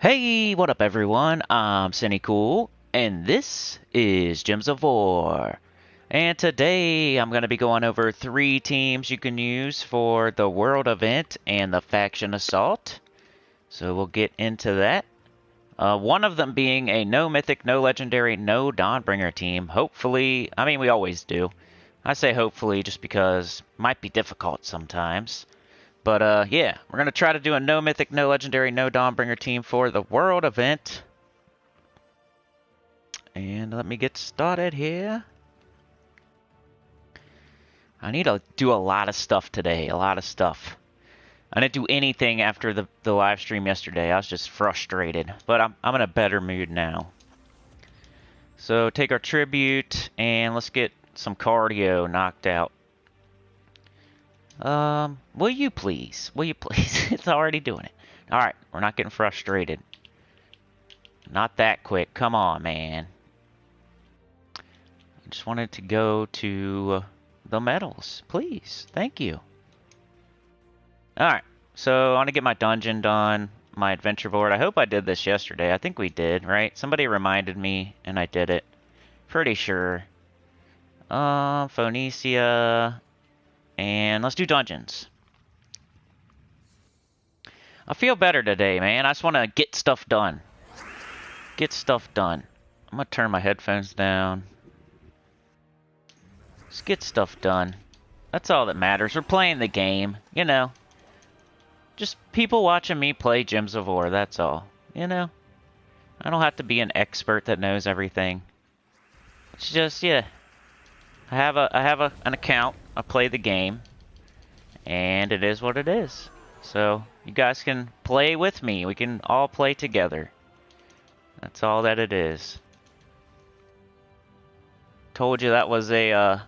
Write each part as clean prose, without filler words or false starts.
Hey, what up everyone? I'm Sinnycool, and this is Gems of War. And today I'm going to be going over 3 teams you can use for the World Event and the Faction Assault. So we'll get into that. One of them being a no Mythic, no Legendary, no Dawnbringer team. Hopefully, I mean we always do. I say hopefully just because it might be difficult sometimes. But, yeah, we're going to try to do a no Mythic, no Legendary, no Dawnbringer team for the World Event. And let me get started here. I need to do a lot of stuff today, a lot of stuff. I didn't do anything after the live stream yesterday. I was just frustrated, but I'm in a better mood now. So take our tribute, and let's get some cardio knocked out. Will you please? Will you please? It's already doing it. Alright, we're not getting frustrated. Not that quick. Come on, man. I just wanted to go to the medals. Please. Thank you. Alright, so I want to get my dungeon done, my adventure board. I hope I did this yesterday. I think we did, right? Somebody reminded me, and I did it. Pretty sure. Phoenicia... And let's do dungeons. I feel better today, man. I just want to get stuff done. Get stuff done. I'm going to turn my headphones down. Let's get stuff done. That's all that matters. We're playing the game, you know. Just people watching me play Gems of War, that's all. You know? I don't have to be an expert that knows everything. It's just, yeah. I have an account. I play the game, and it is what it is. So you guys can play with me. We can all play together. That's all that it is. Told you that was a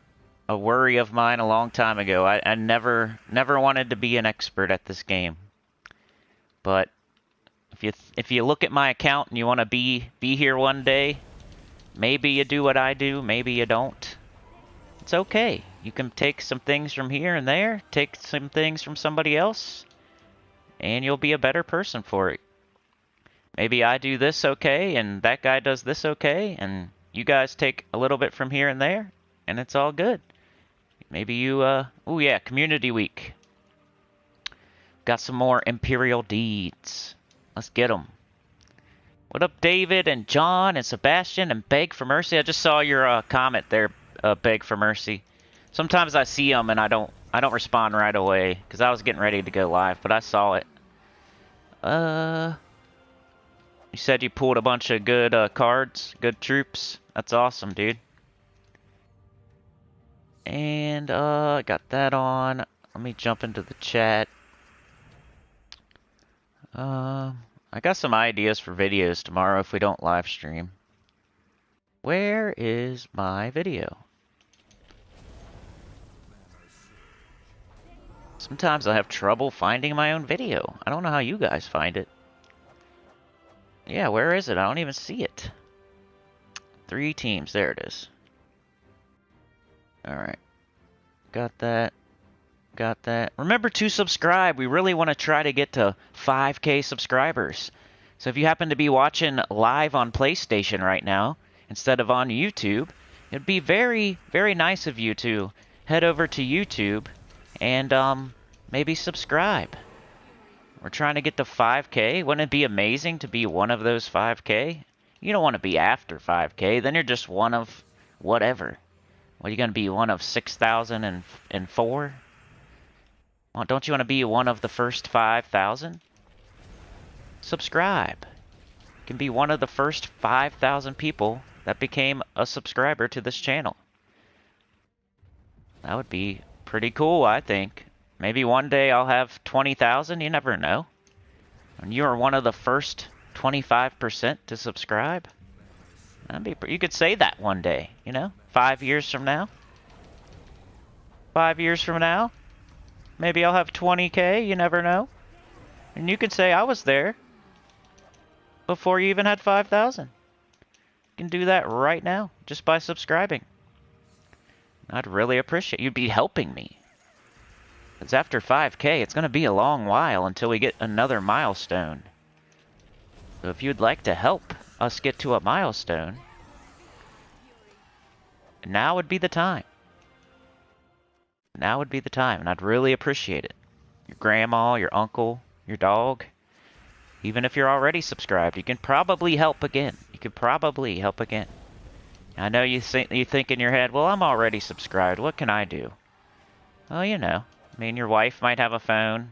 worry of mine a long time ago. I never wanted to be an expert at this game. But if you look at my account and you want to be here one day, maybe you do what I do, maybe you don't. It's okay. You can take some things from here and there, take some things from somebody else, and you'll be a better person for it. Maybe I do this okay, and that guy does this okay, and you guys take a little bit from here and there, and it's all good. Maybe you, oh yeah, Community Week. Got some more Imperial Deeds. Let's get them. What up, David and John and Sebastian and Beg for Mercy? I just saw your comment there, Beg for Mercy. Sometimes I see them and I don't respond right away because I was getting ready to go live, but I saw it. You said you pulled a bunch of good cards, good troops. That's awesome, dude. And I got that on. Let me jump into the chat. I got some ideas for videos tomorrow if we don't live stream. Where is my video? Sometimes I have trouble finding my own video. I don't know how you guys find it. Yeah, where is it? I don't even see it. 3 teams. There it is. Alright. Got that. Got that. Remember to subscribe. We really want to try to get to 5K subscribers. So if you happen to be watching live on PlayStation right now, instead of on YouTube, it'd be very, very nice of you to head over to YouTube and maybe subscribe. We're trying to get to 5K. Wouldn't it be amazing to be one of those 5K? You don't want to be after 5K. Then you're just one of whatever. What, are you going to be one of 6,004? Well, don't you want to be one of the first 5,000? Subscribe. You can be one of the first 5,000 people that became a subscriber to this channel. That would be pretty cool, I think. Maybe one day I'll have 20,000. You never know. And you are one of the first 25% to subscribe. You could say that one day, you know? 5 years from now. 5 years from now. Maybe I'll have 20K. You never know. And you can say I was there before you even had 5,000. You can do that right now just by subscribing. I'd really appreciate you'd be helping me. Because after 5K, it's going to be a long while until we get another milestone. So if you'd like to help us get to a milestone, now would be the time. Now would be the time, and I'd really appreciate it. Your grandma, your uncle, your dog, even if you're already subscribed, you can probably help again. You could probably help again. I know you think in your head, well, I'm already subscribed. What can I do? Well, you know. I mean, your wife might have a phone.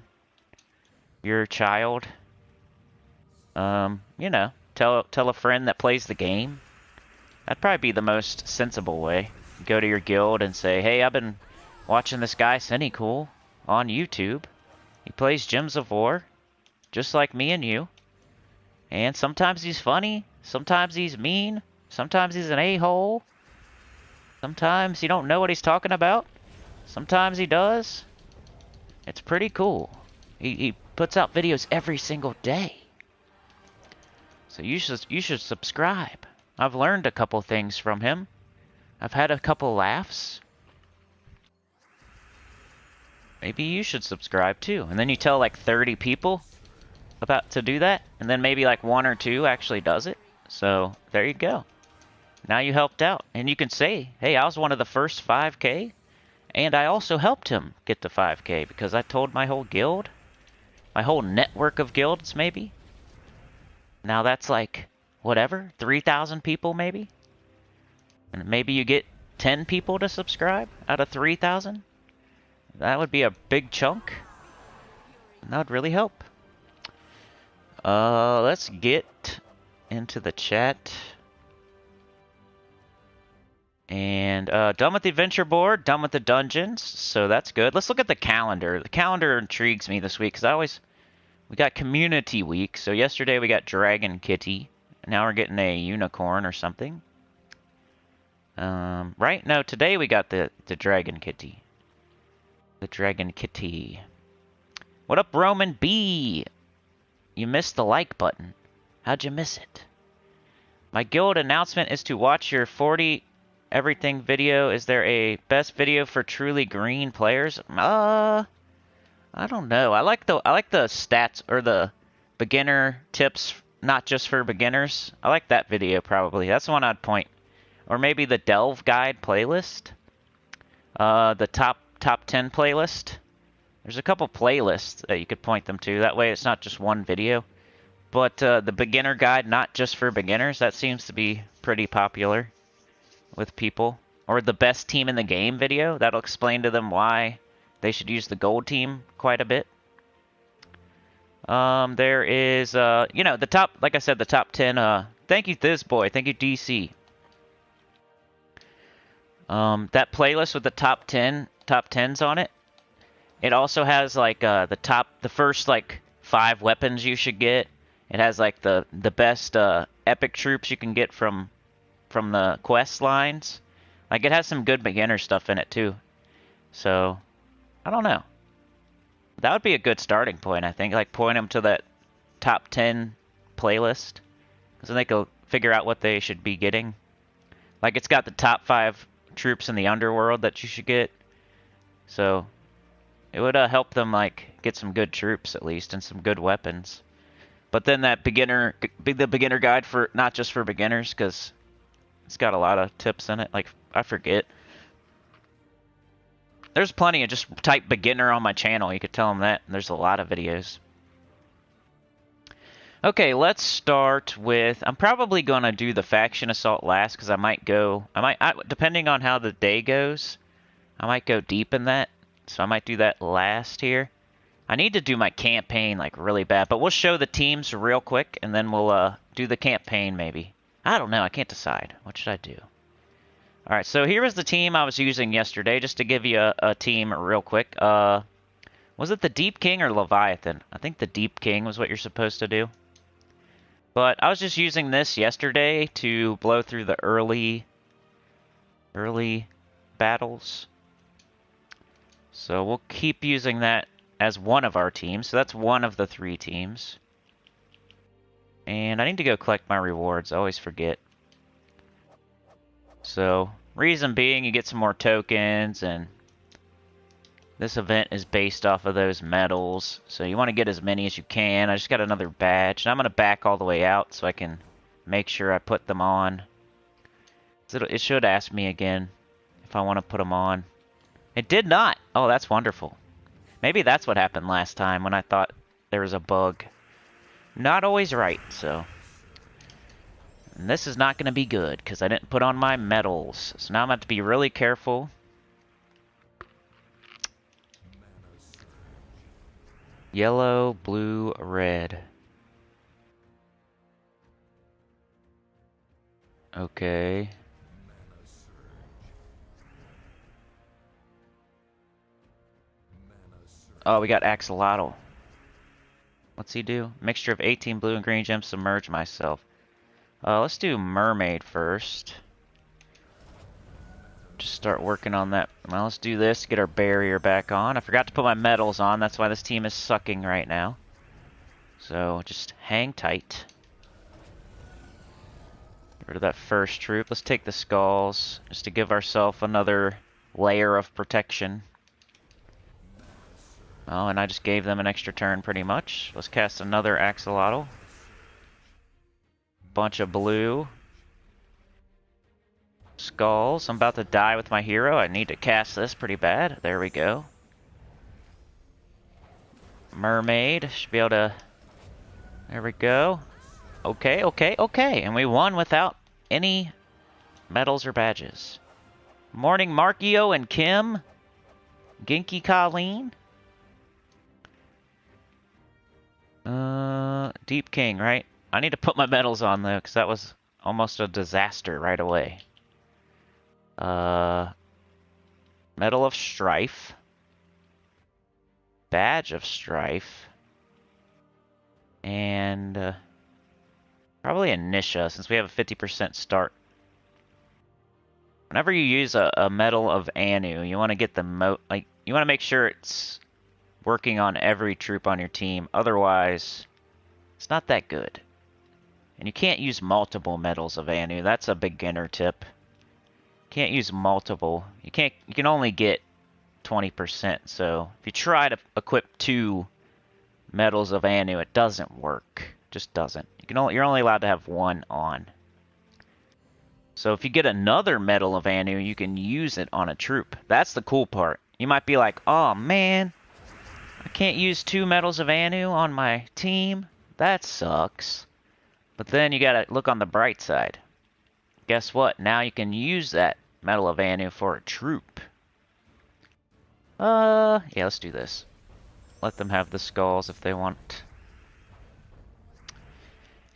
Your child. You know, tell a friend that plays the game. That'd probably be the most sensible way. Go to your guild and say, hey, I've been watching this guy, Sinnycool, on YouTube. He plays Gems of War, just like me and you. And sometimes he's funny, sometimes he's mean, sometimes he's an a-hole. Sometimes you don't know what he's talking about. Sometimes he does. It's pretty cool. He puts out videos every single day. So you should subscribe. I've learned a couple things from him. I've had a couple laughs. Maybe you should subscribe too. And then you tell like 30 people about to do that, and then maybe like 1 or 2 actually does it. So there you go. Now you helped out, and you can say, hey, I was one of the first 5K, and I also helped him get to 5K because I told my whole guild, my whole network of guilds maybe. Now that's like, whatever, 3,000 people maybe? And maybe you get 10 people to subscribe out of 3,000? That would be a big chunk. And that would really help. Let's get into the chat. And done with the adventure board, done with the dungeons, so that's good. Let's look at the calendar. The calendar intrigues me this week because we got community week. So yesterday we got Dragon Kitty. Now we're getting a unicorn or something. Right? No, today we got the Dragon Kitty. The Dragon Kitty. What up, Roman B? You missed the like button. How'd you miss it? My guild announcement is to watch your 40 everything video. Is there a best video for truly green players? I don't know. I like the stats or the beginner tips, not just for beginners. I like that video probably. That's the one I'd point. Or maybe the Delve Guide playlist. The top 10 playlist. There's a couple playlists that you could point them to. That way it's not just one video. But the beginner guide, not just for beginners, that seems to be pretty popular with people. Or the best team in the game video. That'll explain to them why they should use the gold team quite a bit. There is, you know, the top, like I said, the top 10. Thank you, This Boy. Thank you, DC. That playlist with the top 10s on it. It also has like the first like 5 weapons you should get. It has like the best epic troops you can get from the quest lines. Like it has some good beginner stuff in it too. So I don't know. That would be a good starting point, I think. Like point them to that top 10 playlist, so they can figure out what they should be getting. Like it's got the top 5 troops in the underworld that you should get. So it would help them like get some good troops at least and some good weapons. But then the beginner guide for not just for beginners, because it's got a lot of tips in it. Like I forget. There's plenty of just type beginner on my channel. You could tell them that. There's a lot of videos. Okay, let's start with. I'm probably gonna do the faction assault last because I might depending on how the day goes, I might go deep in that. So I might do that last here. I need to do my campaign like really bad, but we'll show the teams real quick and then we'll do the campaign maybe. I don't know. I can't decide. What should I do? All right, so here was the team I was using yesterday, just to give you a team real quick. Was it the Deep King or Leviathan? I think the Deep King was what you're supposed to do. But I was just using this yesterday to blow through the early battles. So we'll keep using that as one of our teams. So that's one of the 3 teams. And I need to go collect my rewards. I always forget. So, reason being, you get some more tokens, and This event is based off of those medals, so you want to get as many as you can. I just got another badge, and I'm going to back all the way out so I can make sure I put them on. It should ask me again if I want to put them on. It did not! Oh, that's wonderful. Maybe that's what happened last time when I thought there was a bug. Not always right, so... And this is not going to be good, because I didn't put on my medals. So now I'm going to have to be really careful. Yellow, blue, red. Okay. Oh, we got axolotl. What's he do? Mixture of 18 blue and green gems, submerge myself. Let's do mermaid first. Just start working on that. Well, let's do this, get our barrier back on. I forgot to put my medals on, that's why this team is sucking right now. So, just hang tight. Get rid of that first troop. Let's take the skulls, just to give ourselves another layer of protection. Oh, and I just gave them an extra turn pretty much. Let's cast another axolotl. Bunch of blue. Skulls. I'm about to die with my hero. I need to cast this pretty bad. There we go. Mermaid. Should be able to... There we go. Okay, okay, okay. And we won without any medals or badges. Morning, Markio and Kim. Ginky Colleen. Deep King, right? I need to put my medals on though, because that was almost a disaster right away. Medal of Strife. Badge of Strife. And probably a Nisha, since we have a 50% start. Whenever you use a medal of Anu, you want to get the you want to make sure it's working on every troop on your team. Otherwise, it's not that good. And you can't use multiple medals of Anu. That's a beginner tip. Can't use multiple. You can only get 20%. So if you try to equip 2 medals of Anu, it doesn't work. Just doesn't. You're only allowed to have 1 on. So if you get another medal of Anu, you can use it on a troop. That's the cool part. You might be like, oh man, I can't use 2 medals of Anu on my team. That sucks. But then you gotta look on the bright side. Guess what? Now you can use that medal of Anu for a troop. Yeah, let's do this. Let them have the skulls if they want.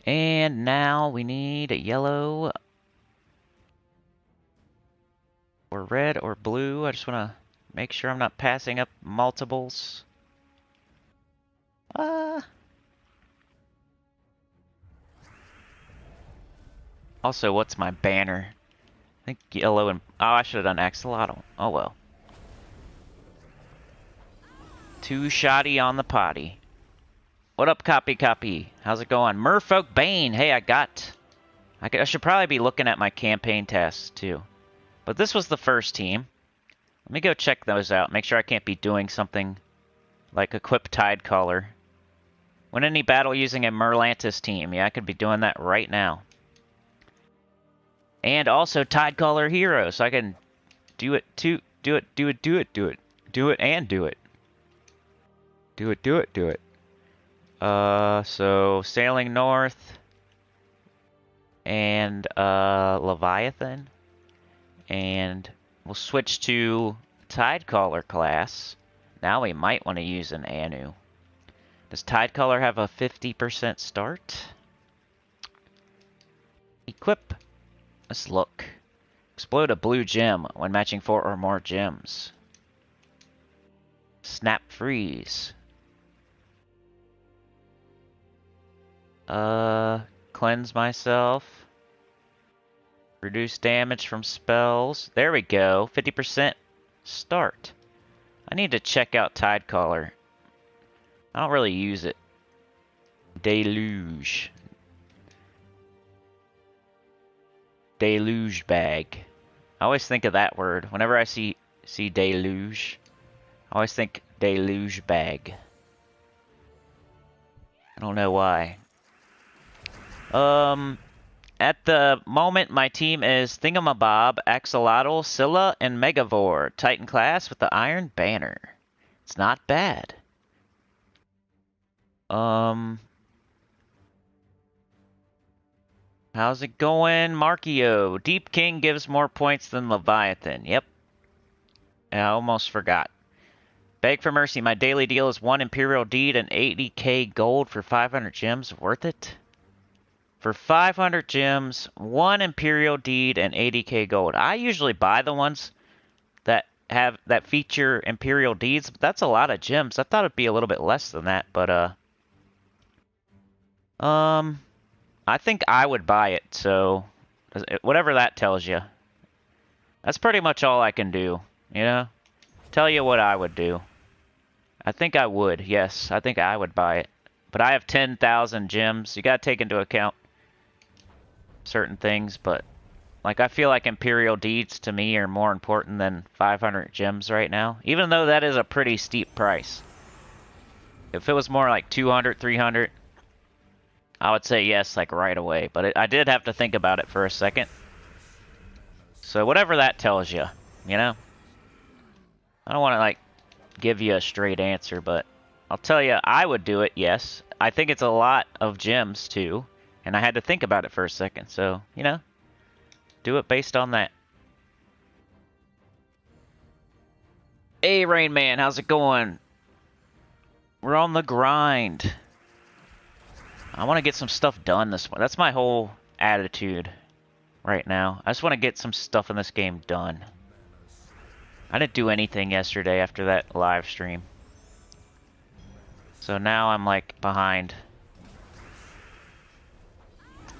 And now we need a yellow or red or blue. I just want to make sure I'm not passing up multiples. Also, what's my banner? I think yellow and... Oh, I should have done axolotl. Oh well. Too shoddy on the potty. What up, copy? How's it going? Merfolk Bane! Hey, I should probably be looking at my campaign tasks, too. But this was the first team. Let me go check those out. Make sure I can't be doing something like equip Tide Collar. Win any battle using a Merlantis team. Yeah, I could be doing that right now. And also Tide Collar Hero, so I can do it too. Do it. Do it and do it. Do it. So Sailing North and Leviathan. And we'll switch to Tidecaller class. Now we might want to use an Anu. Does Tidecaller have a 50% start? Equip. Let's look. Explode a blue gem when matching 4 or more gems. Snap freeze. Cleanse myself. Reduce damage from spells. There we go. 50% start. I need to check out Tidecaller. I don't really use it. Deluge. Deluge bag. I always think of that word. Whenever I see deluge, I always think deluge bag. I don't know why. At the moment, my team is Thingamabob, Axolotl, Scylla, and Megavore. Titan class with the Iron Banner. It's not bad. How's it going, Markio? Deep King gives more points than Leviathan. Yep. I almost forgot. Beg for mercy. My daily deal is 1 Imperial Deed and 80k gold for 500 gems. Worth it? For 500 gems, 1 Imperial Deed, and 80k gold. I usually buy the ones that feature Imperial Deeds, but that's a lot of gems. I thought it'd be a little bit less than that, but I think I would buy it, so whatever that tells you. That's pretty much all I can do, you know? Tell you what I would do. I think I would, yes. I think I would buy it. But I have 10,000 gems. You gotta take into account certain things, but like I feel like Imperial Deeds to me are more important than 500 gems right now, even though that is a pretty steep price. If it was more like 200, 300, I would say yes, like right away, but I did have to think about it for a second. So whatever that tells you, you know? I don't want to like give you a straight answer, but I'll tell you I would do it, yes. I think it's a lot of gems too, and I had to think about it for a second, so, you know, do it based on that. Hey, Rain Man, how's it going? We're on the grind. I want to get some stuff done this morning. That's my whole attitude right now. I just want to get some stuff in this game done. I didn't do anything yesterday after that live stream. So now I'm like behind.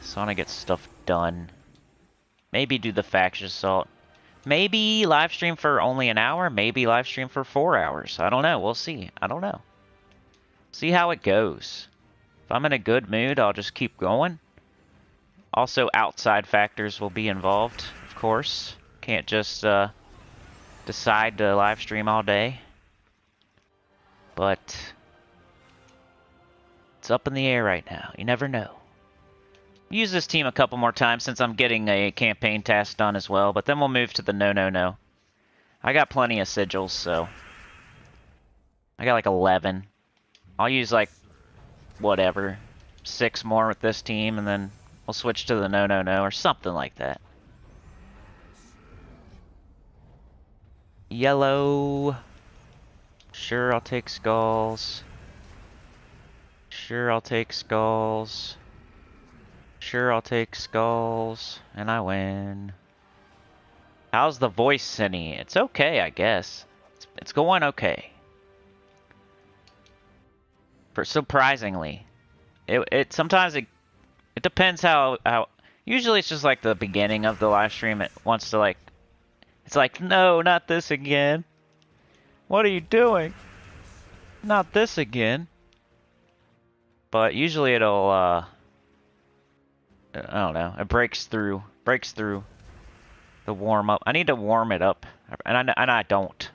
So I want to get stuff done. Maybe do the faction assault. Maybe live stream for only an hour. Maybe live stream for 4 hours. I don't know. We'll see. I don't know. See how it goes. If I'm in a good mood, I'll just keep going. Also, outside factors will be involved, of course. Can't just decide to live stream all day. But it's up in the air right now. You never know. Use this team a couple more times since I'm getting a campaign task done as well, but then we'll move to the no. I got plenty of sigils, so I got like 11. I'll use like whatever, 6 more with this team, and then we'll switch to the no or something like that. Yellow. Sure, I'll take skulls. Sure, I'll take skulls. Sure, I'll take skulls, and I win. How's the voice, Cinny? It's okay, I guess. It's going okay. Surprisingly, it sometimes it depends how. Usually it's just like the beginning of the live stream. It wants to like. It's like, no, not this again. What are you doing? Not this again. But usually it'll I don't know. It breaks through the warm up. I need to warm it up, and I don't.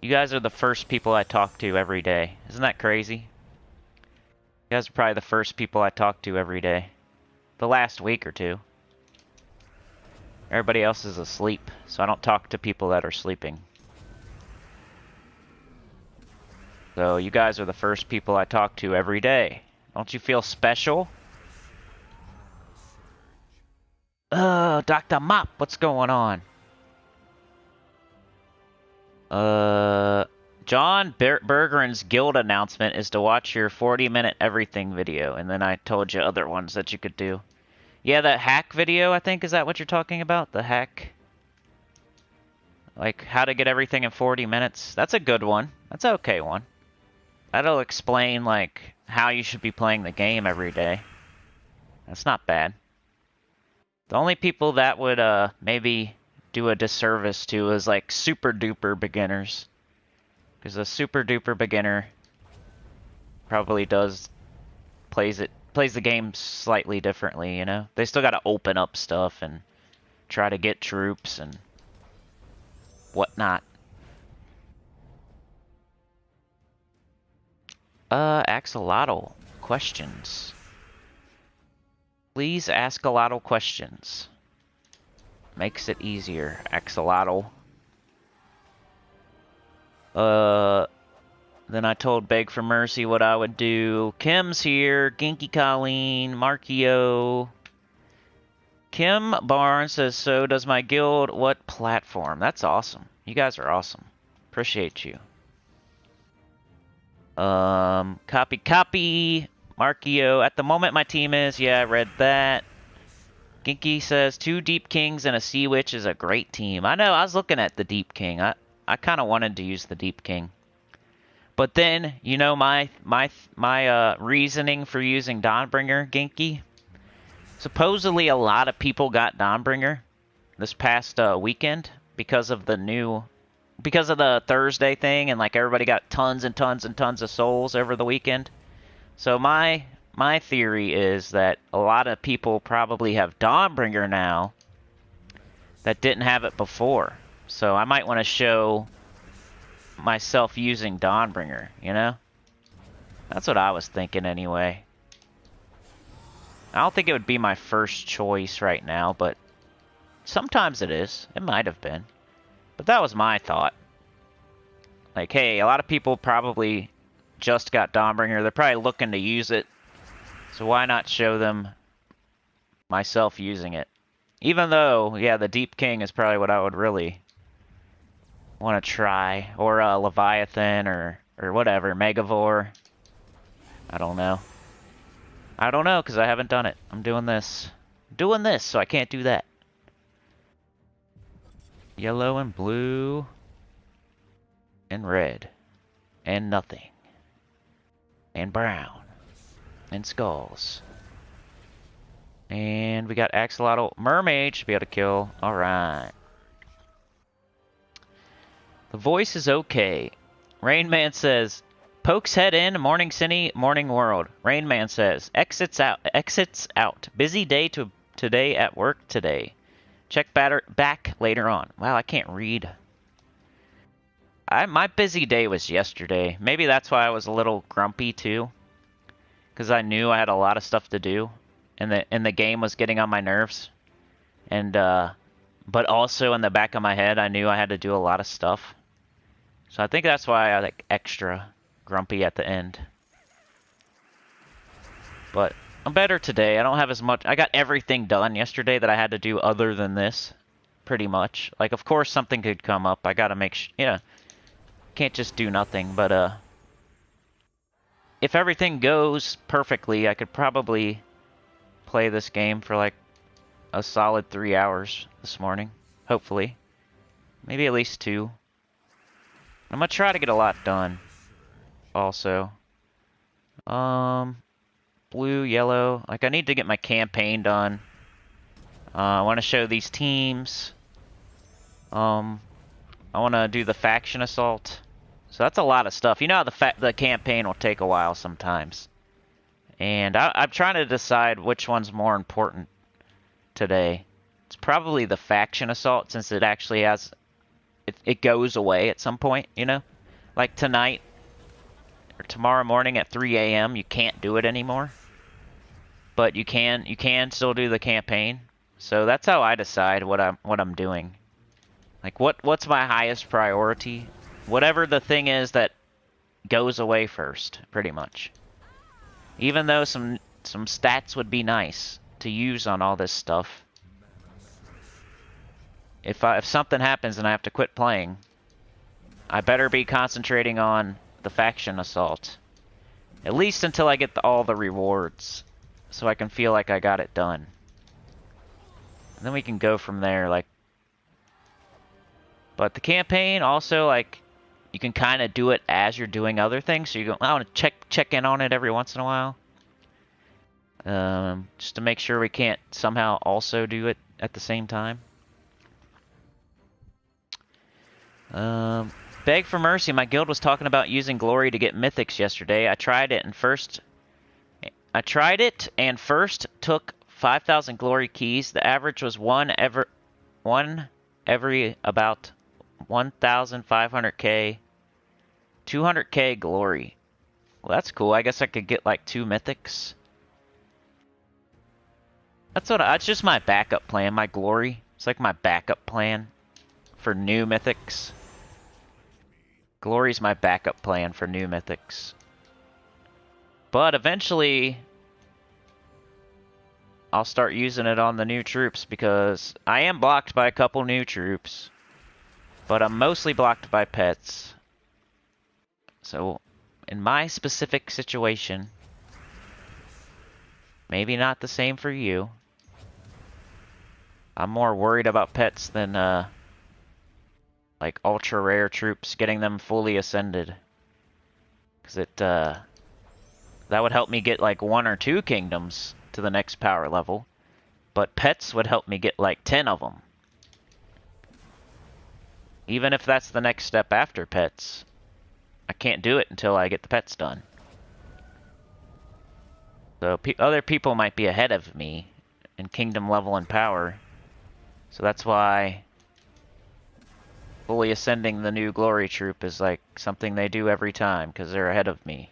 You guys are the first people I talk to every day. Isn't that crazy? You guys are probably the first people I talk to every day. The last week or two. Everybody else is asleep, so I don't talk to people that are sleeping. So you guys are the first people I talk to every day. Don't you feel special? Dr. Mop, what's going on? John Bergeron's guild announcement is to watch your 40-minute everything video, and then I told you other ones that you could do. Yeah, that hack video, I think, is that what you're talking about? The hack? Like, how to get everything in 40 minutes? That's a good one. That's an okay one. That'll explain, like, how you should be playing the game every day. That's not bad. The only people that would, maybe do a disservice to is, like, super-duper beginners. Because a super-duper beginner probably plays the game slightly differently, you know? They still gotta open up stuff and try to get troops and whatnot. Axolotl questions. Please ask a lot of questions. Makes it easier, Axolotl. Then I told Beg for Mercy what I would do. Kim's here. Ginky Colleen. Markio. Kim Barnes says, so does my guild. What platform? That's awesome. You guys are awesome. Appreciate you. Copy. Markio. At the moment, my team is. Yeah, I read that. Ginky says, 2 Deep Kings and a Sea Witch is a great team. I know, I was looking at the Deep King. I kind of wanted to use the Deep King. But then, you know, my reasoning for using Dawnbringer, Ginky? Supposedly a lot of people got Dawnbringer this past weekend because of the Thursday thing, and like everybody got tons and tons and tons of souls over the weekend. So my theory is that a lot of people probably have Dawnbringer now that didn't have it before. So I might want to show myself using Dawnbringer, you know? That's what I was thinking anyway. I don't think it would be my first choice right now, but sometimes it is. It might have been. But that was my thought. Like, hey, a lot of people probably just got Dawnbringer. They're probably looking to use it. So why not show them myself using it? Even though, yeah, the Deep King is probably what I would really want to try. Or Leviathan or whatever. Megavore. I don't know. I don't know, because I haven't done it. I'm doing this. So I can't do that. Yellow and blue. And red. And nothing. And brown. And skulls. And we got Axolotl. Mermaid should be able to kill. Alright. The voice is okay. Rainman says, pokes head in, morning Cinny, morning world. Rainman says, exits out. Busy day today at work today. Check back later on. Wow, I can't read. My busy day was yesterday. Maybe that's why I was a little grumpy too. Because I knew I had a lot of stuff to do. And the game was getting on my nerves. And, but also in the back of my head, I knew I had to do a lot of stuff. So I think that's why I like extra grumpy at the end. But I'm better today. I don't have as much. I got everything done yesterday that I had to do other than this, pretty much. Like, of course, something could come up. I gotta make sure. Yeah, can't just do nothing. But if everything goes perfectly, I could probably play this game for like a solid 3 hours this morning. Hopefully, maybe at least 2. I'm gonna try to get a lot done. Also, blue, yellow. Like, I need to get my campaign done. I want to show these teams. I want to do the faction assault. So that's a lot of stuff. You know how the campaign will take a while sometimes. And I'm trying to decide which one's more important today. It's probably the faction assault, since it actually has... It goes away at some point, you know? Like tonight, or tomorrow morning at 3 a.m., you can't do it anymore. But you can still do the campaign. So that's how I decide what I'm doing. Like, what's my highest priority? Whatever the thing is that goes away first, pretty much. Even though some stats would be nice to use on all this stuff. If something happens and I have to quit playing, I better be concentrating on the faction assault. At least until I get all the rewards. So I can feel like I got it done. And then we can go from there, like... But the campaign also, like... You can kind of do it as you're doing other things. So you go, I want to check in on it every once in a while. Just to make sure we can't somehow also do it at the same time. Beg for mercy. My guild was talking about using glory to get mythics yesterday. I tried it and first took 5,000 glory keys. The average was one every about 1,500k, 200k glory. Well, that's cool. I guess I could get like 2 mythics. That's just my backup plan, my glory. It's like my backup plan for new mythics. Glory's my backup plan for new mythics. But eventually, I'll start using it on the new troops because I am blocked by a couple new troops. But I'm mostly blocked by pets. So, in my specific situation, maybe not the same for you. I'm more worried about pets than, like, ultra rare troops, getting them fully ascended. Because that would help me get, like, 1 or 2 kingdoms to the next power level. But pets would help me get, like, 10 of them. Even if that's the next step after pets, I can't do it until I get the pets done. So other people might be ahead of me in kingdom level and power. So that's why fully ascending the new glory troop is like something they do every time, because they're ahead of me.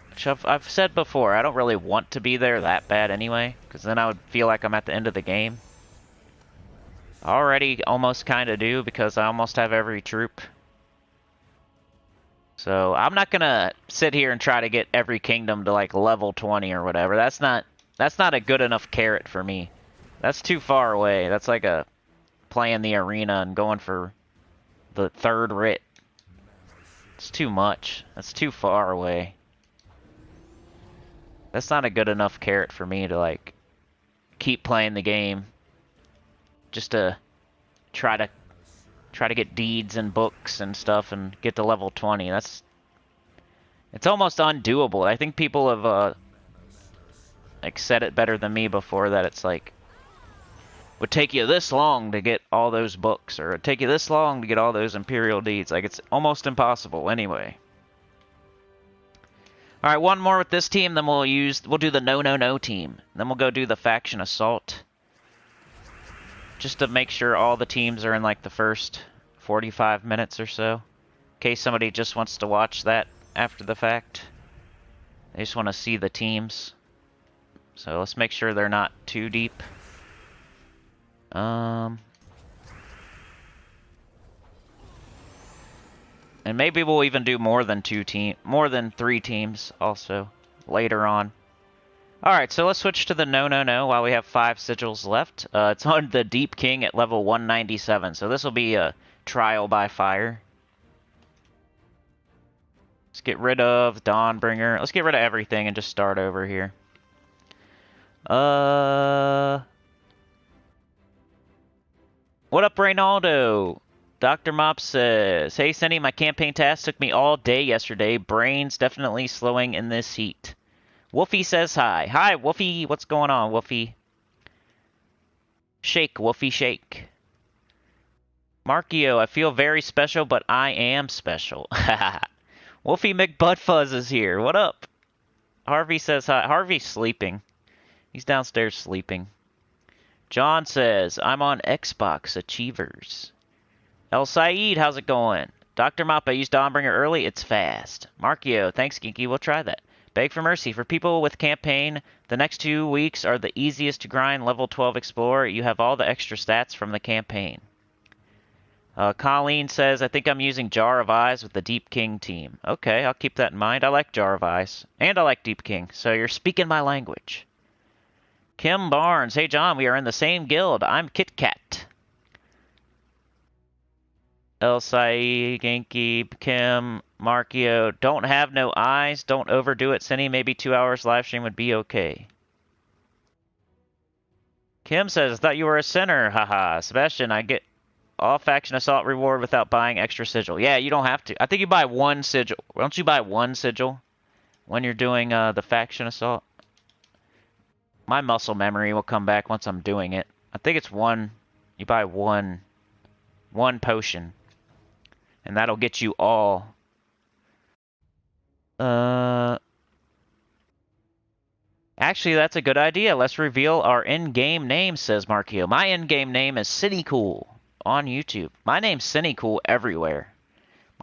Which I've said before, I don't really want to be there that bad anyway, because then I would feel like I'm at the end of the game. I already almost kind of do, because I almost have every troop. So I'm not gonna sit here and try to get every kingdom to like level 20 or whatever. That's not a good enough carrot for me. That's too far away. That's like a playing the arena and going for the 3rd writ. It's too much. That's too far away. That's not a good enough carrot for me to like keep playing the game just to try to get deeds and books and stuff and get to level 20. It's almost undoable. I think people have like said it better than me before, that it's like would take you this long to get all those books, or it'd take you this long to get all those imperial deeds. Like, it's almost impossible anyway. All right, one more with this team, then we'll do the no team. Then we'll go do the faction assault. Just to make sure all the teams are in like the first 45 minutes or so. In case somebody just wants to watch that after the fact. They just want to see the teams. So let's make sure they're not too deep. And maybe we'll even do more than 3 teams also later on. Alright, so let's switch to the no while we have 5 sigils left. It's on the Deep King at level 197, so this will be a trial by fire. Let's get rid of Dawnbringer. Let's get rid of everything and just start over here. What up, Reynaldo? Dr. Mop says, hey, Cindy, my campaign task took me all day yesterday. Brain's definitely slowing in this heat. Wolfie says hi. Hi, Wolfie. What's going on, Wolfie? Shake, Wolfie, shake. Markio, I feel very special, but I am special. Wolfie McButtfuzz is here. What up? Harvey says hi. Harvey's sleeping. He's downstairs sleeping. John says, I'm on Xbox Achievers. El Saeed, how's it going? Dr. Mop, I used Dawnbringer early. It's fast. Markio, thanks, Geeky. We'll try that. Beg for mercy. For people with campaign, the next 2 weeks are the easiest to grind. Level 12 Explorer. You have all the extra stats from the campaign. Colleen says, I think I'm using Jar of Eyes with the Deep King team. Okay, I'll keep that in mind. I like Jar of Eyes. And I like Deep King. So you're speaking my language. Kim Barnes. Hey, John, we are in the same guild. I'm Kit Kat. El Sai, Genki, Kim, Markio. Don't have no eyes. Don't overdo it, Cindy. Maybe 2 hours live stream would be okay. Kim says, I thought you were a sinner. Haha. Sebastian, I get all faction assault reward without buying extra sigil. Yeah, you don't have to. I think you buy 1 sigil. Don't you buy 1 sigil when you're doing the faction assault? My muscle memory will come back once I'm doing it. I think it's 1. You buy one potion. And that'll get you all. Actually, that's a good idea. Let's reveal our in-game name, says Markio. My in-game name is Sinnycool on YouTube. My name's Sinnycool everywhere.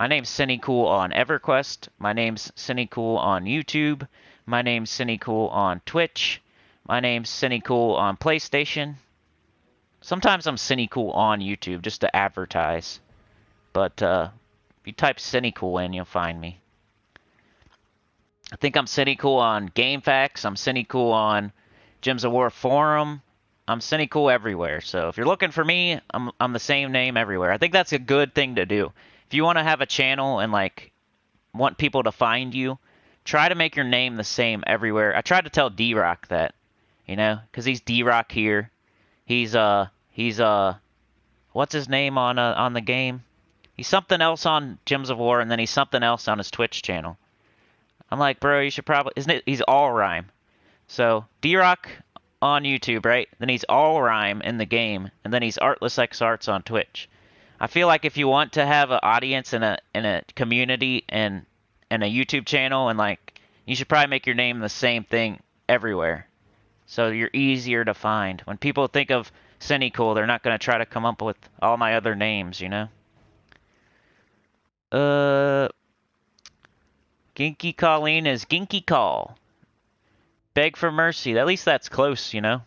My name's Sinnycool on EverQuest. My name's Sinnycool on YouTube. My name's Sinnycool on Twitch. My name's Sinnycool on PlayStation. Sometimes I'm Sinnycool on YouTube just to advertise. But if you type Sinnycool in, you'll find me. I think I'm Sinnycool on GameFAQs. I'm Sinnycool on Gems of War Forum. I'm Sinnycool everywhere. So if you're looking for me, I'm the same name everywhere. I think that's a good thing to do. If you want to have a channel and like want people to find you, try to make your name the same everywhere. I tried to tell D-Rock that, you know, because he's D-Rock here. He's what's his name on the game? He's something else on Gems of War, and then he's something else on his Twitch channel. I'm like, bro, you should probably, isn't it? He's all rhyme. So D-Rock on YouTube, right? Then he's all rhyme in the game, and then he's Artless X Arts on Twitch. I feel like if you want to have an audience and a community and a YouTube channel, and like, you should probably make your name the same thing everywhere, so you're easier to find. When people think of Sinnycool, they're not going to try to come up with all my other names, you know. Ginky Colleen is Ginky Call. Beg for mercy. At least that's close, you know.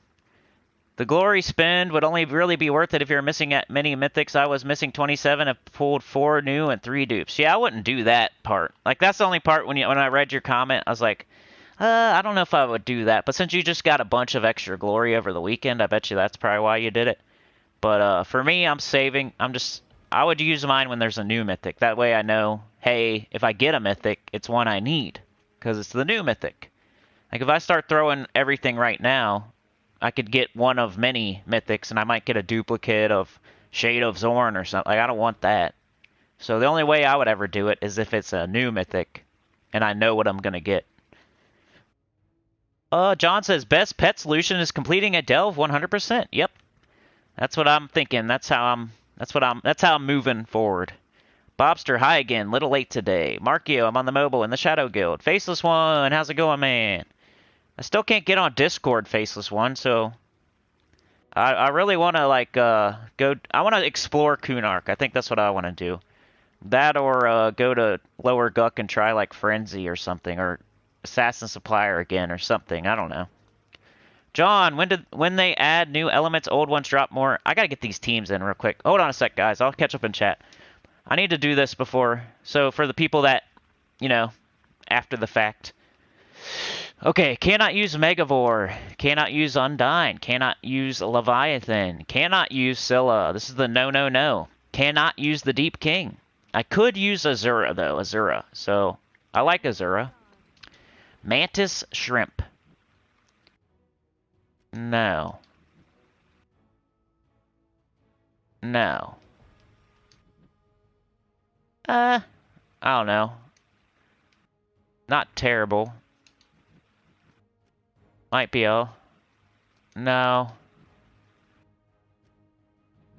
The glory spend would only really be worth it if you're missing at many mythics. I was missing 27 and pulled 4 new and 3 dupes. Yeah, I wouldn't do that part. Like, that's the only part when I read your comment, I was like, I don't know if I would do that. But since you just got a bunch of extra glory over the weekend, I bet you that's probably why you did it. But for me, I'm saving. I would use mine when there's a new mythic. That way I know, hey, if I get a mythic, it's one I need. Because it's the new mythic. Like, if I start throwing everything right now, I could get one of many mythics, and I might get a duplicate of Shade of Zorn or something. Like, I don't want that. So the only way I would ever do it is if it's a new mythic, and I know what I'm going to get. John says, best pet solution is completing a delve 100%. Yep. That's what I'm thinking. That's how I'm moving forward. Bobster, hi again. Little late today. Markio, I'm on the mobile in the Shadow Guild. Faceless One, how's it going, man? I still can't get on Discord, Faceless One, so I really want to, like, I want to explore Kunark. I think that's what I want to do. That or go to Lower Guck and try, like, Frenzy or something, or Assassin Supplier again or something. I don't know. John, when they add new elements, old ones drop more? I gotta get these teams in real quick. Hold on a sec, guys. I'll catch up in chat. I need to do this before. So for the people that, you know, after the fact. Okay, cannot use Megavore, cannot use Undyne, cannot use Leviathan, cannot use Scylla. This is the no. Cannot use the Deep King. I could use Azura, though, Azura. So, I like Azura. Mantis Shrimp. No. No. I don't know. Not terrible. Might be a... No.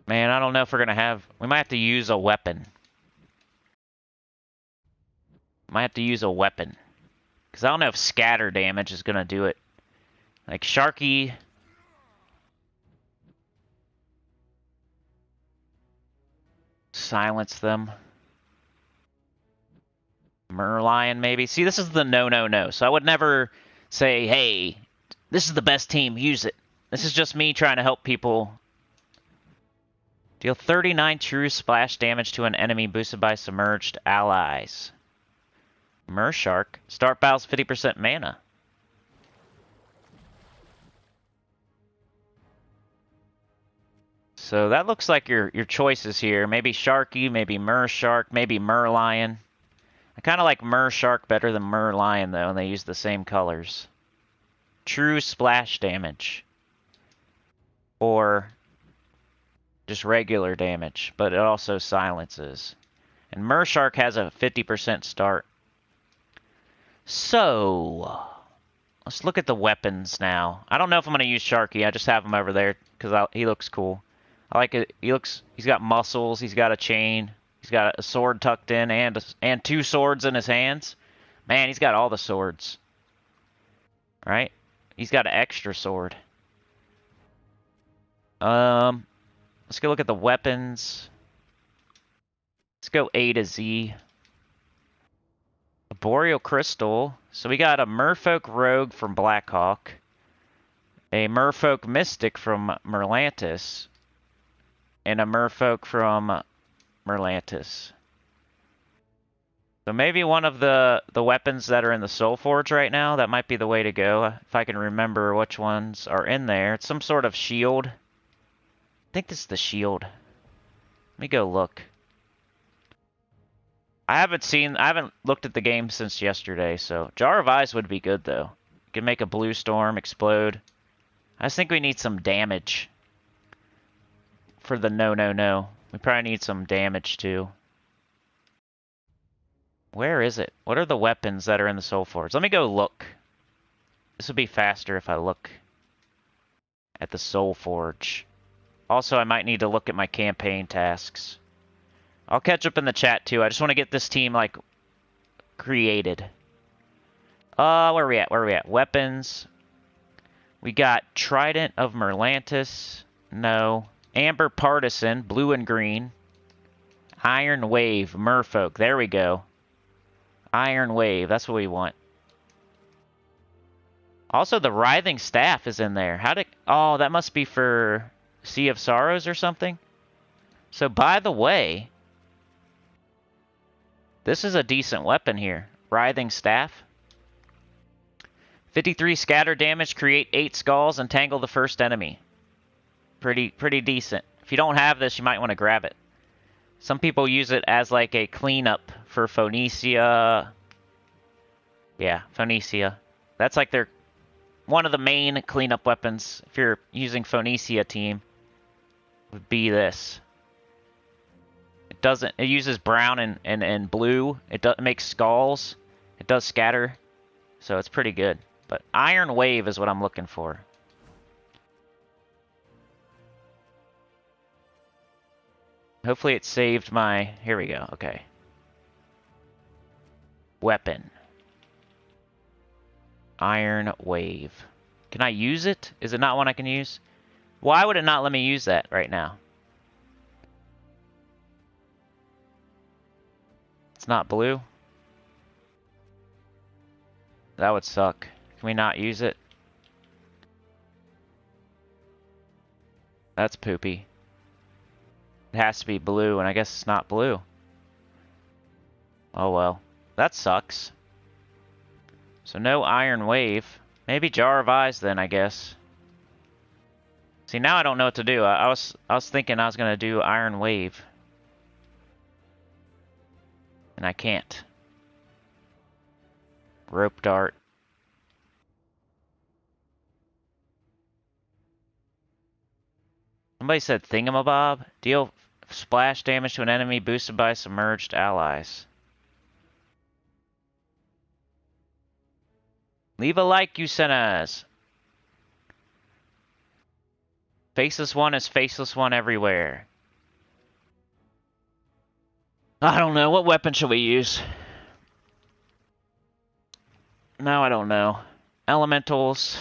Man, I don't know if we're gonna have... We might have to use a weapon. Might have to use a weapon. Because I don't know if scatter damage is gonna do it. Like, Sharky... Silence them. Merlion, maybe. See, this is the no. So I would never say, hey... This is the best team, use it. This is just me trying to help people. Deal 39 true splash damage to an enemy boosted by submerged allies. Mershark. Start battles 50% mana. So that looks like your choices here. Maybe Sharky, maybe Mershark, maybe Merlion. I kind of like Mershark better than Merlion, though, and they use the same colors. True splash damage. Or just regular damage, but it also silences. And Mershark has a 50% start. So, let's look at the weapons now. I don't know if I'm going to use Sharky. I just have him over there because he looks cool. I like it. He's got muscles. He's got a chain. He's got a sword tucked in and 2 swords in his hands. Man, he's got all the swords. Right? He's got an extra sword. Let's go look at the weapons. Let's go A to Z. A Boreal Crystal. So we got a Merfolk Rogue from Blackhawk. A Merfolk Mystic from Merlantis. And a Merfolk from Merlantis. So maybe one of the weapons that are in the Soul Forge right now, that might be the way to go. If I can remember which ones are in there. It's some sort of shield. I think this is the shield. Let me go look. I haven't looked at the game since yesterday, so Jar of Eyes would be good though. You can make a blue storm explode. I just think we need some damage for the no. We probably need some damage too. Where is it? What are the weapons that are in the Soul Forge? Let me go look. This would be faster if I look at the Soul Forge. Also, I might need to look at my campaign tasks. I'll catch up in the chat too. I just want to get this team, like, created. Where are we at? Where are we at? Weapons. We got Trident of Merlantis. No. Amber Partisan, blue and green. Iron Wave, Merfolk. There we go. Iron Wave, that's what we want. Also, the Writhing Staff is in there. Oh, that must be for Sea of Sorrows or something? So, by the way, this is a decent weapon here. Writhing Staff. 53 scatter damage, create 8 skulls, and tangle the first enemy. Pretty decent. If you don't have this, you might want to grab it. Some people use it as like a cleanup for Phoenicia. Yeah, Phoenicia. That's like one of the main cleanup weapons if you're using Phoenicia team would be this. It uses brown and blue. It makes skulls. It does scatter. So it's pretty good. But Iron Wave is what I'm looking for. Hopefully it saved my... Here we go. Okay. Weapon. Iron Wave. Can I use it? Is it not one I can use? Why would it not let me use that right now? It's not blue? That would suck. Can we not use it? That's poopy. It has to be blue, and I guess it's not blue. Oh well. That sucks. So no Iron Wave. Maybe Jar of Eyes then, I guess. See, now I don't know what to do. I was thinking I was gonna do Iron Wave. And I can't. Rope Dart. Somebody said Thingamabob. Deal splash damage to an enemy boosted by submerged allies. Leave a like, you sinners. Faceless one is faceless one everywhere. I don't know. What weapon should we use? Now I don't know. Elementals.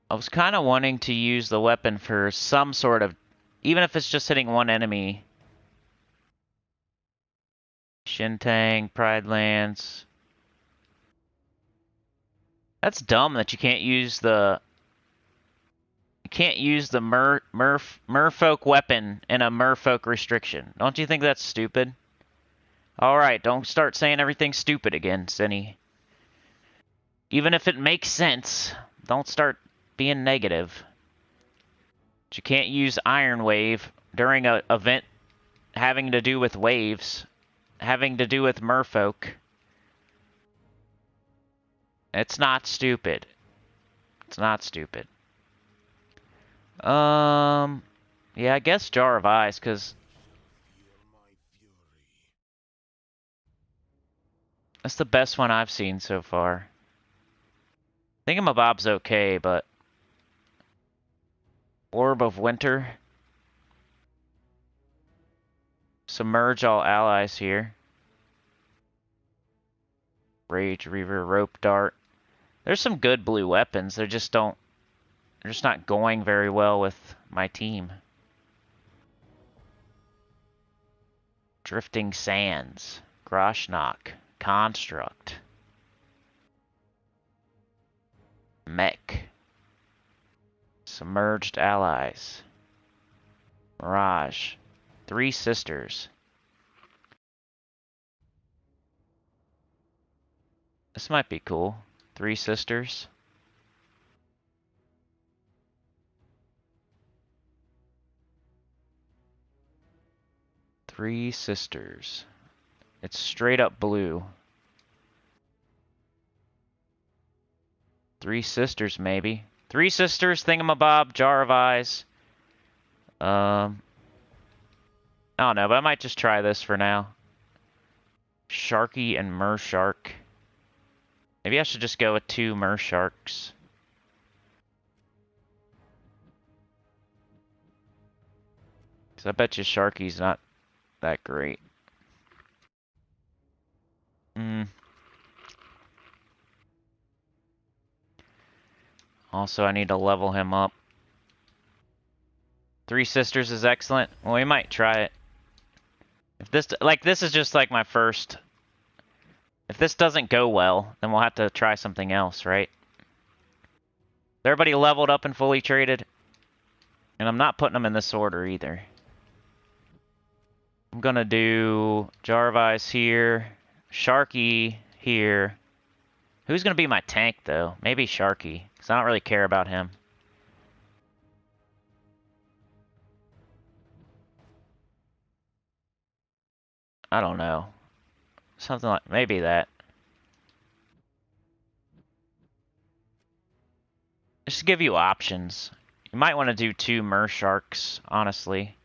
I was kind of wanting to use the weapon for some sort of... Even if it's just hitting one enemy. Shintang, Pride Lance. That's dumb that you can't use the... You can't use the merfolk weapon in a merfolk restriction. Don't you think that's stupid? Alright, don't start saying everything's stupid again, Sinny. Even if it makes sense, don't start being negative. But you can't use Iron Wave during an event having to do with waves, having to do with merfolk. It's not stupid. It's not stupid. Yeah, I guess Jar of Eyes, because that's the best one I've seen so far. Thingamabob's okay, but Orb of Winter. Submerge all allies here. Rage Reaver, Rope Dart. There's some good blue weapons. They're just not going very well with my team. Drifting Sands. Groshnock. Construct. Mech. Submerged Allies. Mirage. Three Sisters. This might be cool. Three Sisters. Three Sisters. It's straight up blue. Three Sisters, maybe. Three Sisters, Thingamabob, Jar of Eyes. I don't know, but I might just try this for now. Sharky and Mershark. Maybe I should just go with two Mersharks. Because I bet you Sharky's not that great. Also, I need to level him up. Three Sisters is excellent. Well, we might try it. If this, this is just like my first. If this doesn't go well, then we'll have to try something else, right? Everybody leveled up and fully traded. And I'm not putting them in this order either. I'm gonna do Jar of Eyes here, Sharky here. Who's gonna be my tank though? Maybe Sharky, because I don't really care about him. I don't know. Something like, maybe that. Just to give you options. You might want to do two Mersharks, honestly.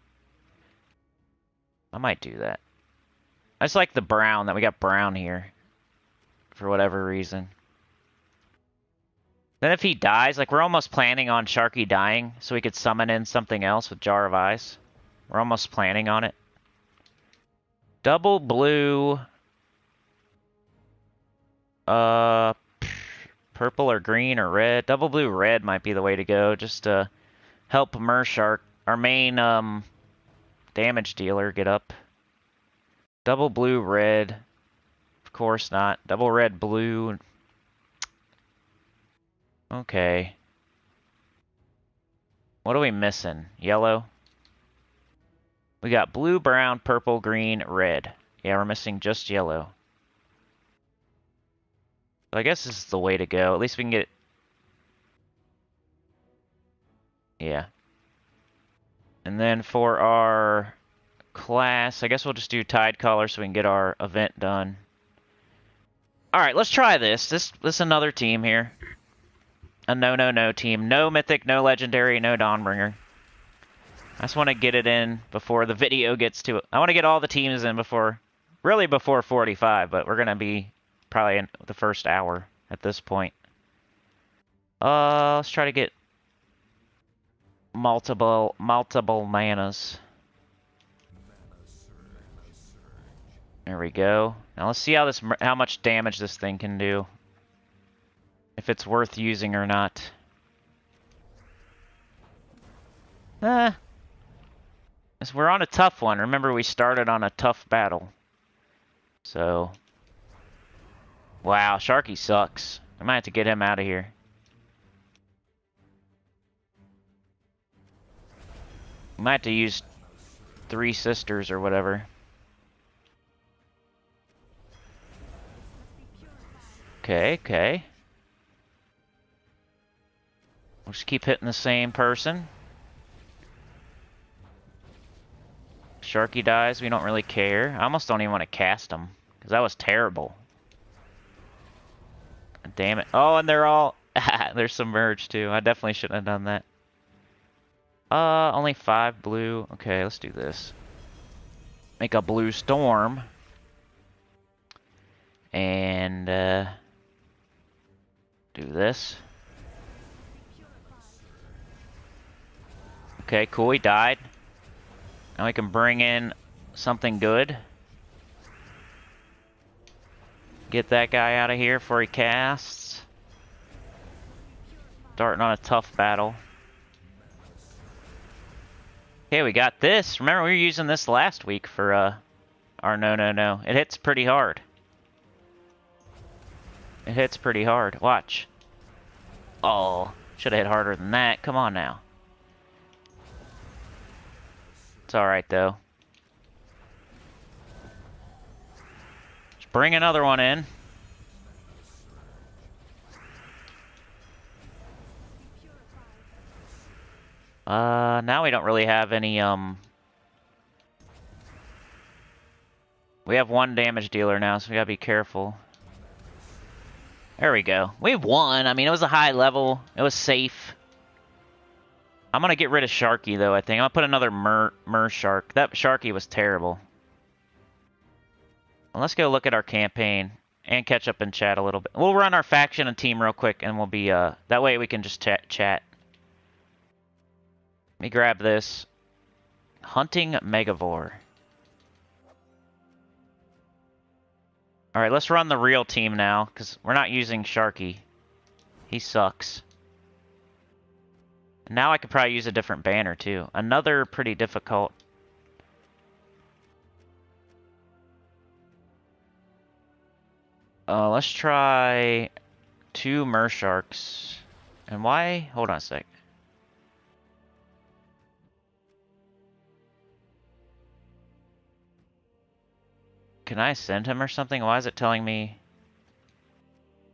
I might do that. I just like the brown, that we got brown here. For whatever reason. Then if he dies, like we're almost planning on Sharky dying, so we could summon in something else with Jar of Eyes. We're almost planning on it. Double blue. Purple or green or red. Double blue red might be the way to go, just to help Mershark, our main damage dealer, get up. Double blue red. Of course not. Double red blue. Okay. What are we missing? Yellow? We got blue, brown, purple, green, red. Yeah, we're missing just yellow. But I guess this is the way to go. At least we can get... Yeah. And then for our class, I guess we'll just do Tide Collar so we can get our event done. Alright, let's try this. This is another team here. A no team. No Mythic, no Legendary, no Dawnbringer. I just want to get it in before the video gets to it. I want to get all the teams in before... Really before 45, but we're going to be probably in the first hour at this point. Let's try to get multiple manas. There we go. Now let's see how much damage this thing can do. If it's worth using or not. We're on a tough one. Remember, we started on a tough battle. So... Wow, Sharky sucks. I might have to get him out of here. We might have to use Three Sisters or whatever. Okay. We'll just keep hitting the same person. Sharky dies, we don't really care. I almost don't even want to cast him, because that was terrible. Damn it. Oh, and they're all... they're submerged, too. I definitely shouldn't have done that. Only 5 blue. Okay, let's do this. Make a blue storm. And, do this. Okay, cool, he died. Now we can bring in something good. Get that guy out of here before he casts. Starting on a tough battle. Okay, we got this. Remember, we were using this last week for our no. It hits pretty hard. It hits pretty hard. Watch. Oh, should have hit harder than that. Come on now. It's alright, though. Just bring another one in. Now we don't really have any, we have one damage dealer now, so we gotta be careful. There we go. We won. I mean, it was a high level. It was safe. I'm gonna get rid of Sharky, though, I think. I'm gonna put another Mer Shark. That Sharky was terrible. Well, let's go look at our campaign and catch up and chat a little bit. We'll run our faction and team real quick, and we'll be, that way we can just chat. Let me grab this. Hunting Megavore. Alright, let's run the real team now, because we're not using Sharky. He sucks. Now I could probably use a different banner, too. Another pretty difficult. Let's try 2 Mersharks. And why? Hold on a sec. Can I send him or something? Why is it telling me?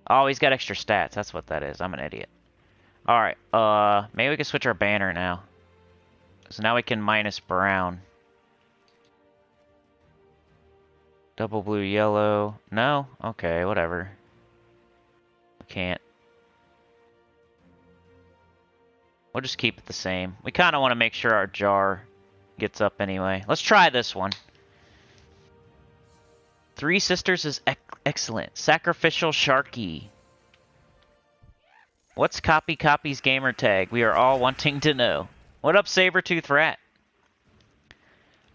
Oh, he's got extra stats. That's what that is. I'm an idiot. Alright, maybe we can switch our banner now. So now we can minus brown. Double blue, yellow. No? Okay, whatever. We can't. We'll just keep it the same. We kind of want to make sure our jar gets up anyway. Let's try this one. 3 Sisters is excellent. Sacrificial Sharky. What's Copy's gamer tag? We are all wanting to know. What up, Sabertooth Rat?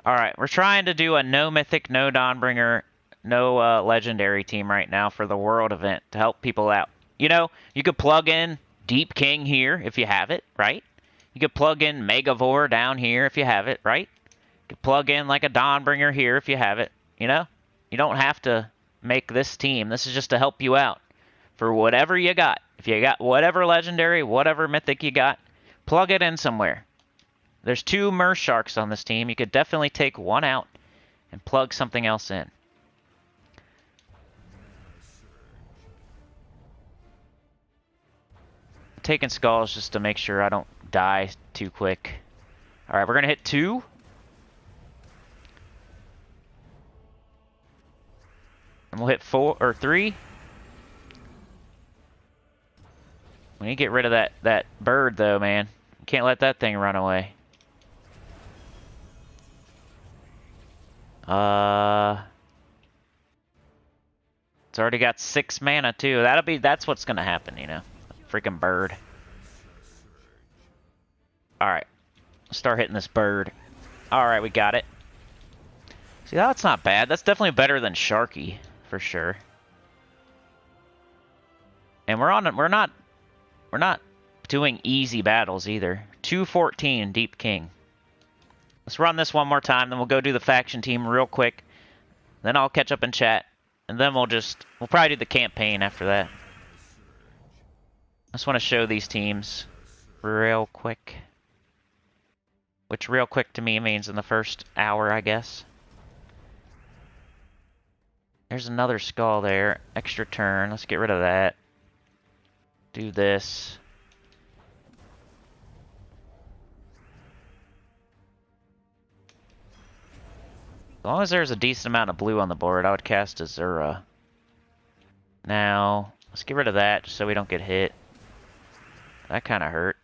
Alright, we're trying to do a no mythic, no Dawnbringer, no legendary team right now for the World event to help people out. You know, you could plug in Deep King here if you have it, right? You could plug in Megavore down here if you have it, right? You could plug in like a Dawnbringer here if you have it, you know? You don't have to make this team. This is just to help you out for whatever you got. If you got whatever legendary, whatever mythic you got, plug it in somewhere. There's 2 Mersharks on this team. You could definitely take one out and plug something else in. Taking skulls just to make sure I don't die too quick. Alright, we're going to hit 2. And we'll hit 4 or 3. We need to get rid of that bird, though, man. Can't let that thing run away. It's already got 6 mana, too. That's what's gonna happen, you know. Freaking bird. Alright. Start hitting this bird. Alright, we got it. See, that's not bad. That's definitely better than Sharky, for sure. And we're not doing easy battles either. 214 Deep King. Let's run this one more time, then we'll go do the faction team real quick. Then I'll catch up and chat. And then we'll probably do the campaign after that. I just want to show these teams real quick. Which real quick to me means in the first hour, I guess. There's another skull there. Extra turn. Let's get rid of that. Do this. As long as there's a decent amount of blue on the board, I would cast Azura. Now, let's get rid of that just so we don't get hit. That kind of hurt.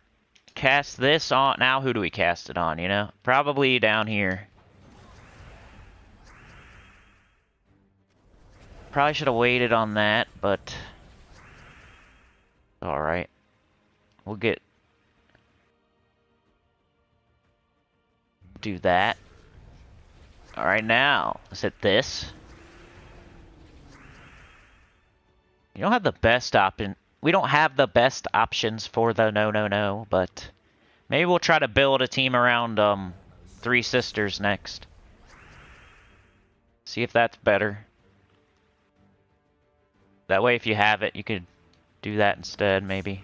Cast this on. Now, who do we cast it on, you know? Probably down here. Probably should have waited on that, but... Alright. We'll do that. Alright, now, let's hit this. You don't have the best option. We don't have the best options for the no, but maybe we'll try to build a team around 3 Sisters next. See if that's better. That way, if you have it, you could do that instead, maybe.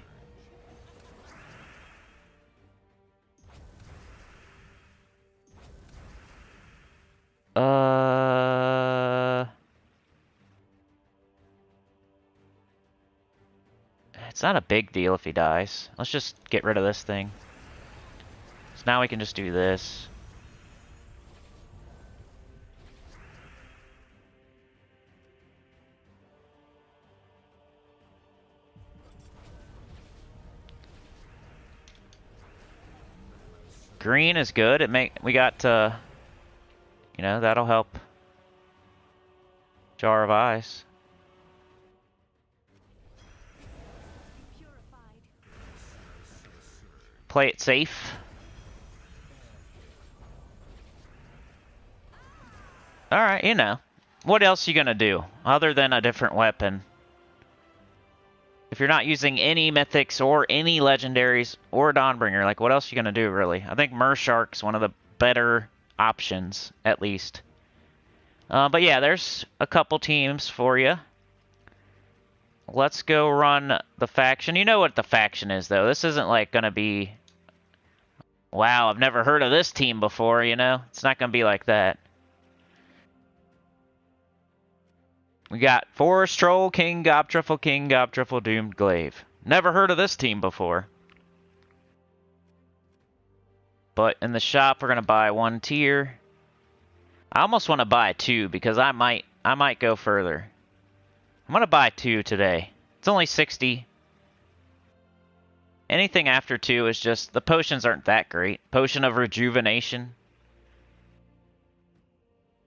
It's not a big deal if he dies. Let's just get rid of this thing. So now we can just do this. Green is good. We got you know, that'll help. Jar of Eyes. Play it safe. Alright, you know. What else you gonna do? Other than a different weapon. If you're not using any mythics or any legendaries or Dawnbringer, like what else you gonna do really? I think Mershark's one of the better options, at least. But yeah, there's a couple teams for you. Let's go run the faction. You know what the faction is, though. This isn't like gonna be, wow, I've never heard of this team before, you know? It's not gonna be like that. We got Forest Troll, King Gobtruffle, Doomed Glaive. Never heard of this team before. But in the shop, we're gonna buy one tier. I almost want to buy two because I might go further. I'm gonna buy two today. It's only 60. Anything after two is just, the potions aren't that great. Potion of Rejuvenation.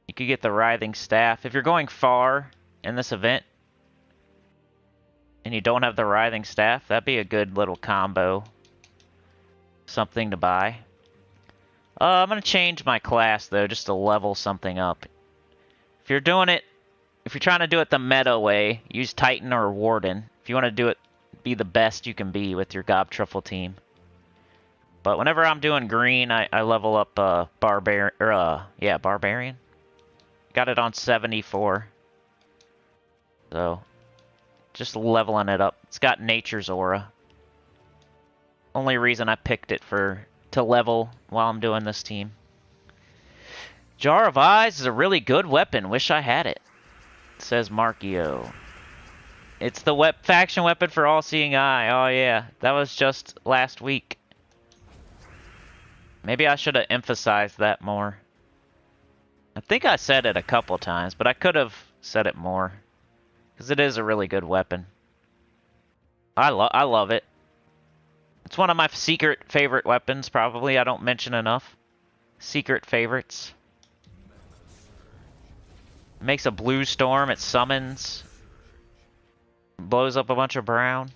You could get the Writhing Staff. If you're going far in this event and you don't have the Writhing Staff, that'd be a good little combo. Something to buy. I'm going to change my class, though, just to level something up. If you're trying to do it the meta way, use Titan or Warden. If you want to do it, be the best you can be with your Gobtruffle team. But whenever I'm doing green, I level up Barbarian. Got it on 74. So, just leveling it up. It's got Nature's Aura. Only reason I picked it to level while I'm doing this team. Jar of Eyes is a really good weapon. Wish I had it. Says Markio. It's the faction weapon for All-Seeing Eye. Oh yeah, that was just last week. Maybe I should have emphasized that more. I think I said it a couple times, but I could have said it more. Because it is a really good weapon. I love it. It's one of my secret favorite weapons, probably. I don't mention enough. Secret favorites. It makes a blue storm. It summons. Blows up a bunch of brown.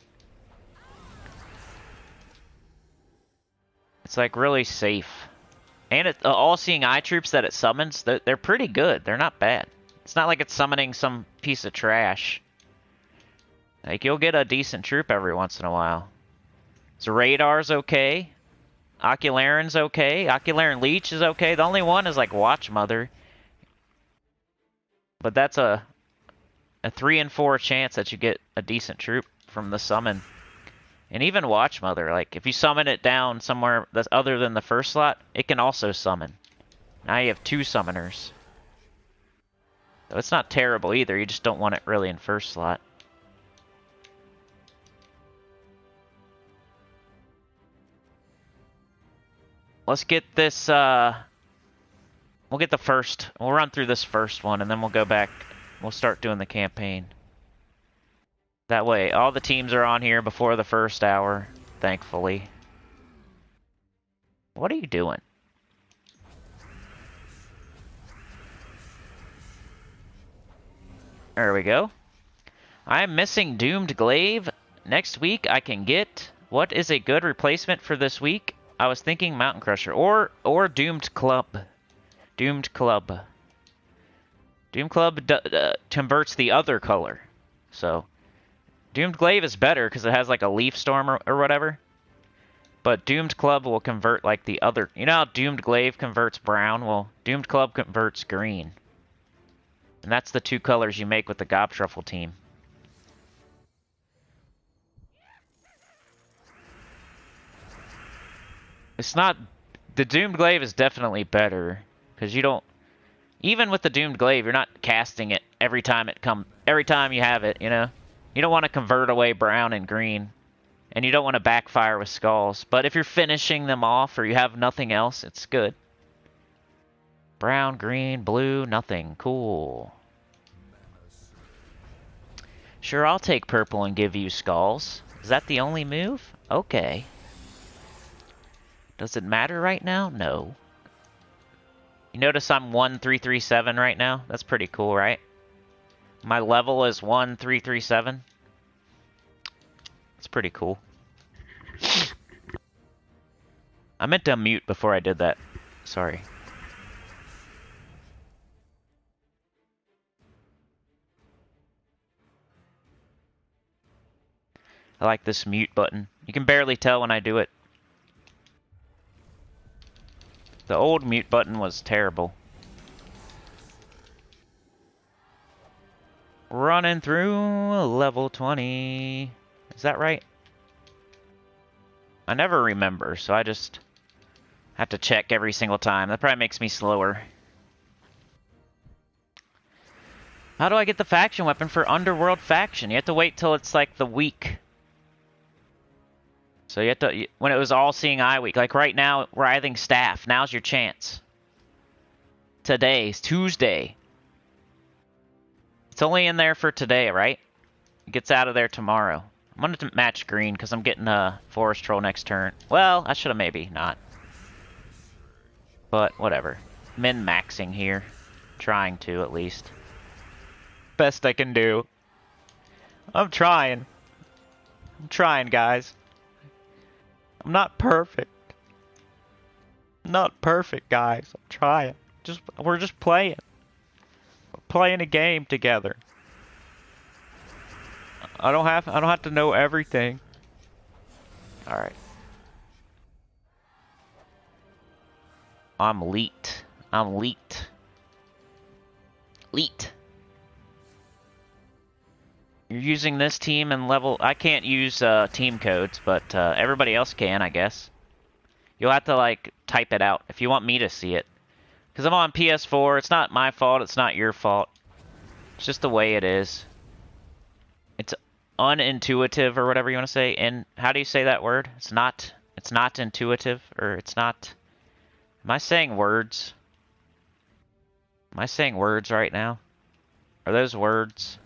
It's like really safe. And all-seeing eye troops that it summons, they're pretty good. They're not bad. It's not like it's summoning some piece of trash. Like, you'll get a decent troop every once in a while. So Radar's okay. Ocularin's okay. Ocularin Leech is okay. The only one is like Watchmother. But that's a 3 in 4 chance that you get a decent troop from the summon. And even Watchmother, like if you summon it down somewhere that's other than the first slot, it can also summon. Now you have 2 summoners. So it's not terrible either, you just don't want it really in first slot. Let's get this, we'll run through this first one, and then we'll go back, we'll start doing the campaign. That way, all the teams are on here before the first hour, thankfully. What are you doing? There we go. I'm missing Doomed Glaive. Next week I can get, what is a good replacement for this week? I was thinking Mountain Crusher or Doomed Club. Doomed Club. Doomed Club converts the other color. So, Doomed Glaive is better because it has like a Leaf Storm or whatever. But Doomed Club will convert like the other. You know how Doomed Glaive converts brown? Well, Doomed Club converts green. And that's the 2 colors you make with the Gobshuffle team. It's not... The Doomed Glaive is definitely better. Because you don't... Even with the Doomed Glaive, you're not casting it every time every time you have it, you know? You don't want to convert away brown and green. And you don't want to backfire with skulls. But if you're finishing them off or you have nothing else, it's good. Brown, green, blue, nothing. Cool. Sure, I'll take purple and give you skulls. Is that the only move? Okay. Does it matter right now? No. You notice I'm 1337 right now? That's pretty cool, right? My level is 1337. That's pretty cool. I meant to mute before I did that. Sorry. I like this mute button. You can barely tell when I do it. The old mute button was terrible. Running through level 20. Is that right? I never remember, so I just have to check every single time. That probably makes me slower. How do I get the faction weapon for Underworld faction? You have to wait till it's like the week. So you have to, when it was All-Seeing Eye week, like right now, Writhing Staff, now's your chance. Today's Tuesday. It's only in there for today, right? It gets out of there tomorrow. I'm going to match green because I'm getting a Forest Troll next turn. Well, I should have maybe not. But whatever. Min-maxing here. Trying to, at least. Best I can do. I'm trying. I'm trying, guys. I'm not perfect. I'm not perfect, guys. I'm trying. We're just playing. We're playing a game together. I don't have to know everything. All right. I'm leaked. I'm leaked. Leaked. You're using this team and level... I can't use team codes, but everybody else can, I guess. You'll have to, like, type it out if you want me to see it. Because I'm on PS4. It's not my fault. It's not your fault. It's just the way it is. It's unintuitive, or whatever you want to say. And how do you say that word? It's not intuitive, or it's not... Am I saying words? Am I saying words right now? Are those words?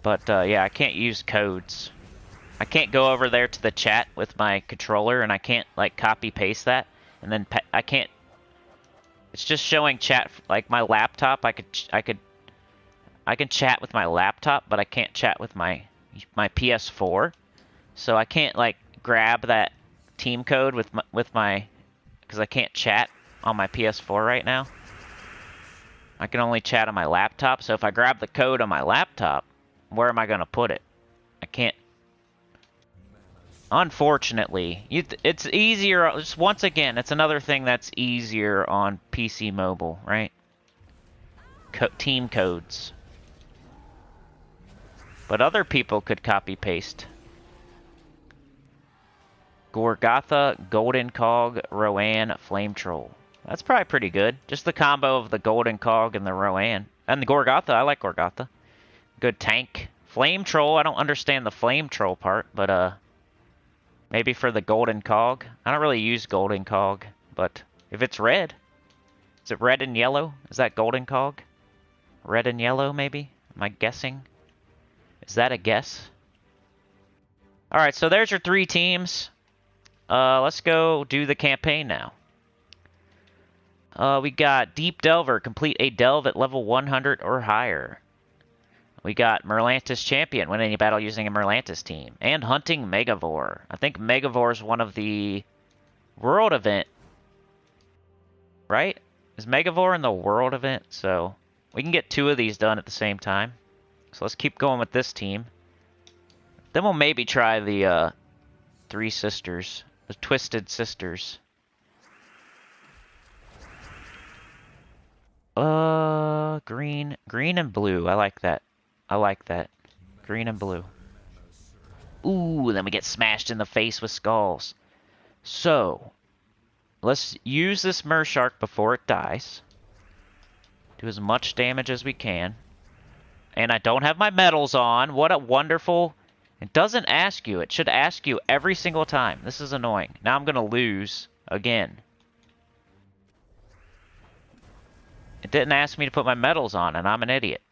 But, yeah, I can't use codes. I can't go over there to the chat with my controller, and I can't, like, copy-paste that. And then I can't... It's just showing chat, like, my laptop. I can chat with my laptop, but I can't chat with my PS4. So I can't, like, grab that team code with my... Because I can't chat on my PS4 right now. I can only chat on my laptop. So if I grab the code on my laptop... Where am I going to put it? I can't. Unfortunately, it's easier. Just once again, it's another thing that's easier on PC mobile, right? Team codes. But other people could copy paste. Gorgatha, Golden Cog, Rowan, Flame Troll. That's probably pretty good. Just the combo of the Golden Cog and the Rowan. And the Gorgatha, I like Gorgatha. Good tank. Flame Troll, I don't understand the Flame Troll part, but maybe for the Golden Cog. I don't really use Golden Cog, but if it's red, is it red and yellow? Is that Golden Cog? Red and yellow, maybe? Am I guessing? Is that a guess? Alright, so there's your 3 teams. Let's go do the campaign now. We got Deep Delver, complete a delve at level 100 or higher. We got Merlantis Champion, win any battle using a Merlantis team. And Hunting Megavore. I think Megavore is one of the World event. Right? Is Megavore in the World event? So we can get 2 of these done at the same time. So let's keep going with this team. Then we'll maybe try the 3 sisters. The Twisted Sisters. Green and blue. I like that. I like that. Green and blue. Ooh, then we get smashed in the face with skulls. So, let's use this Mershark before it dies. Do as much damage as we can. And I don't have my medals on. What a wonderful... It doesn't ask you. It should ask you every single time. This is annoying. Now I'm going to lose again. It didn't ask me to put my medals on, and I'm an idiot.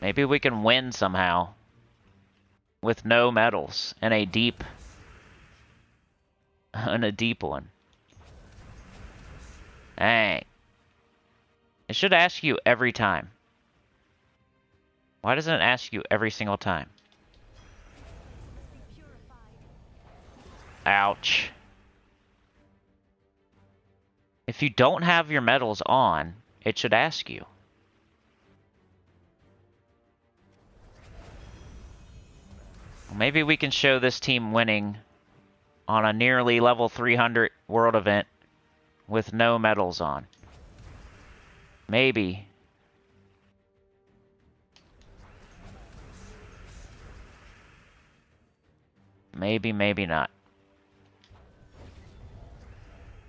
Maybe we can win somehow. With no medals. And a deep... and a deep one. Dang. It should ask you every time. Why doesn't it ask you every single time? Ouch. If you don't have your medals on, it should ask you. Maybe we can show this team winning on a nearly level 300 world event with no medals on. Maybe. Maybe, maybe not.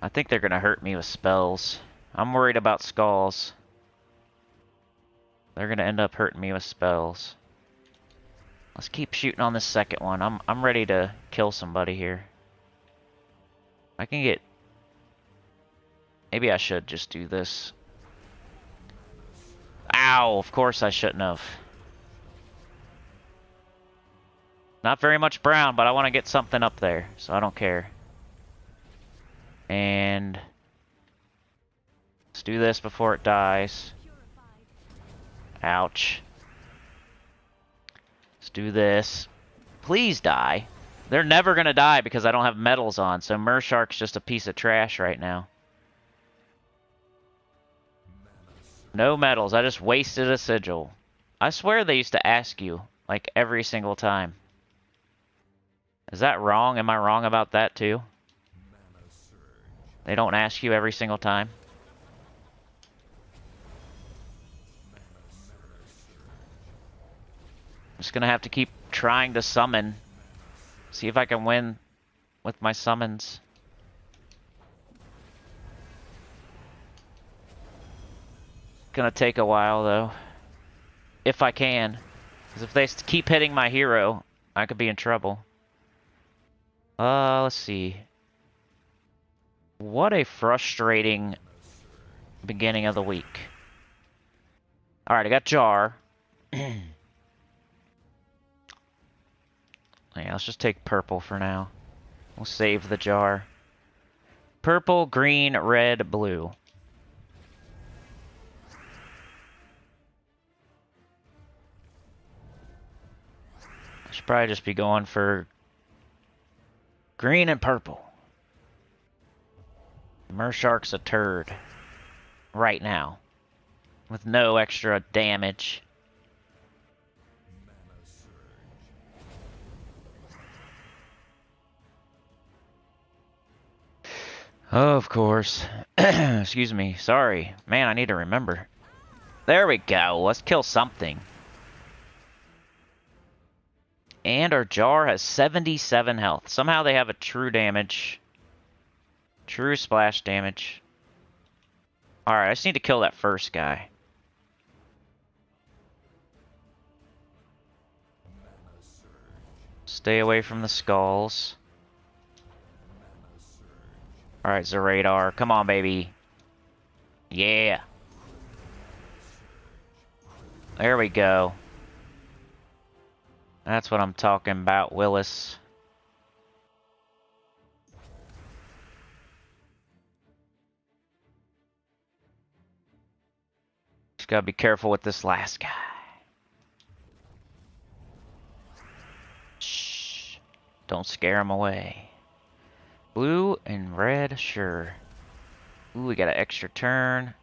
I think they're gonna hurt me with spells. I'm worried about skulls. They're gonna end up hurting me with spells. Let's keep shooting on this second one. I'm ready to kill somebody here. I can get... Maybe I should just do this. Ow! Of course I shouldn't have. Not very much brown, but I want to get something up there, so I don't care. And... let's do this before it dies. Ouch. Let's do this. Please die. They're never gonna die because I don't have medals on, so Mershark's just a piece of trash right now. No medals. I just wasted a sigil. I swear they used to ask you, like, every single time. Is that wrong? Am I wrong about that, too? They don't ask you every single time? I'm just gonna have to keep trying to summon. See if I can win with my summons. Gonna take a while, though. If I can. Because if they keep hitting my hero, I could be in trouble. Let's see. What a frustrating beginning of the week. Alright, I got Jar. Yeah, let's just take purple for now. We'll save the Jar. Purple, green, red, blue. I should probably just be going for green and purple. Mershark's a turd. Right now. With no extra damage. Oh, of course. Excuse me. Sorry. Man, I need to remember. There we go. Let's kill something. And our Jar has 77 health. Somehow they have a true damage. True splash damage. Alright, I just need to kill that first guy. Stay away from the skulls. Alright, Zeradar. Come on, baby. Yeah. There we go. That's what I'm talking about, Willis. Just gotta be careful with this last guy. Shh. Don't scare him away. Blue and red, sure. Ooh, we got an extra turn.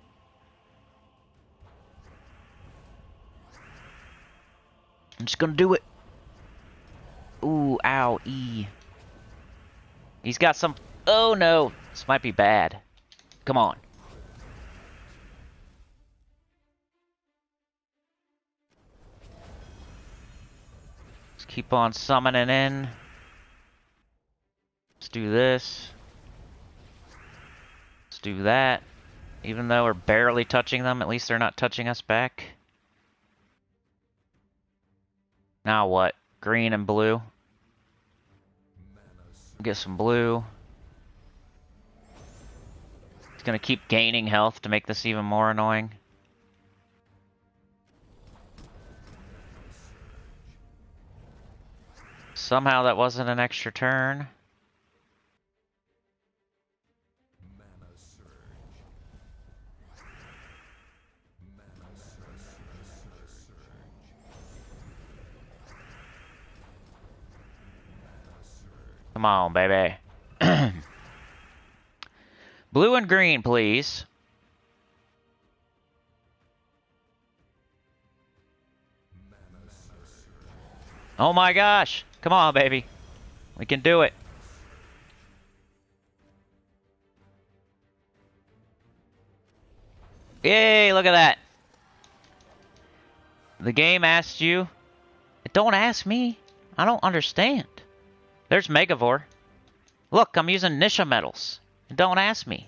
I'm just gonna do it. Ooh, ow, E. He's got some... Oh no, this might be bad. Come on. Let's keep on summoning in. Let's do this. Let's do that. Even though we're barely touching them, at least they're not touching us back. Now what? Green and blue. Get some blue. It's gonna keep gaining health to make this even more annoying. Somehow that wasn't an extra turn. Come on, baby. Blue and green, please. Oh my gosh. Come on, baby. We can do it. Yay, look at that. The game asked you. Don't ask me. I don't understand. There's Megavore. Look, I'm using Nisha medals. Don't ask me.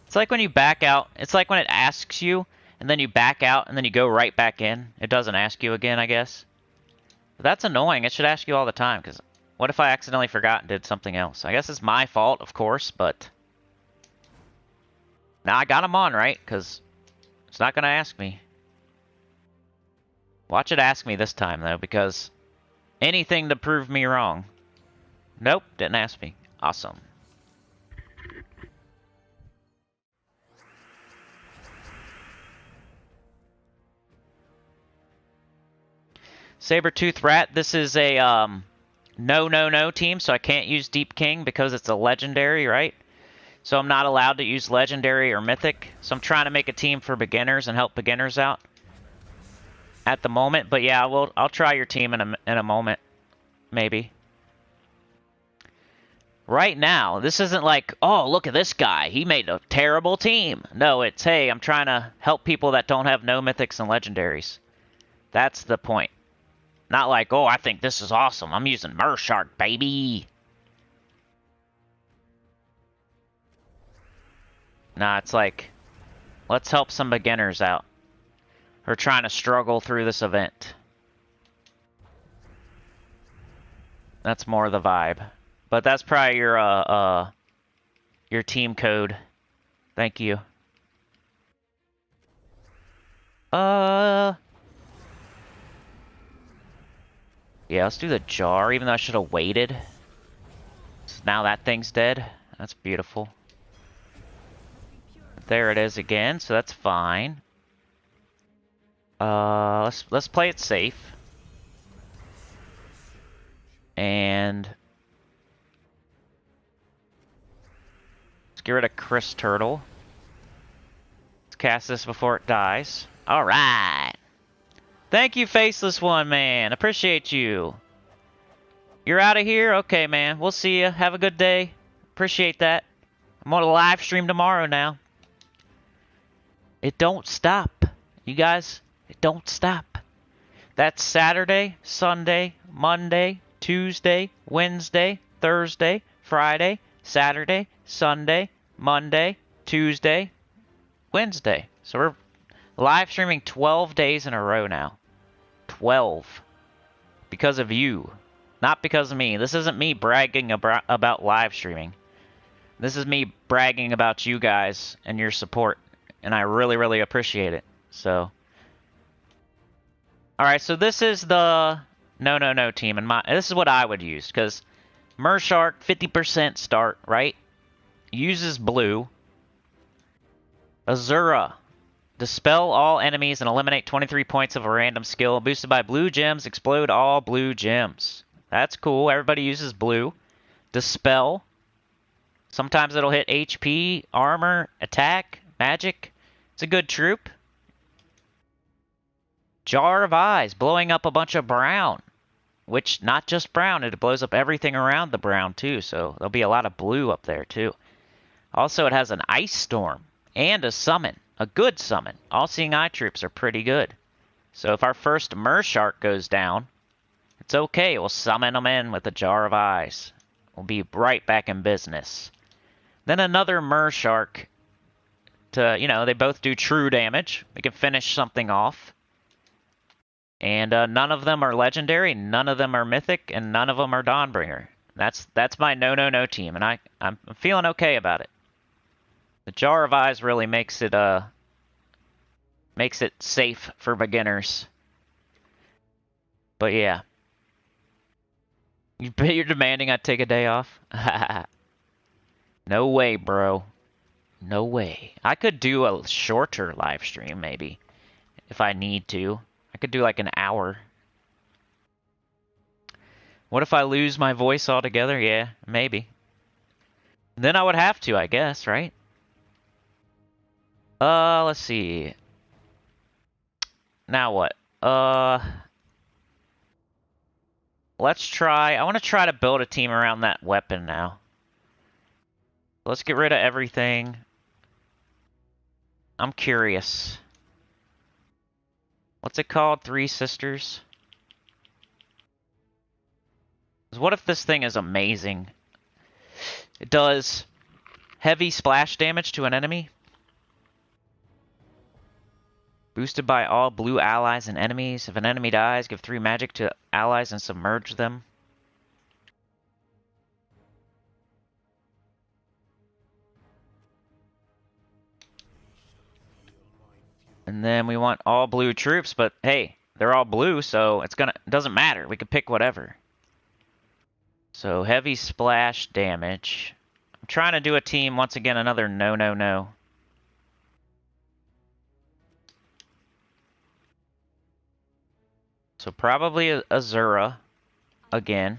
It's like when you back out. It's like when it asks you, and then you back out, and then you go right back in. It doesn't ask you again, I guess. But that's annoying. It should ask you all the time, because what if I accidentally forgot and did something else? I guess it's my fault, of course, but... Now I got them on, right? Because it's not going to ask me. Watch it ask me this time, though, because anything to prove me wrong. Nope, didn't ask me. Awesome. Saber-tooth rat, this is a no team, so I can't use Deep King because it's a legendary, right? So I'm not allowed to use legendary or mythic. So I'm trying to make a team for beginners and help beginners out at the moment. But yeah, I'll try your team in a moment, maybe. Right now, this isn't like, oh, look at this guy. He made a terrible team. No, it's, hey, I'm trying to help people that don't have no mythics and legendaries. That's the point. Not like, oh, I think this is awesome. I'm using Mershark, baby. Nah, it's like, let's help some beginners out who are trying to struggle through this event. That's more the vibe. But that's probably your team code. Thank you. Yeah, let's do the jar, even though I should have waited. So now that thing's dead. That's beautiful. There it is again, so that's fine. Let's play it safe. And let's get rid of Chris Turtle. Let's cast this before it dies. Alright. Thank you, Faceless One, man. Appreciate you. You're out of here? Okay, man. We'll see you. Have a good day. Appreciate that. I'm on a live stream tomorrow now. It don't stop. You guys, it don't stop. That's Saturday, Sunday, Monday, Tuesday, Wednesday, Thursday, Friday, Saturday, Sunday, Monday, Tuesday, Wednesday. So we're live streaming 12 days in a row now. 12. Because of you. Not because of me. This isn't me bragging about live streaming. This is me bragging about you guys and your support. And I really, really appreciate it. So. Alright, so this is the no team. And this is what I would use. Because Mershark, 50% start, right? Uses blue. Azura. Dispel all enemies and eliminate 23 points of a random skill. Boosted by blue gems, explode all blue gems. That's cool. Everybody uses blue. Dispel. Sometimes it'll hit HP, armor, attack, magic. It's a good troop. Jar of Eyes, blowing up a bunch of brown. which not just brown, it blows up everything around the brown too, so there'll be a lot of blue up there too. Also, it has an ice storm and a summon, a good summon. All-seeing eye troops are pretty good. So if our first Mershark goes down, it's okay. We'll summon them in with a jar of eyes. We'll be right back in business. Then another Mershark to, they both do true damage. We can finish something off. And none of them are legendary, none of them are mythic, and none of them are Dawnbringer. That's my no team, and I'm feeling okay about it. The Jar of Eyes really makes it safe for beginners. But yeah. You're demanding I take a day off? No way, bro. No way. I could do a shorter live stream, maybe. If I need to. I could do like an hour. What if I lose my voice altogether? Yeah, maybe. Then I would have to, I guess, right? Let's see. Now what? Let's try. I want to try to build a team around that weapon now. Let's get rid of everything. I'm curious. What's it called? Three Sisters? What if this thing is amazing? It does heavy splash damage to an enemy. Boosted by all blue allies and enemies. If an enemy dies, give 3 magic to allies and submerge them. And then we want all blue troops, but hey, they're all blue, so it doesn't matter. We can pick whatever. So heavy splash damage. I'm trying to do a team, once again, another no. So probably Azura again.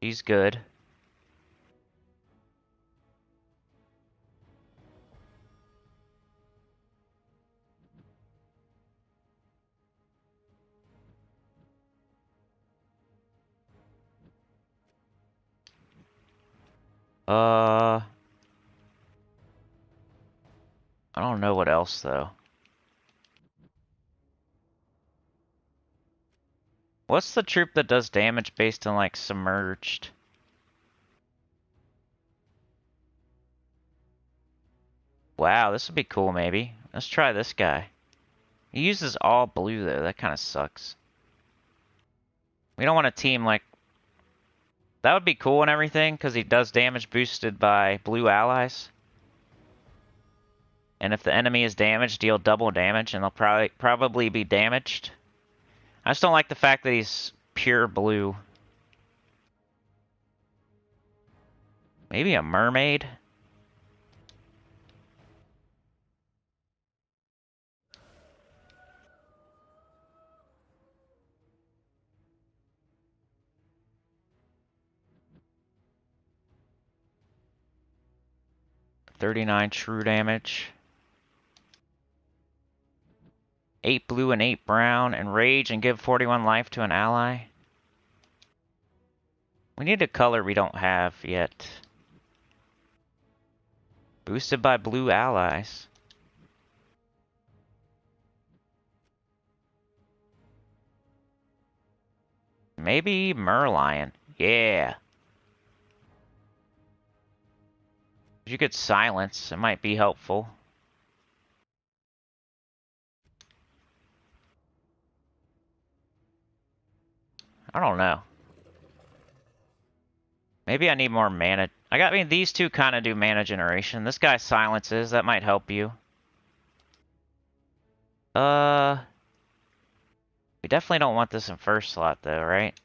She's good. I don't know what else though. What's the troop that does damage based on like submerged? Wow, this would be cool maybe. Let's try this guy. He uses all blue though, that kind of sucks. We don't want a team like... That would be cool and everything, because he does damage boosted by blue allies. And if the enemy is damaged, deal double damage, and they'll probably be damaged. I just don't like the fact that he's pure blue. Maybe a mermaid? $39 true damage. 8 blue and 8 brown. Enrage and give 41 life to an ally. We need a color we don't have yet. Boosted by blue allies. Maybe Merlion. Yeah. If you could silence, it might be helpful. I don't know. Maybe I need more mana. I mean, these two kind of do mana generation. This guy silences. That might help you. We definitely don't want this in first slot, though, right?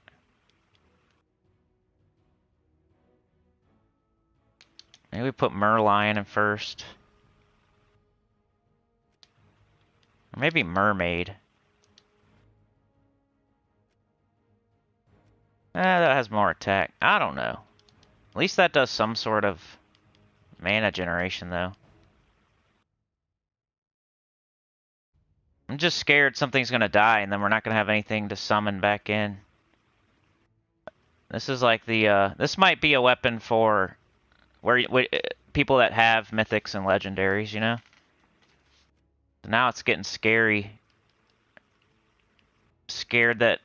Maybe we put Merlion in first. Or maybe Mermaid. That has more attack. I don't know. At least that does some sort of mana generation, though. I'm just scared something's gonna die and then we're not gonna have anything to summon back in. This is like the, this might be a weapon for people that have mythics and legendaries, you know? Now it's getting scary. Scared that...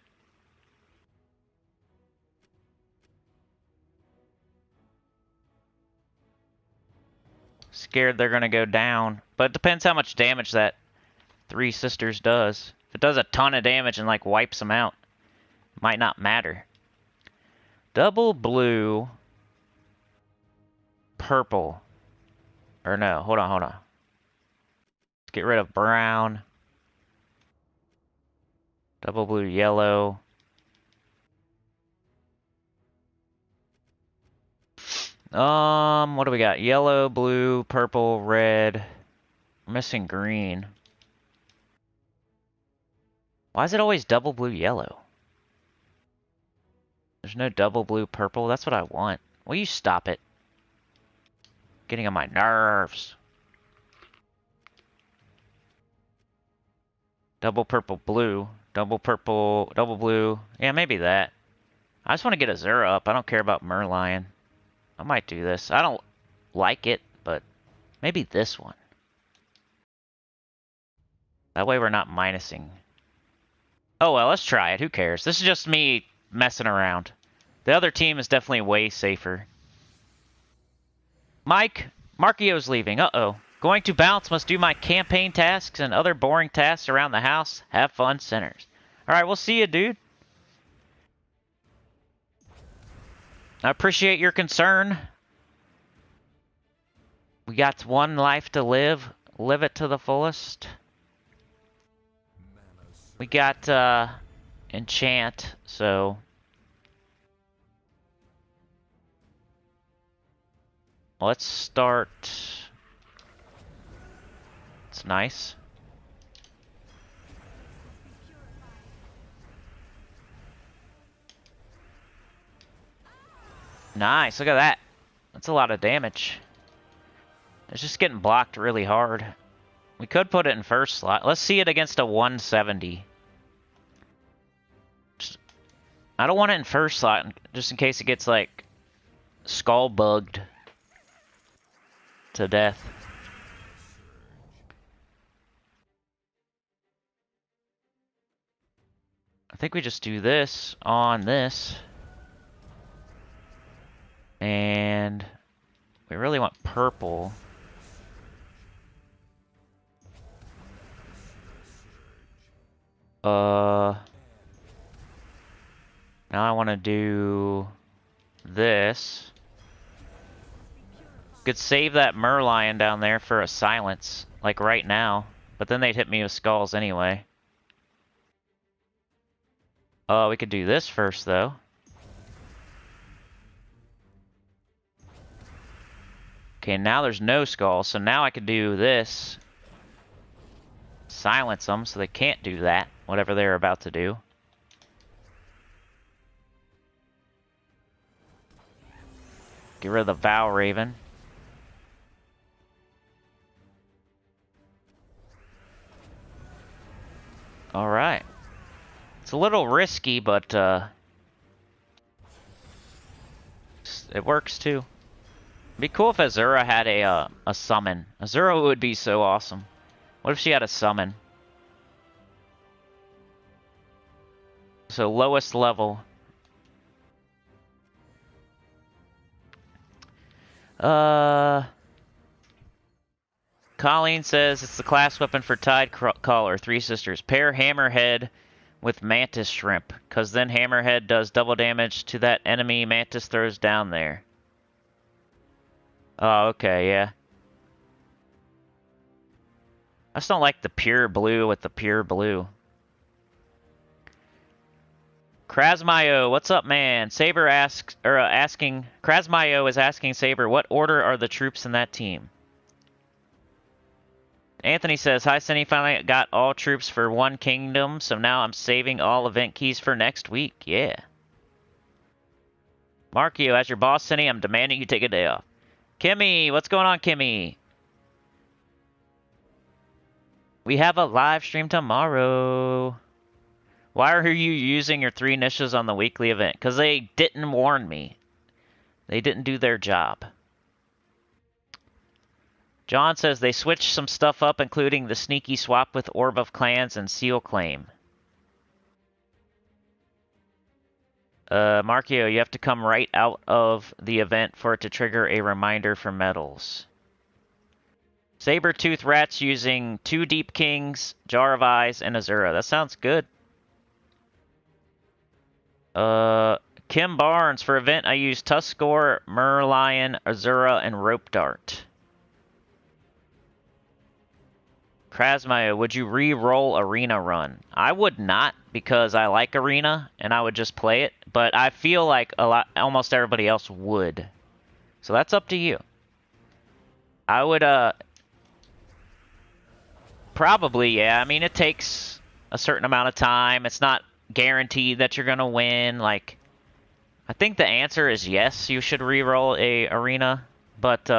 Scared they're gonna go down. But it depends how much damage that Three Sisters does. If it does a ton of damage and like wipes them out, it might not matter. Double blue, purple. Or no, hold on. Let's get rid of brown. Double blue, yellow. What do we got? Yellow, blue, purple, red. We're missing green. Why is it always double blue, yellow? There's no double blue, purple. That's what I want. Will you stop it? Getting on my nerves. Double purple, blue. Double purple, double blue. Yeah, maybe that. I just want to get Azura up. I don't care about Merlion. I might do this. I don't like it, but maybe this one. That way we're not minusing. Oh well, let's try it. Who cares? This is just me messing around. The other team is definitely way safer. Mike, Markio's leaving. Uh-oh. Going to bounce, must do my campaign tasks and other boring tasks around the house. Have fun, sinners. Alright, we'll see you, dude. I appreciate your concern. We got one life to live. Live it to the fullest. We got, enchant, so... Let's start... It's nice. Nice, look at that. That's a lot of damage. It's just getting blocked really hard. We could put it in first slot. Let's see it against a 170. I don't want it in first slot, just in case it gets, like, skull bugged to death. I think we just do this on this. And we really want purple. Now I want to do this. Could save that Merlion down there for a silence, like right now. But then they'd hit me with skulls anyway. We could do this first, though. Okay, now there's no skull, so now I could do this. Silence them so they can't do that, whatever they're about to do. Get rid of the Vow Raven. Alright. It's a little risky, but it works too. It'd be cool if Azura had a summon. Azura would be so awesome. What if she had a summon? So lowest level. Colleen says it's the class weapon for Tide Caller, Three Sisters. Pair Hammerhead with Mantis Shrimp, because then Hammerhead does double damage to that enemy Mantis throws down there. Oh, okay, yeah. I just don't like the pure blue with the pure blue. Krasmayo, what's up, man? Saber asks, or asking, Krasmayo is asking Saber, what order are the troops in that team? Anthony says, hi, Cinny, finally got all troops for one kingdom, so now I'm saving all event keys for next week. Yeah. Markio, as your boss, Cinny, I'm demanding you take a day off. Kimmy, what's going on, Kimmy? We have a live stream tomorrow. Why are you using your 3 niches on the weekly event? Because they didn't warn me. They didn't do their job. John says they switched some stuff up, including the sneaky swap with Orb of Clans and Seal Claim. Markio, you have to come right out of the event for it to trigger a reminder for medals. Saber-tooth rats using 2 Deep Kings, Jar of Eyes, and Azura. That sounds good. Kim Barnes, for event I use Tuskor, Merlion, Azura, and Rope Dart. Krasmaya, would you re-roll Arena Run? I would not, because I like Arena, and I would just play it, but I feel like almost everybody else would. So that's up to you. I would, probably, yeah. I mean, it takes a certain amount of time. It's not guaranteed that you're gonna win. Like, I think the answer is yes, you should re-roll a Arena, but,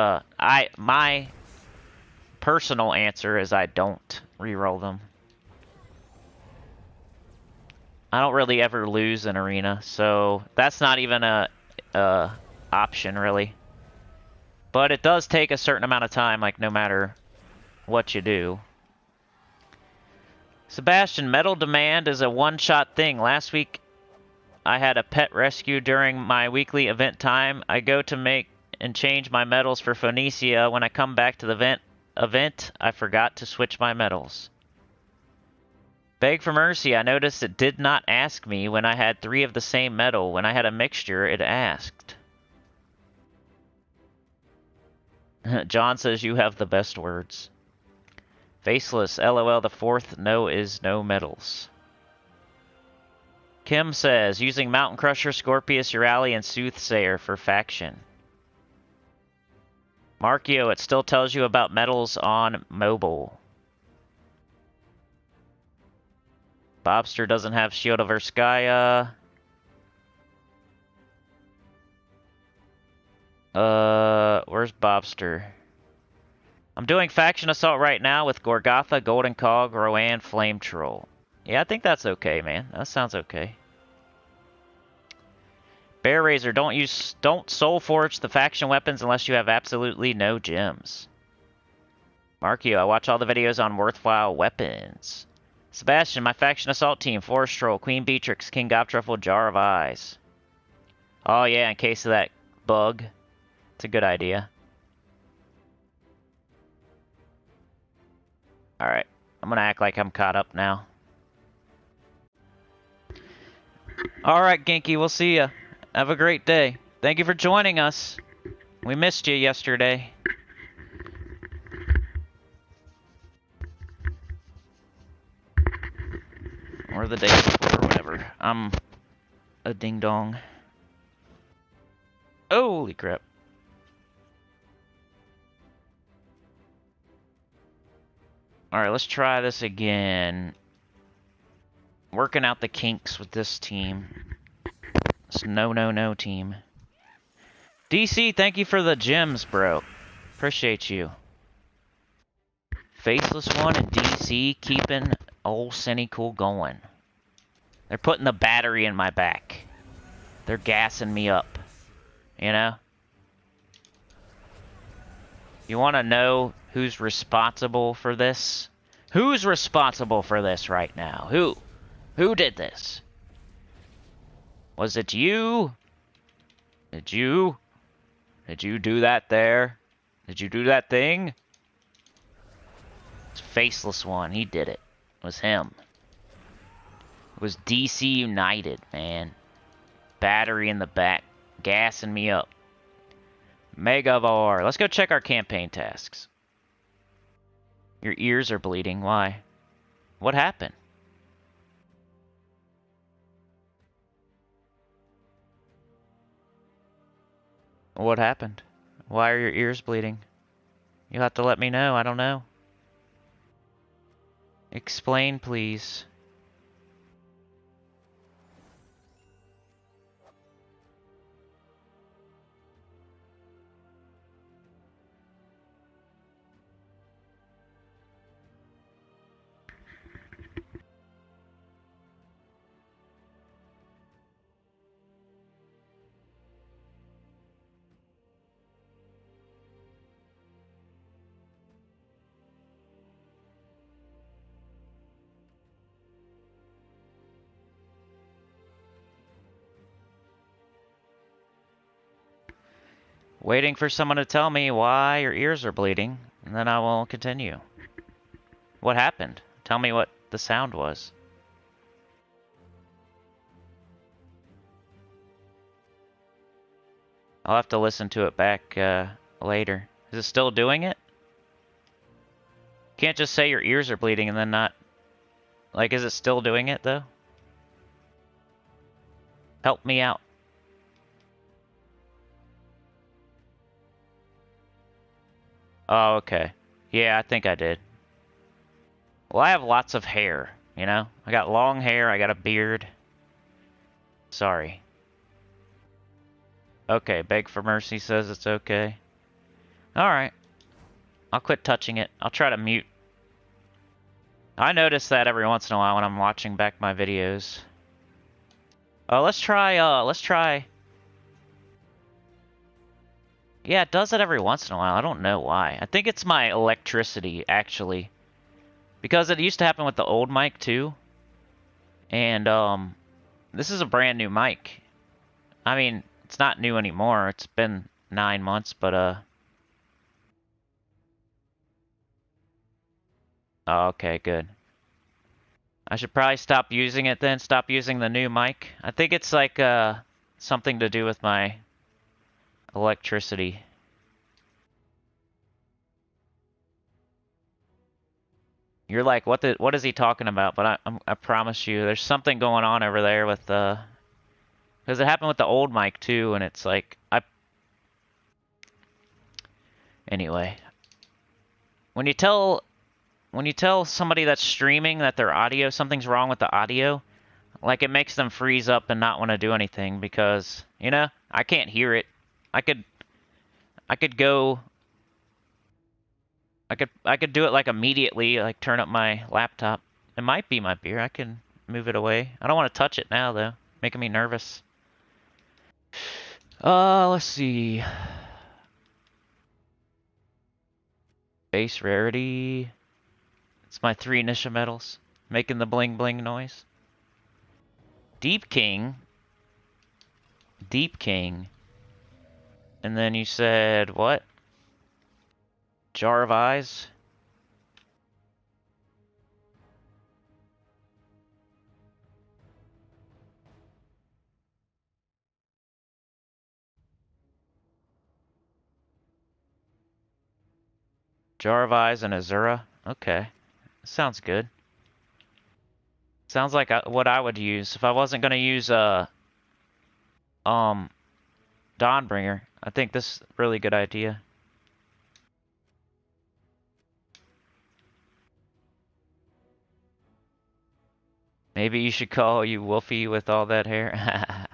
my personal answer is I don't re-roll them. I don't really ever lose an Arena, so that's not even a option, really. But it does take a certain amount of time, like, no matter what you do. Sebastian, Metal Demand is a one-shot thing. Last week, I had a pet rescue during my weekly event time. I go to make and change my medals for Phoenicia. When I come back to the event, I forgot to switch my medals. Beg for mercy, I noticed it did not ask me when I had 3 of the same medal. When I had a mixture, it asked. John says you have the best words. Faceless, LOL, the 4th no is no medals. Kim says, using Mountain Crusher, Scorpius, Urali, and Soothsayer for faction. Markio, it still tells you about medals on mobile. Bobster doesn't have Shield of Urskaya. Where's Bobster? I'm doing Faction Assault right now with Gorgotha, Golden Cog, Rowan, Flame Troll. Yeah, I think that's okay, man. That sounds okay. Bear Razor, don't soul forge the faction weapons unless you have absolutely no gems. Markio, I watch all the videos on worthwhile weapons. Sebastian, my faction assault team, Forest Troll, Queen Beatrix, King Gobtruffle, Jar of Eyes. Oh yeah, in case of that bug. It's a good idea. Alright, I'm gonna act like I'm caught up now. Alright, Genki, we'll see ya. Have a great day. Thank you for joining us. We missed you yesterday. Or the day before, or whatever. I'm a ding-dong. Holy crap. Alright, let's try this again. Working out the kinks with this team. This no team. DC, thank you for the gems, bro. Appreciate you. Faceless One and DC keeping old Sinnycool going. They're putting the battery in my back. They're gassing me up. You know? You want to know who's responsible for this? Who's responsible for this right now? Who? Who did this? Was it you? Did you? Did you do that there? Did you do that thing? It's Faceless One. He did it. It was him. It was DC United, man. Battery in the back. Gassing me up. Megavar. Let's go check our campaign tasks. Your ears are bleeding. Why? What happened? What happened? Why are your ears bleeding? You'll have to let me know. I don't know. Explain, please. Waiting for someone to tell me why your ears are bleeding, and then I will continue. What happened? Tell me what the sound was. I'll have to listen to it back later. Is it still doing it? Can't just say your ears are bleeding and then not... Like, is it still doing it, though? Help me out. Oh, okay. Yeah, I think I did. Well, I have lots of hair, you know? I got long hair, I got a beard. Sorry. Okay, Beg for Mercy says it's okay. Alright. I'll quit touching it. I'll try to mute. I notice that every once in a while when I'm watching back my videos. Let's try. Yeah, it does it every once in a while. I don't know why. I think it's my electricity, actually. Because it used to happen with the old mic, too. And, this is a brand new mic. I mean, it's not new anymore. It's been 9 months, but, Oh, okay, good. I should probably stop using it then. Stop using the new mic. I think it's like, something to do with my electricity. You're like, what is he talking about? But I promise you, there's something going on over there with because it happened with the old mic too, and it's like anyway. When you tell somebody that's streaming that their audio, something's wrong with the audio, like it makes them freeze up and not want to do anything because, you know, I can't hear it. I could go I could do it like immediately, like turn up my laptop. It might be my beer. I can move it away. I don't want to touch it now though, making me nervous. Let's see. Base rarity. It's my 3 Nisha medals, making the bling bling noise. Deep King. Deep King. And then you said what? Jar of Eyes. Jar of Eyes and Azura. Okay. Sounds good. Sounds like what I would use if I wasn't gonna use Dawnbringer. I think this is a really good idea. Maybe you should call you Wolfie with all that hair.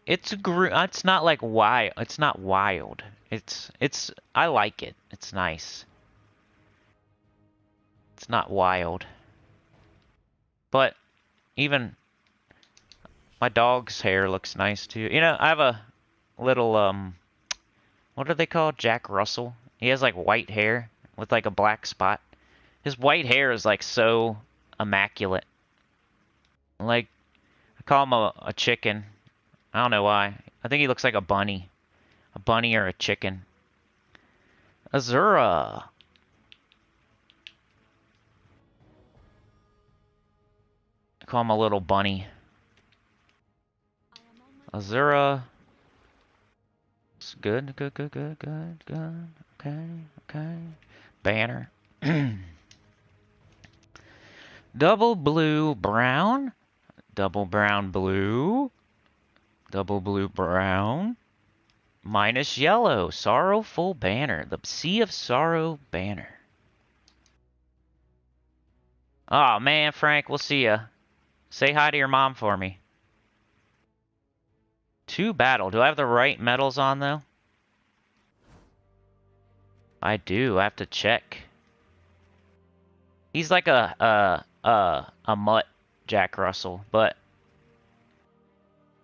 It's not like wild. It's not wild. I like it. It's nice. It's not wild. But even my dog's hair looks nice too. You know, I have a little what are they called? Jack Russell. He has like white hair with like a black spot. His white hair is like so immaculate. Like I call him a chicken. I don't know why. I think he looks like a bunny. A bunny or a chicken. Azura. I call him a little bunny. Azura. It's good. Okay. Banner. Double blue brown. Double brown blue. Double blue brown. Minus yellow. Sorrowful banner. The Sea of Sorrow banner. Aw, man, Frank, we'll see ya. Say hi to your mom for me. 2 battle. Do I have the right medals on, though? I do. I have to check. He's like a mutt Jack Russell, but...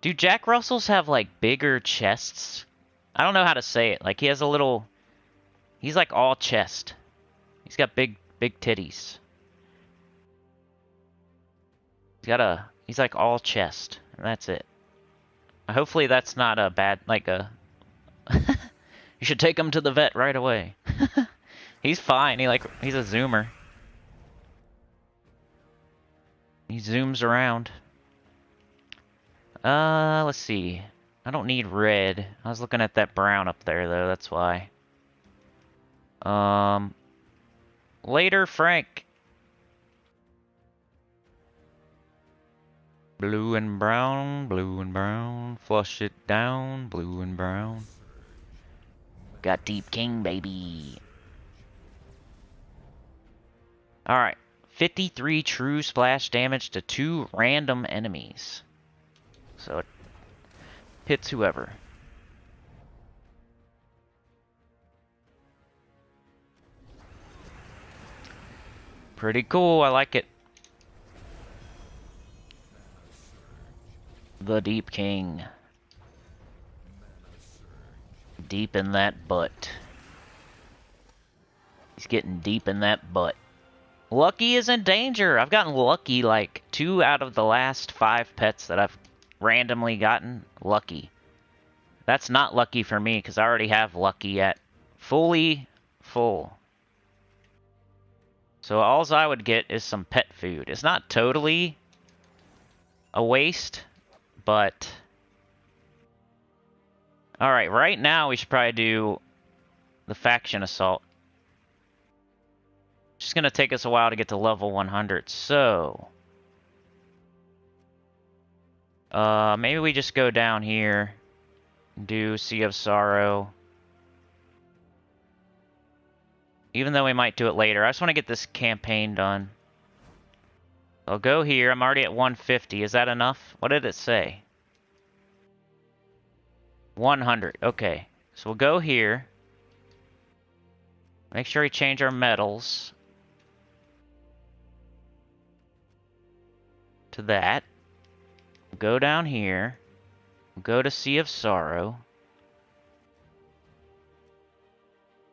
Do Jack Russells have, like, bigger chests? I don't know how to say it. Like, he has a little... He's, like, all chest. He's got big titties. He's like, all chest. And that's it. Hopefully that's not a bad, like a... You should take him to the vet right away. He's fine. He's a zoomer. He zooms around. Let's see. I don't need red. I was looking at that brown up there, though. That's why. Later, Frank. Blue and brown, flush it down, blue and brown. Got Deep King, baby. Alright, 53 true splash damage to 2 random enemies. So it hits whoever. Pretty cool, I like it. The Deep King. Deep in that butt. He's getting deep in that butt. Lucky is in danger. I've gotten lucky like 2 out of the last 5 pets that I've randomly gotten. Lucky. That's not lucky for me because I already have lucky at fully full. So alls I would get is some pet food. It's not totally a waste, but... Alright, right now we should probably do the faction assault. It's just gonna take us a while to get to level 100, so... maybe we just go down here, do Sea of Sorrow. Even though we might do it later, I just want to get this campaign done. I'll go here, I'm already at 150, is that enough? What did it say? 100, okay. So we'll go here. Make sure we change our medals to that. Go down here. Go to Sea of Sorrow.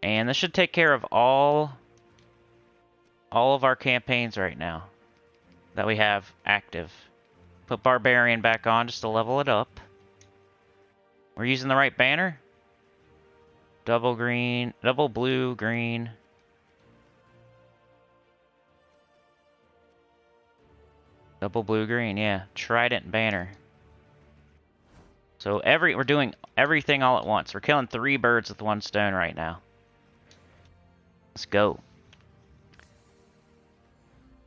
And this should take care of all of our campaigns right now that we have active. Put Barbarian back on just to level it up. We're using the right banner. Double green, double blue, green. Double blue, green, yeah. Trident banner. So we're doing everything all at once. We're killing 3 birds with 1 stone right now. Let's go.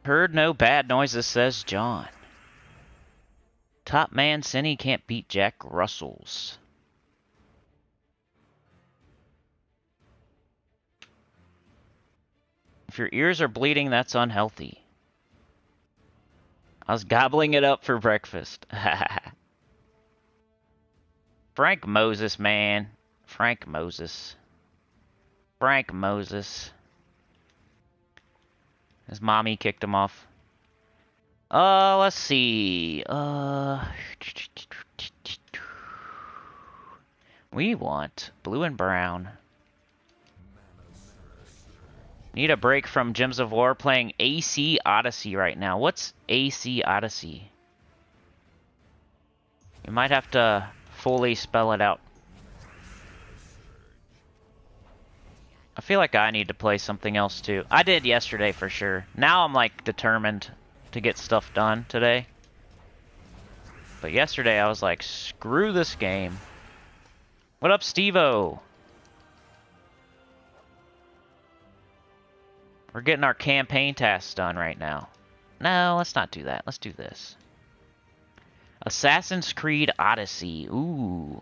Heard no bad noises, says John. Top man Sinny can't beat Jack Russell's. If your ears are bleeding, that's unhealthy. I was gobbling it up for breakfast. Frank Moses, man. Frank Moses. Frank Moses. His mommy kicked him off. Let's see. We want blue and brown. Need a break from Gems of War playing AC Odyssey right now. What's AC Odyssey? You might have to fully spell it out. I feel like I need to play something else too. I did yesterday for sure. Now I'm like determined to get stuff done today. But yesterday I was like, screw this game. What up, Steve-O? We're getting our campaign tasks done right now. No, let's not do that. Let's do this. Assassin's Creed Odyssey. Ooh.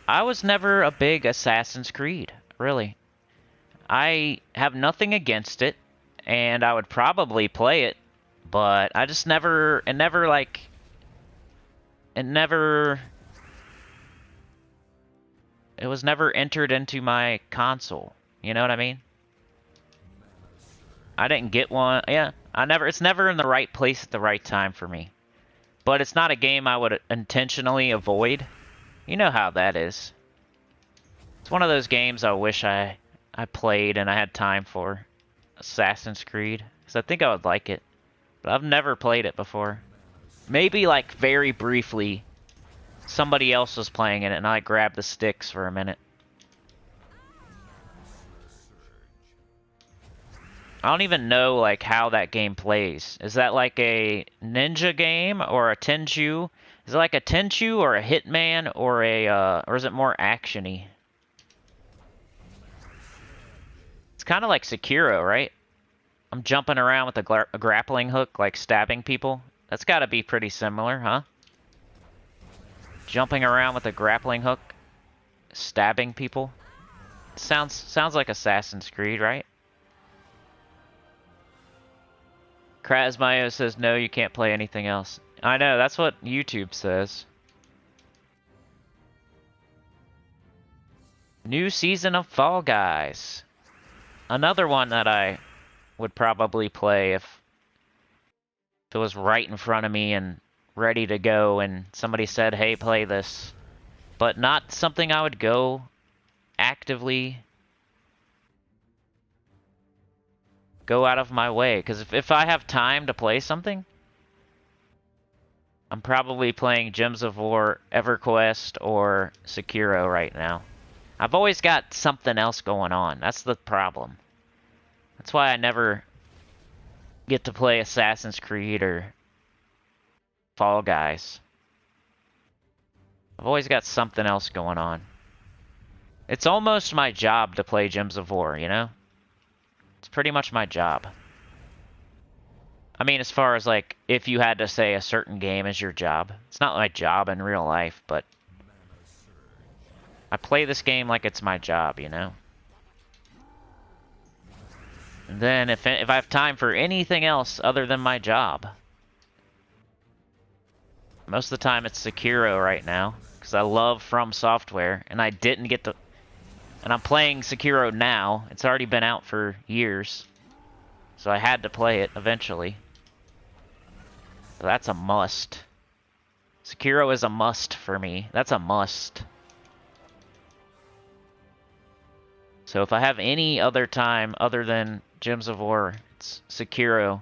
I was never a big Assassin's Creed, really. I have nothing against it, and I would probably play it, but I just never, it was never entered into my console. You know what I mean? I didn't get one. Yeah, it's never in the right place at the right time for me. But it's not a game I would intentionally avoid. You know how that is. It's one of those games I wish I played and I had time for. Assassin's Creed. Because I think I would like it. But I've never played it before. Maybe like very briefly somebody else was playing it and I grabbed the sticks for a minute. I don't even know like how that game plays. Is that like a ninja game or a Tenchu? Is it like a Tenchu or a Hitman or a or is it more actiony? It's kind of like Sekiro, right? I'm jumping around with a grappling hook, like stabbing people. That's got to be pretty similar, huh? Jumping around with a grappling hook, stabbing people. Sounds like Assassin's Creed, right? Krasmayo says, no, you can't play anything else. I know, that's what YouTube says. New season of Fall Guys. Another one that I would probably play if it was right in front of me and ready to go and somebody said, hey, play this. But not something I would go actively go out of my way, because if I have time to play something, I'm probably playing Gems of War, EverQuest, or Sekiro right now. I've always got something else going on. That's the problem. That's why I never get to play Assassin's Creed or Fall Guys. I've always got something else going on. It's almost my job to play Gems of War, you know? It's pretty much my job. I mean, as far as, like, if you had to say a certain game is your job. It's not my job in real life, but I play this game like it's my job, you know? And then if I have time for anything else other than my job, most of the time it's Sekiro right now, because I love From Software, and I didn't get to... And I'm playing Sekiro now. It's already been out for years. So I had to play it eventually. So that's a must. Sekiro is a must for me. That's a must. So if I have any other time other than Gems of War, it's Sekiro.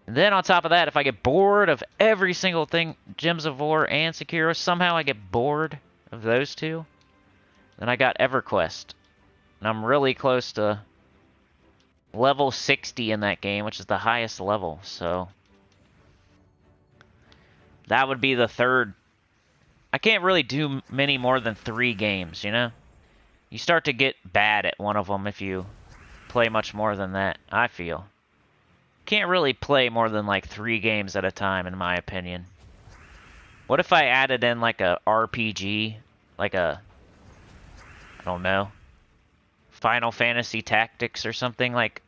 And then on top of that, if I get bored of every single thing, Gems of War and Sekiro, somehow I get bored of those two, then I got EverQuest. And I'm really close to level 60 in that game, which is the highest level, so that would be the third. I can't really do many more than 3 games, you know? You start to get bad at one of them if you play much more than that, I feel. Can't really play more than like 3 games at a time, in my opinion. What if I added in like a RPG, like a, I don't know, Final Fantasy Tactics or something like.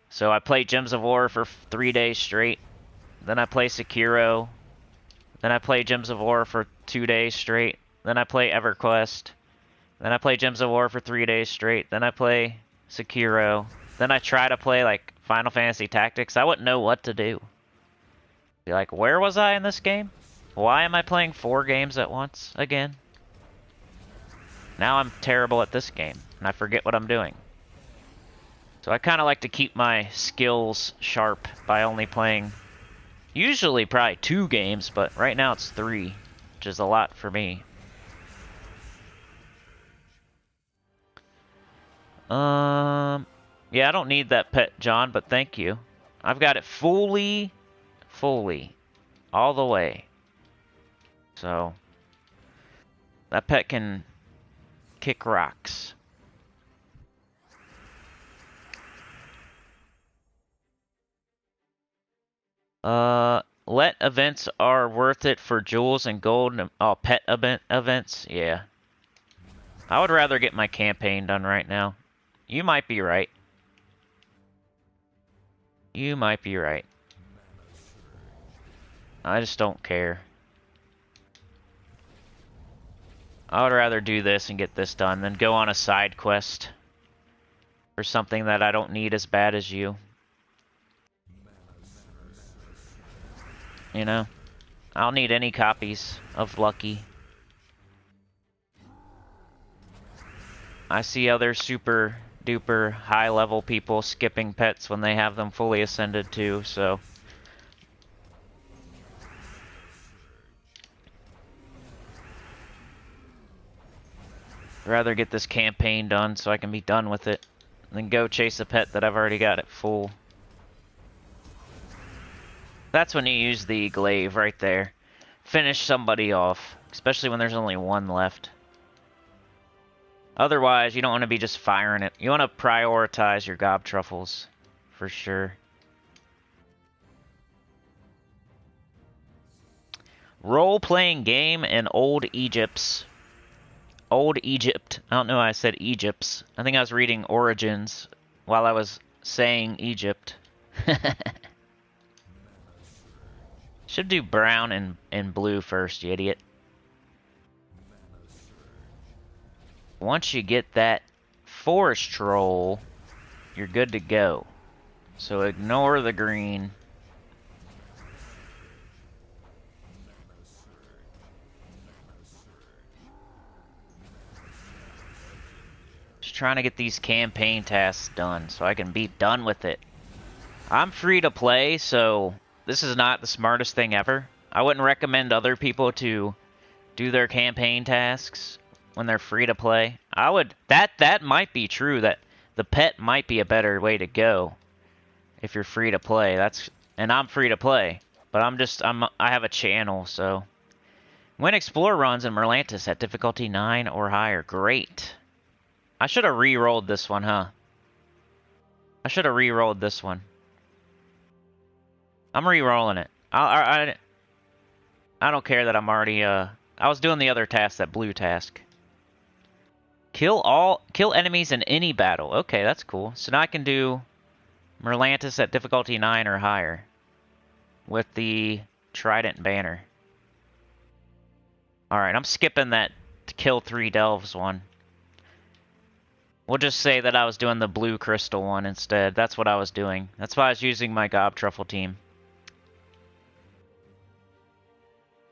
So I play Gems of War for 3 days straight. Then I play Sekiro. Then I play Gems of War for 2 days straight. Then I play EverQuest. Then I play Gems of War for 3 days straight. Then I play Sekiro. Then I try to play like Final Fantasy Tactics. I wouldn't know what to do. Be like, where was I in this game? Why am I playing 4 games at once again? Now I'm terrible at this game, and I forget what I'm doing. So I kind of like to keep my skills sharp by only playing, usually probably 2 games, but right now it's 3, which is a lot for me. Yeah, I don't need that pet, John, but thank you. I've got it fully, all the way. So, that pet can kick rocks. Let events are worth it for jewels and gold and pet events. Yeah. I would rather get my campaign done right now. You might be right. You might be right. I just don't care. I would rather do this and get this done than go on a side quest for something that I don't need as bad as you. You know? I don't need any copies of Lucky. I see other super duper high level people skipping pets when they have them fully ascended too, so I'd rather get this campaign done so I can be done with it than go chase a pet that I've already got at full. That's when you use the glaive right there. Finish somebody off, especially when there's only one left. Otherwise, you don't want to be just firing it. You want to prioritize your gob truffles, for sure. Role-playing game in Old Egypt's. Old Egypt. I don't know why I said Egypt's. I think I was reading Origins while I was saying Egypt. Should do brown and blue first, you idiot. Once you get that forest troll, you're good to go. So ignore the green. Just trying to get these campaign tasks done so I can be done with it. I'm free to play, so this is not the smartest thing ever. I wouldn't recommend other people to do their campaign tasks when they're free to play. That might be true, that the pet might be a better way to go if you're free to play. And I'm free to play, but I have a channel, so win explore runs in Merlantis at difficulty 9 or higher. Great. I should have re-rolled this one, huh? I should have re-rolled this one. I'm re-rolling it. I don't care that I'm already I was doing the other task, that blue task. Kill enemies in any battle. Okay, that's cool. So now I can do Merlantis at difficulty 9 or higher with the Trident banner. Alright, I'm skipping that to kill 3 delves one. We'll just say that I was doing the blue crystal one instead. That's what I was doing. That's why I was using my gob truffle team.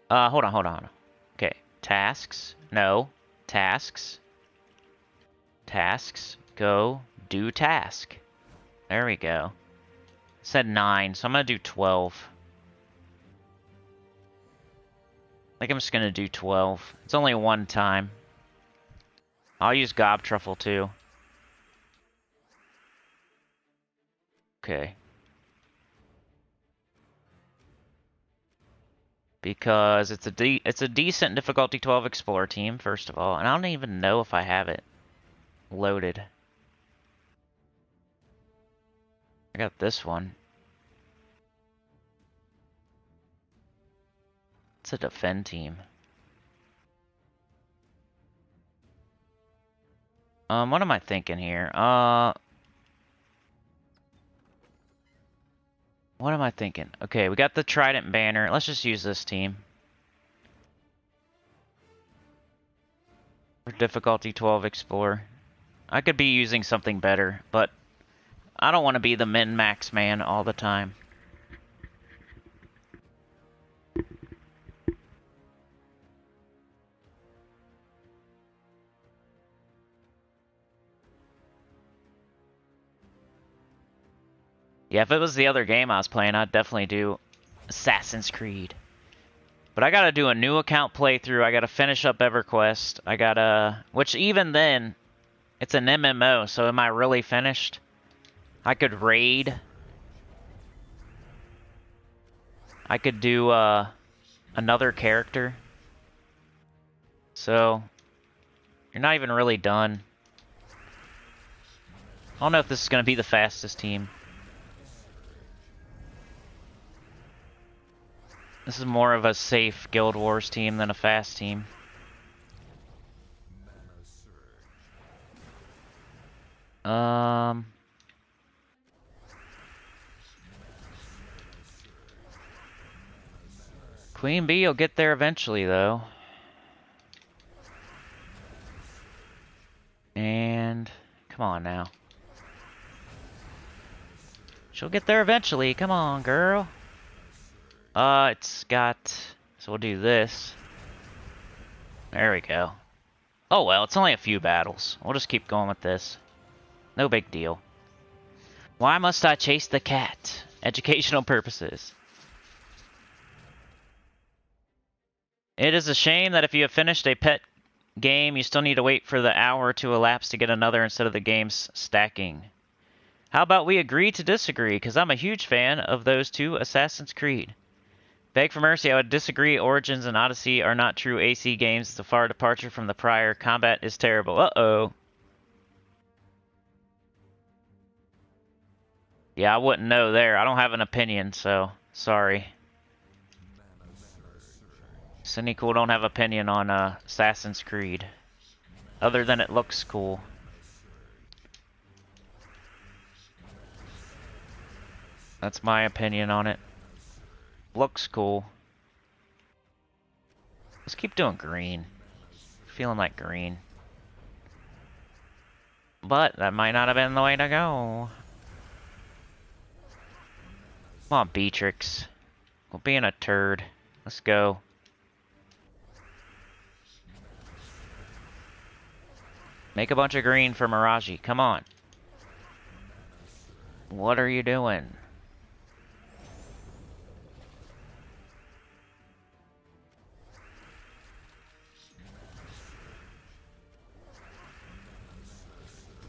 Hold on. Okay, tasks. No. Tasks. Tasks. Go do task. There we go. It said 9, so I'm gonna do 12. I think I'm just gonna do 12. It's only one time. I'll use gob truffle too. Okay. Because it's a decent difficulty 12 Explorer team, first of all, and I don't even know if I have it loaded. I got this one. It's a defend team. What am I thinking here? What am I thinking? Okay, we got the Trident banner. Let's just use this team. For difficulty 12 Explorer. I could be using something better, but I don't want to be the min-max man all the time. Yeah, if it was the other game I was playing, I'd definitely do Assassin's Creed. But I gotta do a new account playthrough. I gotta finish up EverQuest. I gotta... Which even then, it's an MMO, so am I really finished? I could raid. I could do another character. So, you're not even really done. I don't know if this is gonna be the fastest team. This is more of a safe Guild Wars team than a fast team. Queen Bee will get there eventually, though. And come on now. She'll get there eventually. Come on, girl. It's got... So we'll do this. There we go. Oh well, it's only a few battles. We'll just keep going with this. No big deal. Why must I chase the cat? Educational purposes. It is a shame that if you have finished a pet game, you still need to wait for the hour to elapse to get another instead of the game's stacking. How about we agree to disagree, because I'm a huge fan of those two Assassin's Creed. Beg for mercy, I would disagree. Origins and Odyssey are not true AC games. It's a far departure from the prior. Combat is terrible. Uh-oh. Yeah, I wouldn't know there. I don't have an opinion, so sorry. Sinnycool don't have opinion on Assassin's Creed. Other than it looks cool. That's my opinion on it. Looks cool. Let's keep doing green. Feeling like green. But that might not have been the way to go. Come on, Beatrix. We're being a turd. Let's go. Make a bunch of green for Miraji. Come on. What are you doing?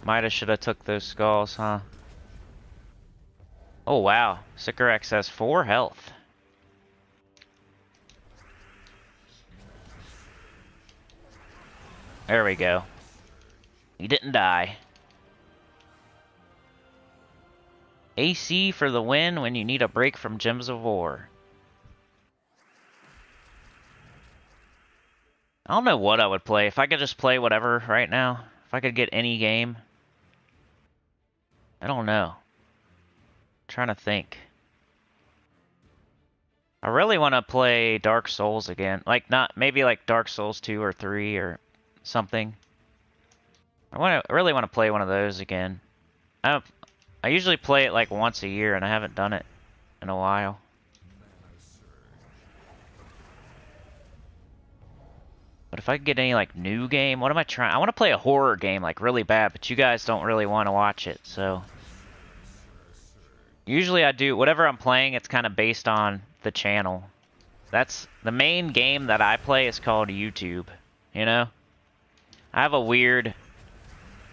Mighta should have took those skulls, huh? Oh wow, Sycorax has 4 health. There we go. He didn't die. AC for the win when you need a break from Gems of War. I don't know what I would play. If I could just play whatever right now. If I could get any game. I don't know. I'm trying to think. I really want to play Dark Souls again. Like, not, maybe like Dark Souls 2 or 3 or something. I really want to play one of those again. I usually play it like once a year, and I haven't done it in a while. But if I could get any like new game, what am I trying? I want to play a horror game like really bad, but you guys don't really want to watch it, so. Usually I do, whatever I'm playing, it's kind of based on the channel. That's, the main game that I play is called YouTube, you know? I have a weird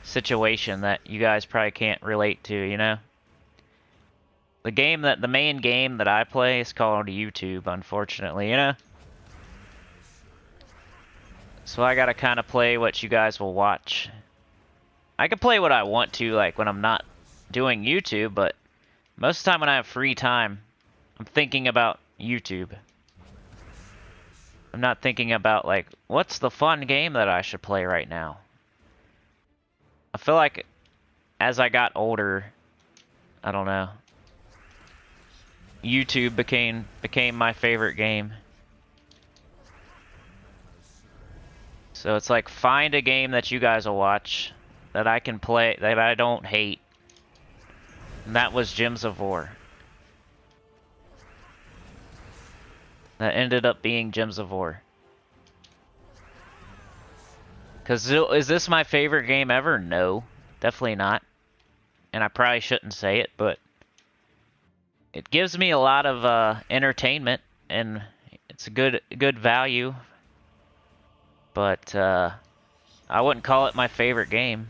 situation that you guys probably can't relate to, you know? The main game that I play is called YouTube, unfortunately, you know? So I gotta kind of play what you guys will watch. I can play what I want to, like when I'm not doing YouTube, but most of the time when I have free time, I'm thinking about YouTube. I'm not thinking about, like, what's the fun game that I should play right now? I feel like as I got older, I don't know, YouTube became my favorite game. So it's like, find a game that you guys will watch, that I can play, that I don't hate. And that was Gems of War. That ended up being Gems of War. Because is this my favorite game ever? No. Definitely not. And I probably shouldn't say it, but it gives me a lot of entertainment, and it's a good value. But I wouldn't call it my favorite game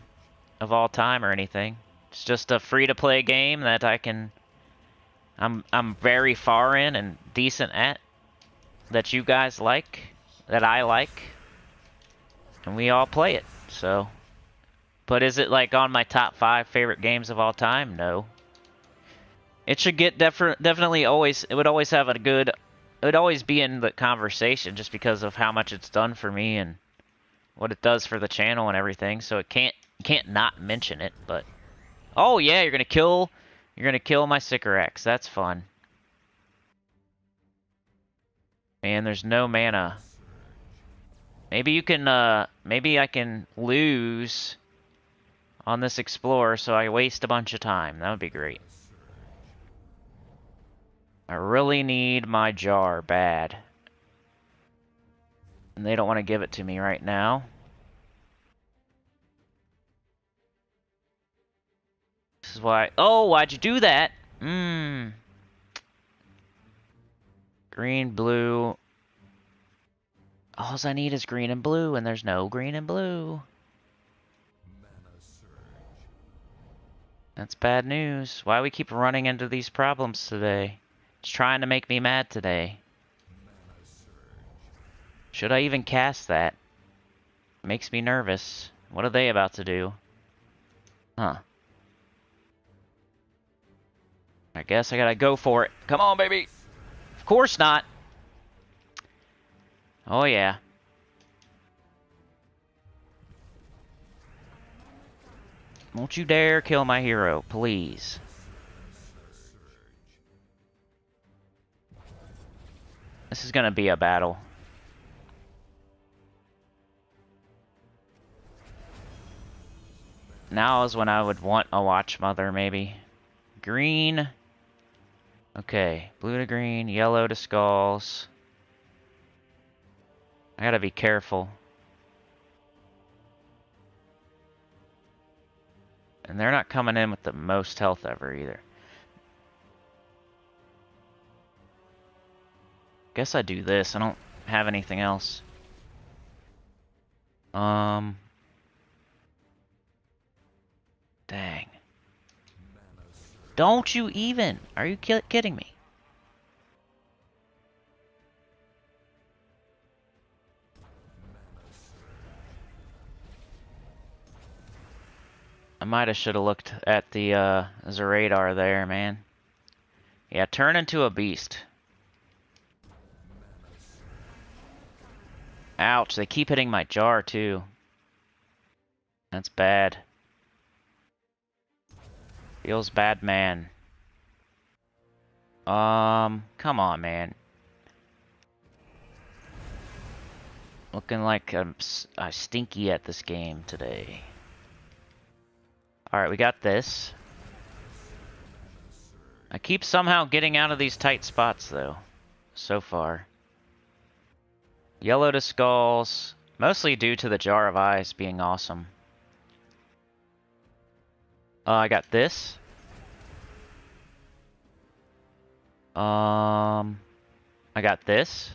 of all time or anything. It's just a free-to-play game that I'm very far in and decent at, that you guys like, that I like, and we all play it. So, but is it like on my top 5 favorite games of all time? No. It should get definitely always. It would always have a good. It would always be in the conversation just because of how much it's done for me and what it does for the channel and everything. So it can't not mention it. But oh yeah, you're gonna kill my Sycorax. That's fun. And there's no mana. Maybe you can. Maybe I can lose on this explorer, so I waste a bunch of time. That would be great. I really need my jar bad. And they don't want to give it to me right now. This is why... Oh, why'd you do that? Green, blue... Oh, All I need is green and blue, and there's no green and blue. That's bad news. Why we keep running into these problems today? It's trying to make me mad today. Should I even cast that? It makes me nervous. What are they about to do? Huh. I guess I gotta go for it. Come on, baby! Of course not! Oh, yeah. Won't you dare kill my hero, please. This is gonna be a battle. Now is when I would want a Watch Mother, maybe. Green. Okay, blue to green, yellow to skulls. I gotta be careful. And they're not coming in with the most health ever, either. Guess I do this. I don't have anything else. Dang. Don't you even! Are you kidding me? I might have should have looked at the as a radar there, man. Yeah, turn into a beast. Ouch, they keep hitting my jar too. That's bad. Feels bad, man. Come on, man. Looking like I'm stinky at this game today. Alright, we got this. I keep somehow getting out of these tight spots, though. So far. Yellow to skulls. Mostly due to the Jar of Eyes being awesome. I got this. I got this.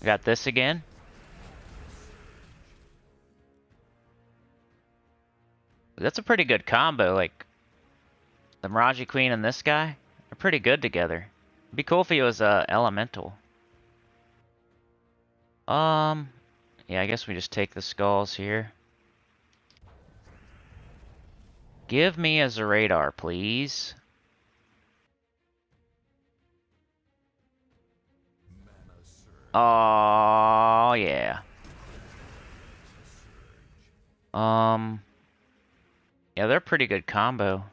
I got this again. That's a pretty good combo, like the Miraji Queen and this guy are pretty good together. It'd be cool if he was elemental. Yeah, I guess we just take the skulls here. Give me a radar, please. Oh yeah. Yeah, they're a pretty good combo.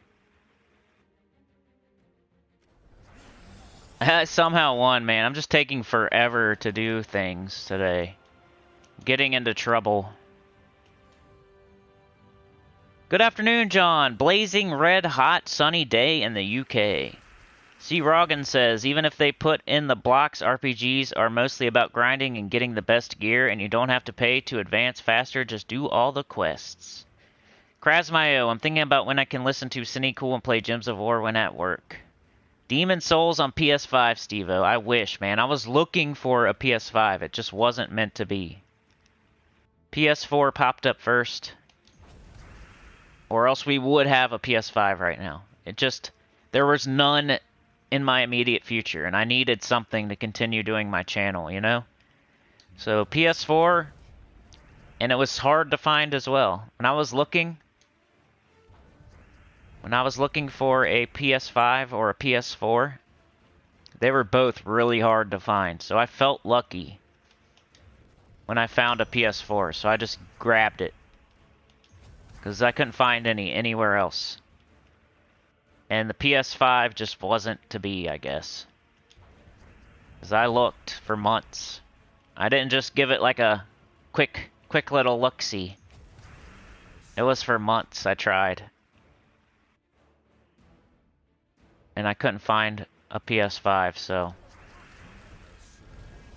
I somehow won, man. I'm just taking forever to do things today. Getting into trouble. Good afternoon, John. Blazing red hot sunny day in the UK. C. Rogan says, even if they put in the blocks, RPGs are mostly about grinding and getting the best gear, and you don't have to pay to advance faster, just do all the quests. Krasmayo, I'm thinking about when I can listen to Sinnycool and play Gems of War when at work. Demon Souls on PS5, Stevo. I wish, man. I was looking for a PS5. It just wasn't meant to be. PS4 popped up first. Or else we would have a PS5 right now. It just... There was none in my immediate future, and I needed something to continue doing my channel, you know? So, PS4... And it was hard to find as well. When I was looking for a PS5 or a PS4, they were both really hard to find. So I felt lucky when I found a PS4, so I just grabbed it. Because I couldn't find any anywhere else. And the PS5 just wasn't to be, I guess. Because I looked for months. I didn't just give it like a quick little look-see. It was for months I tried. And I couldn't find a PS5, so...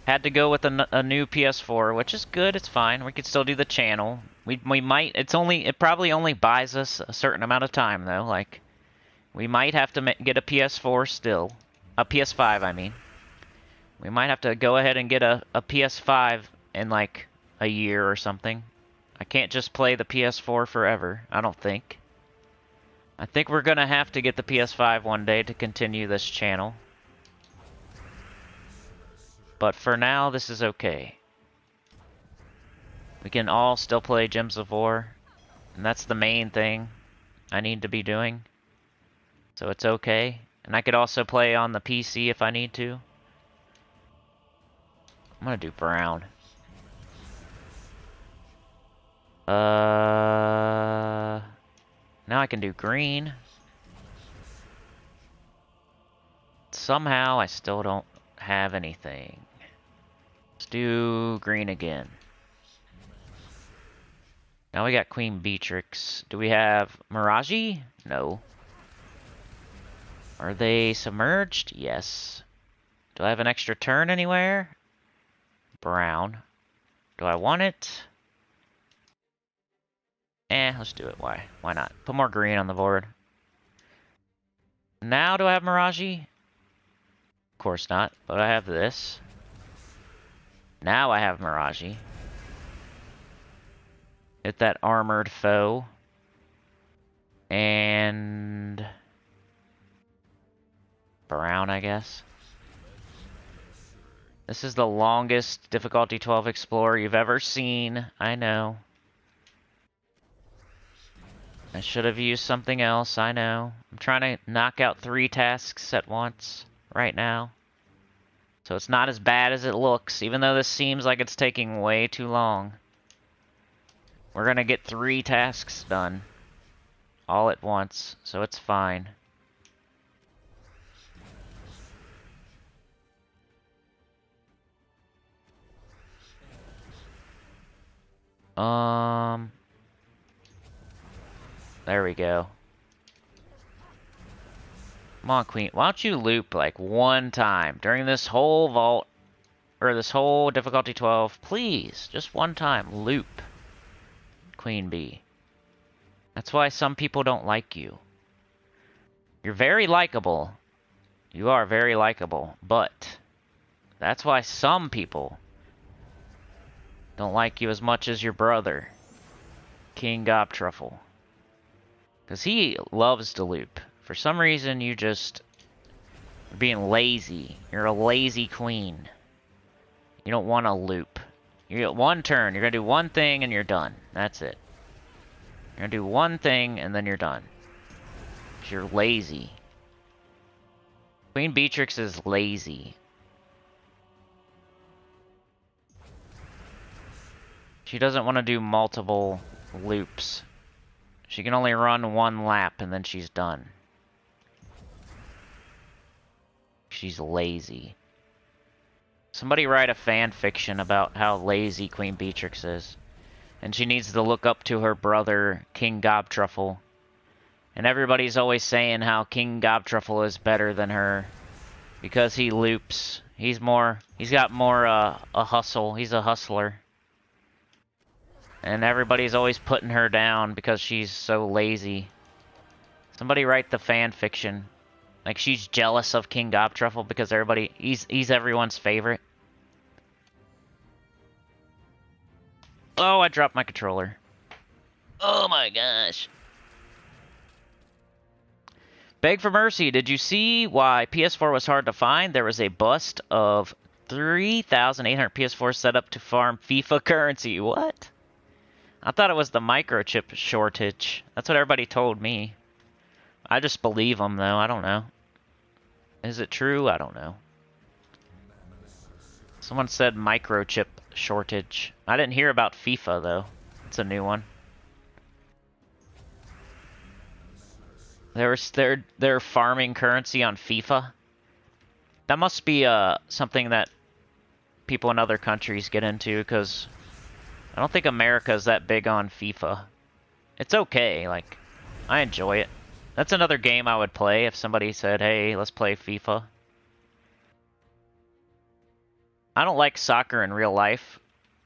Had to go with a new PS4, which is good, it's fine. We could still do the channel. We might, it probably only buys us a certain amount of time, though. Like, we might have to get a PS4 still. A PS5, I mean. We might have to go ahead and get a PS5 in like a year or something. I can't just play the PS4 forever, I don't think. I think we're gonna have to get the PS5 one day to continue this channel. But for now, this is okay. We can all still play Gems of War, and that's the main thing I need to be doing. So it's okay. And I could also play on the PC if I need to. I'm gonna do brown. Now I can do green. Somehow I still don't have anything. Let's do green again. Now we got Queen Beatrix. Do we have Mirage? No. Are they submerged? Yes. Do I have an extra turn anywhere? Brown. Do I want it? Let's do it. Why? Why not? Put more green on the board. Now do I have Mirage? Of course not, but I have this. Now I have Mirage. Hit that armored foe. And brown, I guess. This is the longest difficulty 12 Explorer you've ever seen. I know. I should have used something else, I know. I'm trying to knock out 3 tasks at once right now. So it's not as bad as it looks, even though this seems like it's taking way too long. We're gonna get 3 tasks done all at once, so it's fine. There we go. Come on, Queen. Why don't you loop like one time during this whole vault, or this whole difficulty 12? Please, just one time, loop. Queen Bee. That's why some people don't like you. You're very likable. You are very likable, but that's why some people don't like you as much as your brother, King Gobtruffle. Because he loves to loop. For some reason, you're being lazy. You're a lazy queen. You don't want to loop. You get one turn, you're going to do one thing, and you're done. That's it. You're going to do one thing, and then you're done. 'Cause you're lazy. Queen Beatrix is lazy. She doesn't want to do multiple loops. She can only run one lap and then she's done. She's lazy. Somebody write a fan fiction about how lazy Queen Beatrix is. And she needs to look up to her brother, King Gobtruffle. And everybody's always saying how King Gobtruffle is better than her. Because he loops. He's got more, a hustle. He's a hustler. And everybody's always putting her down because she's so lazy. Somebody write the fan fiction. Like she's jealous of King Gobtruffle because he's everyone's favorite. Oh, I dropped my controller. Oh my gosh. Beg for mercy, did you see why PS4 was hard to find? There was a bust of 3,800 PS4 set up to farm FIFA currency. What? I thought it was the microchip shortage. That's what everybody told me. I just believe them, though. I don't know. Is it true? I don't know. Someone said microchip shortage. I didn't hear about FIFA, though. It's a new one. They're farming currency on FIFA. That must be something that people in other countries get into, because I don't think America's that big on FIFA. It's okay, like, I enjoy it. That's another game I would play if somebody said, hey, let's play FIFA. I don't like soccer in real life.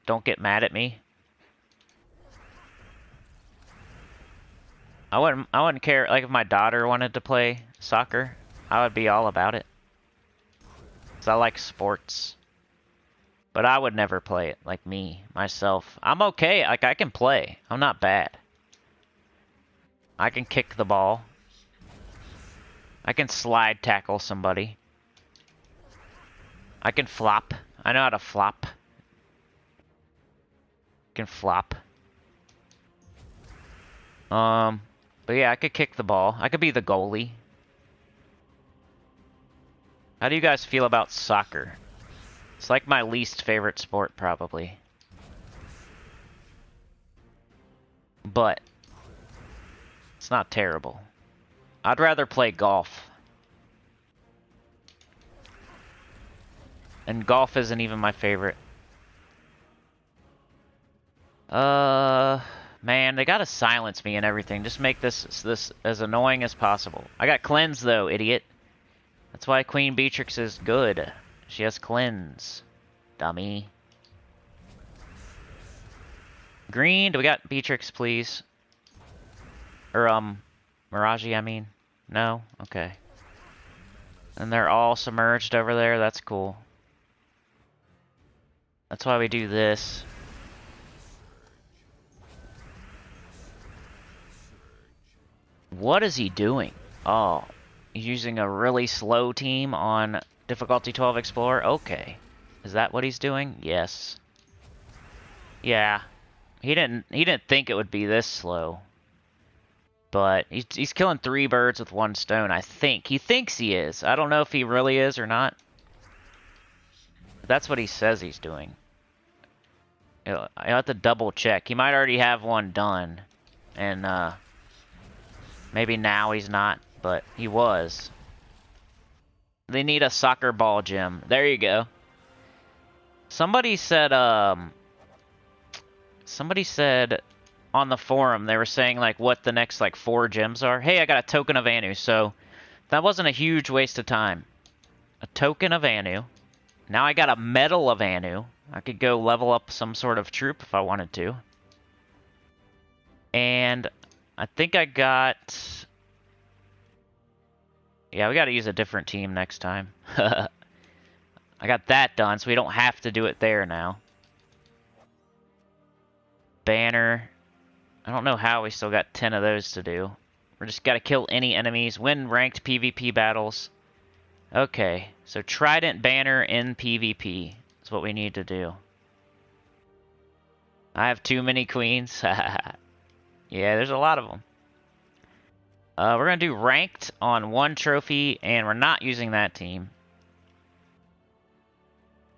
Don't get mad at me. I wouldn't care, like if my daughter wanted to play soccer, I would be all about it. 'Cause I like sports. But I would never play it, like me, myself. I'm okay, like I can play. I'm not bad. I can kick the ball. I can slide tackle somebody. I can flop. I know how to flop. I can flop. But yeah, I could kick the ball. I could be the goalie. How do you guys feel about soccer? It's like my least favorite sport, probably. But it's not terrible. I'd rather play golf. And golf isn't even my favorite. Man, they gotta silence me and everything. Just make this as annoying as possible. I got cleanse though, idiot. That's why Queen Beatrix is good. She has cleanse. Dummy. Green, do we got Beatrix, please? Or, Mirage, I mean? No? Okay. And they're all submerged over there, that's cool. That's why we do this. What is he doing? Oh, he's using a really slow team on difficulty 12 Explorer? Okay. Is that what he's doing? Yes. Yeah. He didn't think it would be this slow. But he's killing 3 birds with 1 stone, I think. He thinks he is. I don't know if he really is or not. That's what he says he's doing. I have to double check. He might already have one done. And, maybe now he's not, but he was. They need a soccer ball gym. There you go. Somebody said on the forum, they were saying like what the next like 4 gyms are. Hey, I got a token of Anu, so that wasn't a huge waste of time. A token of Anu. Now I got a medal of Anu. I could go level up some sort of troop if I wanted to. And I think I got... Yeah, we gotta use a different team next time. I got that done, so we don't have to do it there now. Banner. I don't know how we still got 10 of those to do. We just gotta kill any enemies, win ranked PvP battles. Okay, so Trident Banner in PvP is what we need to do. I have too many queens. Yeah, there's a lot of them. We're going to do ranked on 1 trophy, and we're not using that team.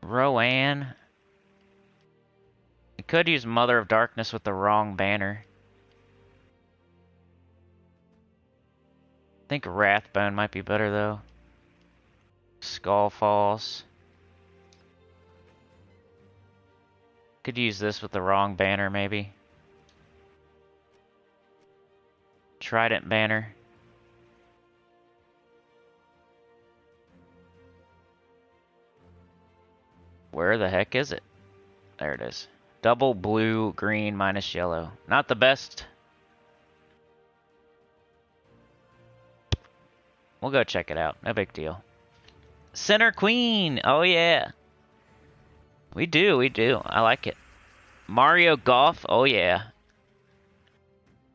Rowan. We could use Mother of Darkness with the wrong banner. I think Wrathbone might be better, though. Skull Falls. Could use this with the wrong banner, maybe. Trident Banner. Where the heck is it? There it is. Double blue, green, minus yellow. Not the best. We'll go check it out. No big deal. Center Queen! Oh yeah. We do. I like it. Mario Golf? Oh yeah.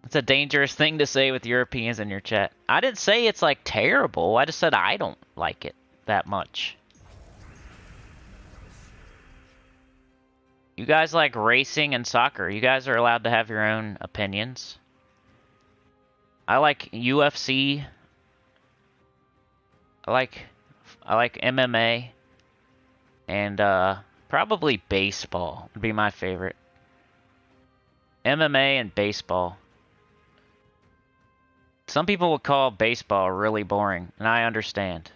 It's a dangerous thing to say with Europeans in your chat. I didn't say it's like terrible. I just said I don't like it that much. You guys like racing and soccer. You guys are allowed to have your own opinions. I like UFC. I like MMA. And probably baseball would be my favorite. MMA and baseball. Some people would call baseball really boring, and I understand.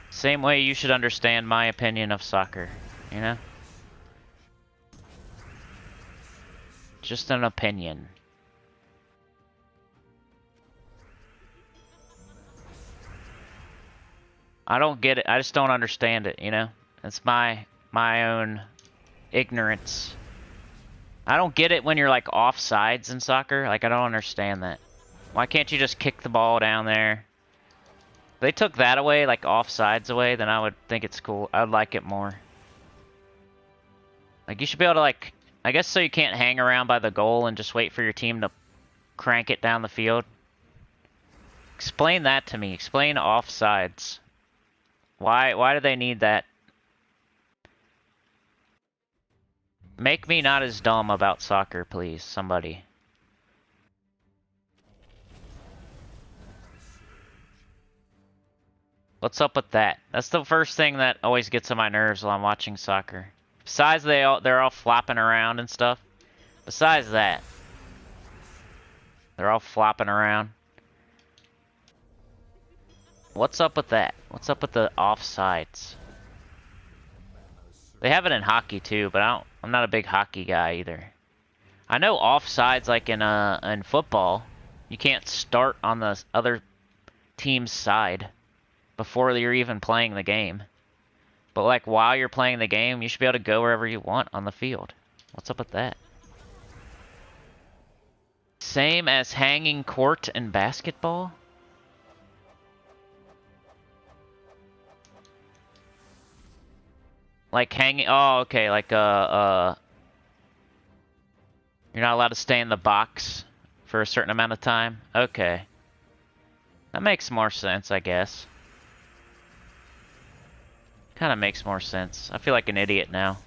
Same way you should understand my opinion of soccer, you know? Just an opinion. I don't get it. I just don't understand it, you know? It's my own ignorance. I don't get it when you're like offsides in soccer. Like, I don't understand that. Why can't you just kick the ball down there? If they took that away, like offsides away, then I would think it's cool. I would like it more. Like, you should be able to, like, I guess so you can't hang around by the goal and just wait for your team to crank it down the field. Explain that to me. Explain offsides. Why do they need that? Make me not as dumb about soccer, please, somebody. What's up with that? That's the first thing that always gets on my nerves while I'm watching soccer. Besides they're all flopping around and stuff. Besides that, they're all flopping around. What's up with that? What's up with the offsides? They have it in hockey too, but I'm not a big hockey guy either. I know offsides, like in football, you can't start on the other team's side before you're even playing the game. But like while you're playing the game, you should be able to go wherever you want on the field. What's up with that? Same as hanging court in basketball? Like hanging, oh, okay, like, you're not allowed to stay in the box for a certain amount of time? Okay. That makes more sense, I guess. Kinda makes more sense. I feel like an idiot now.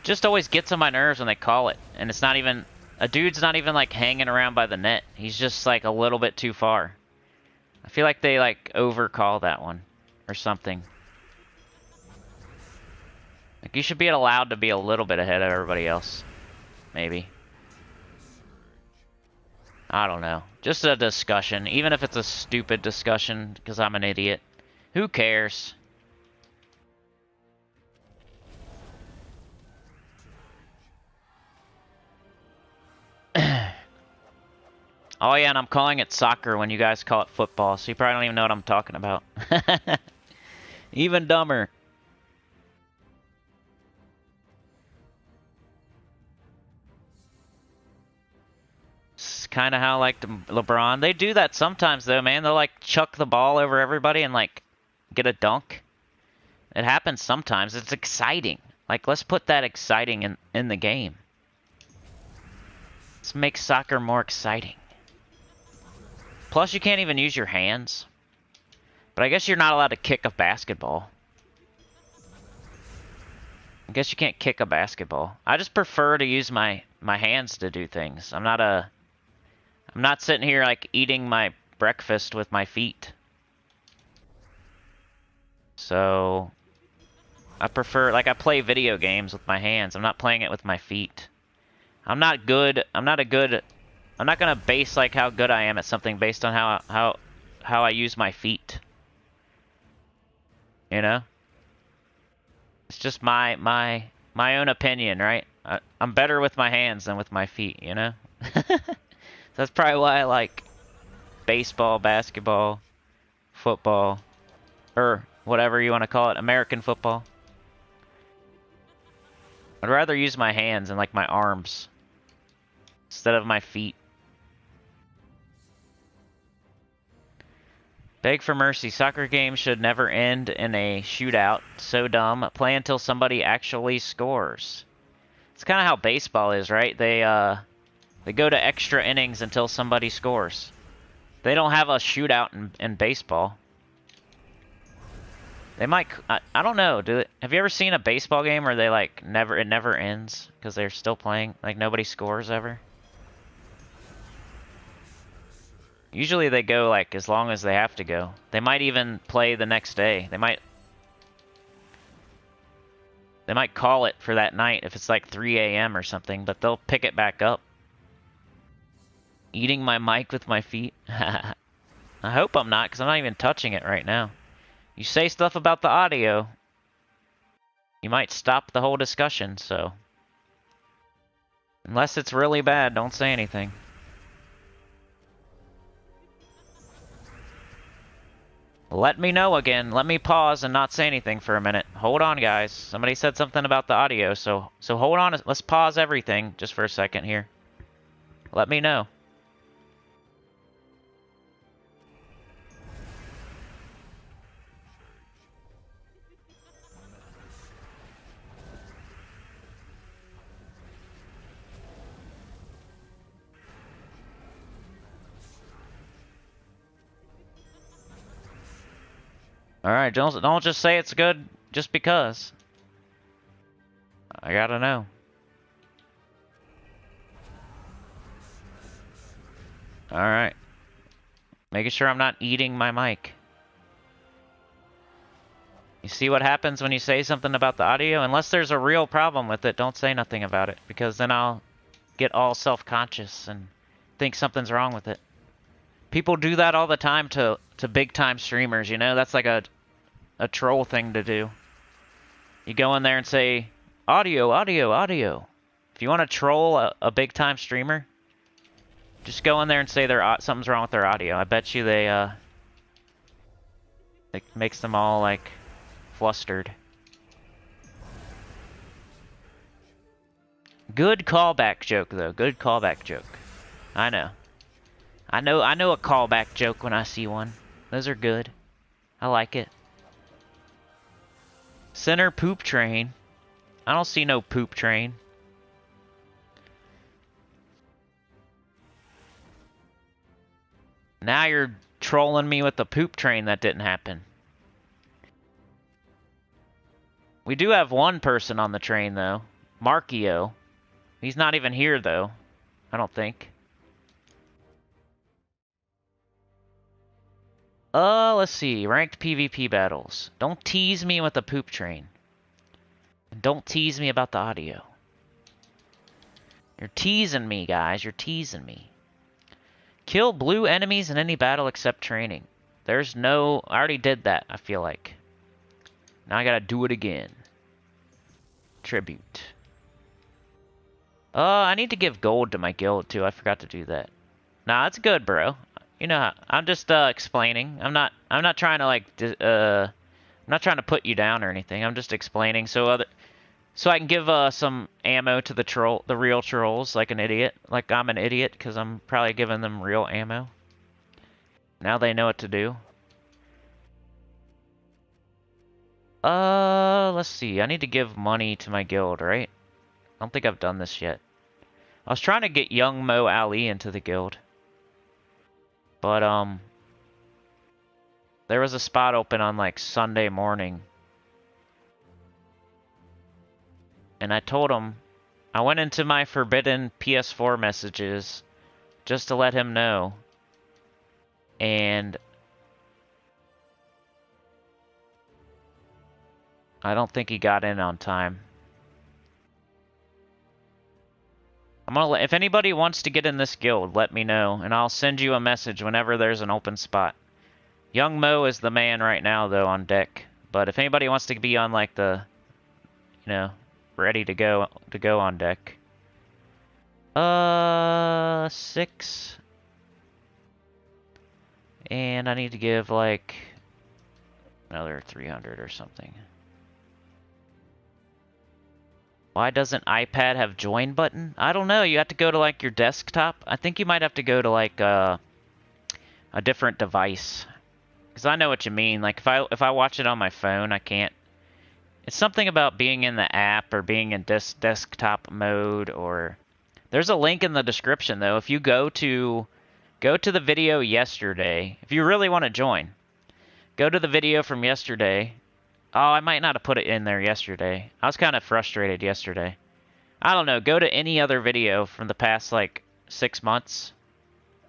Just always gets on my nerves when they call it. And it's not even, a dude's not even like hanging around by the net. He's just like a little bit too far. I feel like they like overcall that one or something. Like, you should be allowed to be a little bit ahead of everybody else. Maybe. I don't know. Just a discussion. Even if it's a stupid discussion, because I'm an idiot. Who cares? Oh yeah, and I'm calling it soccer when you guys call it football, so you probably don't even know what I'm talking about. Even dumber. Kind of how like LeBron, they do that sometimes though, man. They'll like chuck the ball over everybody and like get a dunk. It happens sometimes. It's exciting. Like, let's put that exciting in the game. Let's make soccer more exciting. Plus, you can't even use your hands. But I guess you're not allowed to kick a basketball. I guess you can't kick a basketball. I just prefer to use my hands to do things. I'm not sitting here like eating my breakfast with my feet. So I prefer, like, I play video games with my hands. I'm not playing it with my feet. I'm not gonna base like how good I am at something based on how I use my feet. You know? It's just my own opinion, right? I'm better with my hands than with my feet, you know? That's probably why I like baseball, basketball, football, or whatever you want to call it, American football. I'd rather use my hands and like my arms instead of my feet. Beg for mercy. Soccer games should never end in a shootout. So dumb. Play until somebody actually scores. It's kind of how baseball is, right? They go to extra innings until somebody scores. They don't have a shootout in baseball. They might. I don't know. Have you ever seen a baseball game where they like it never ends because they're still playing? Like nobody scores ever. Usually they go like as long as they have to go. They might even play the next day. They might call it for that night if it's like 3 a.m. or something, but they'll pick it back up. Eating my mic with my feet? I hope I'm not, because I'm not even touching it right now. You say stuff about the audio, you might stop the whole discussion, so. Unless it's really bad, don't say anything. Let me know again. Let me pause and not say anything for a minute. Hold on, guys. Somebody said something about the audio, so hold on. Let's pause everything just for a second here. Let me know. Alright, don't just say it's good just because. I gotta know. Alright. Making sure I'm not eating my mic. You see what happens when you say something about the audio? Unless there's a real problem with it, don't say nothing about it, because then I'll get all self-conscious and think something's wrong with it. People do that all the time to big-time streamers, you know? That's like a troll thing to do. You go in there and say, audio, audio, audio. If you want to troll a big-time streamer, just go in there and say something's wrong with their audio. I bet you it makes them all, like, flustered. Good callback joke, though. Good callback joke. I know. I know a callback joke when I see one. Those are good. I like it. Center poop train. I don't see no poop train. Now you're trolling me with the poop train that didn't happen. We do have one person on the train, though. Markio. He's not even here, though. I don't think. Let's see. Ranked PvP battles. Don't tease me with the poop train. And don't tease me about the audio. You're teasing me, guys. You're teasing me. Kill blue enemies in any battle except training. There's no... I already did that, I feel like. Now I gotta do it again. Tribute. I need to give gold to my guild, too. I forgot to do that. Nah, that's good, bro. You know, I'm just explaining. I'm not trying to like I'm not trying to put you down or anything. I'm just explaining so I can give some ammo to the real trolls like an idiot. Like I'm an idiot because I'm probably giving them real ammo. Now they know what to do. Let's see. I need to give money to my guild, right? I don't think I've done this yet. I was trying to get young Mo Ali into the guild. But, there was a spot open on, like, Sunday morning. And I told him, I went into my forbidden PS4 messages just to let him know. And I don't think he got in on time. If anybody wants to get in this guild, let me know, and I'll send you a message whenever there's an open spot. Young Mo is the man right now, though, on deck. But if anybody wants to be on, like, the, you know, ready to go on deck. 6. And I need to give, like, another 300 or something. Why doesn't iPad have join button? I don't know. You have to go to, like, your desktop. I think you might have to go to, like, a different device. Because I know what you mean. Like, if I watch it on my phone, I can't. It's something about being in the app or being in desktop mode or... There's a link in the description, though. If you go to the video yesterday, if you really want to join, go to the video from yesterday. Oh, I might not have put it in there yesterday. I was kind of frustrated yesterday. I don't know. Go to any other video from the past, like, 6 months.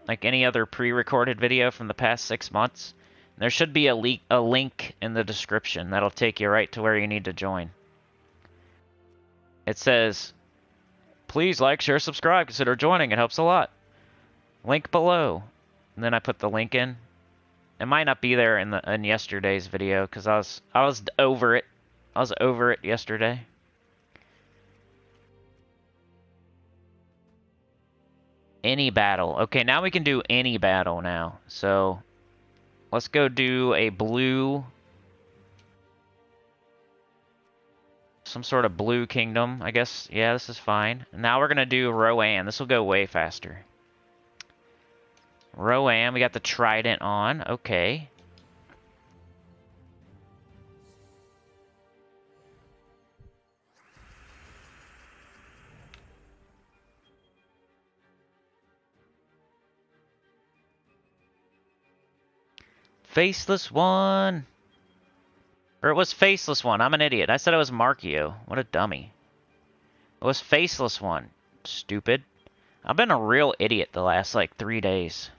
Like any other pre-recorded video from the past 6 months. There should be a link in the description that'll take you right to where you need to join. It says, please like, share, subscribe, consider joining. It helps a lot. Link below. And then I put the link in. It might not be there in yesterday's video because I was over it. I was over it yesterday. Any battle. Okay, now we can do any battle now. So let's go do a blue, some sort of blue kingdom, I guess. Yeah, this is fine. Now we're gonna do Rowan. This will go way faster. Rowan, we got the trident on. Okay. Faceless one. Or it was Faceless One. I'm an idiot. I said it was Markio. What a dummy. It was Faceless One. Stupid. I've been a real idiot the last, like, 3 days.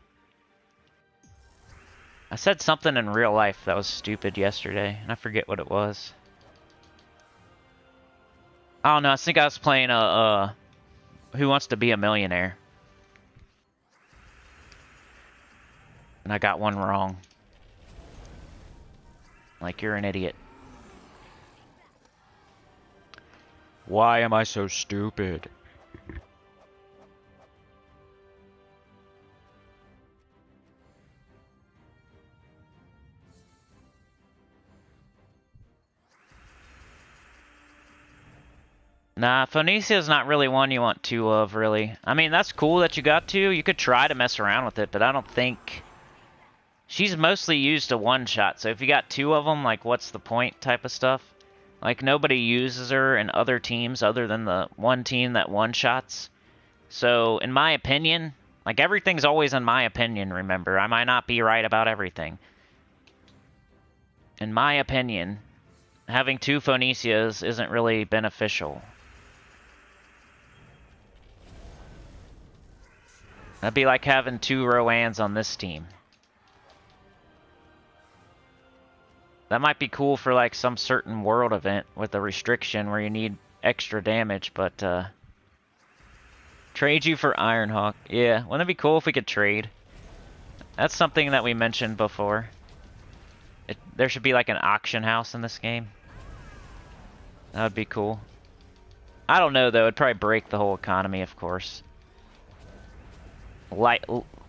I said something in real life that was stupid yesterday, and I forget what it was. I don't know. I think I was playing Who Wants to Be a Millionaire. And I got one wrong. Like, you're an idiot. Why am I so stupid? Nah, Phoenicia is not really one you want two of, really. I mean, that's cool that you got two. You could try to mess around with it, but I don't think... She's mostly used to one-shot, so if you got two of them, like, what's the point type of stuff? Like, nobody uses her in other teams other than the one team that one-shots. So, in my opinion, like, everything's always in my opinion, remember. I might not be right about everything. In my opinion, having two Phoenicias isn't really beneficial. That'd be like having two Roans on this team. That might be cool for like some certain world event with a restriction where you need extra damage, but trade you for Ironhawk. Yeah, wouldn't it be cool if we could trade? That's something that we mentioned before. There should be like an auction house in this game. That would be cool. I don't know though, it'd probably break the whole economy, of course. Like,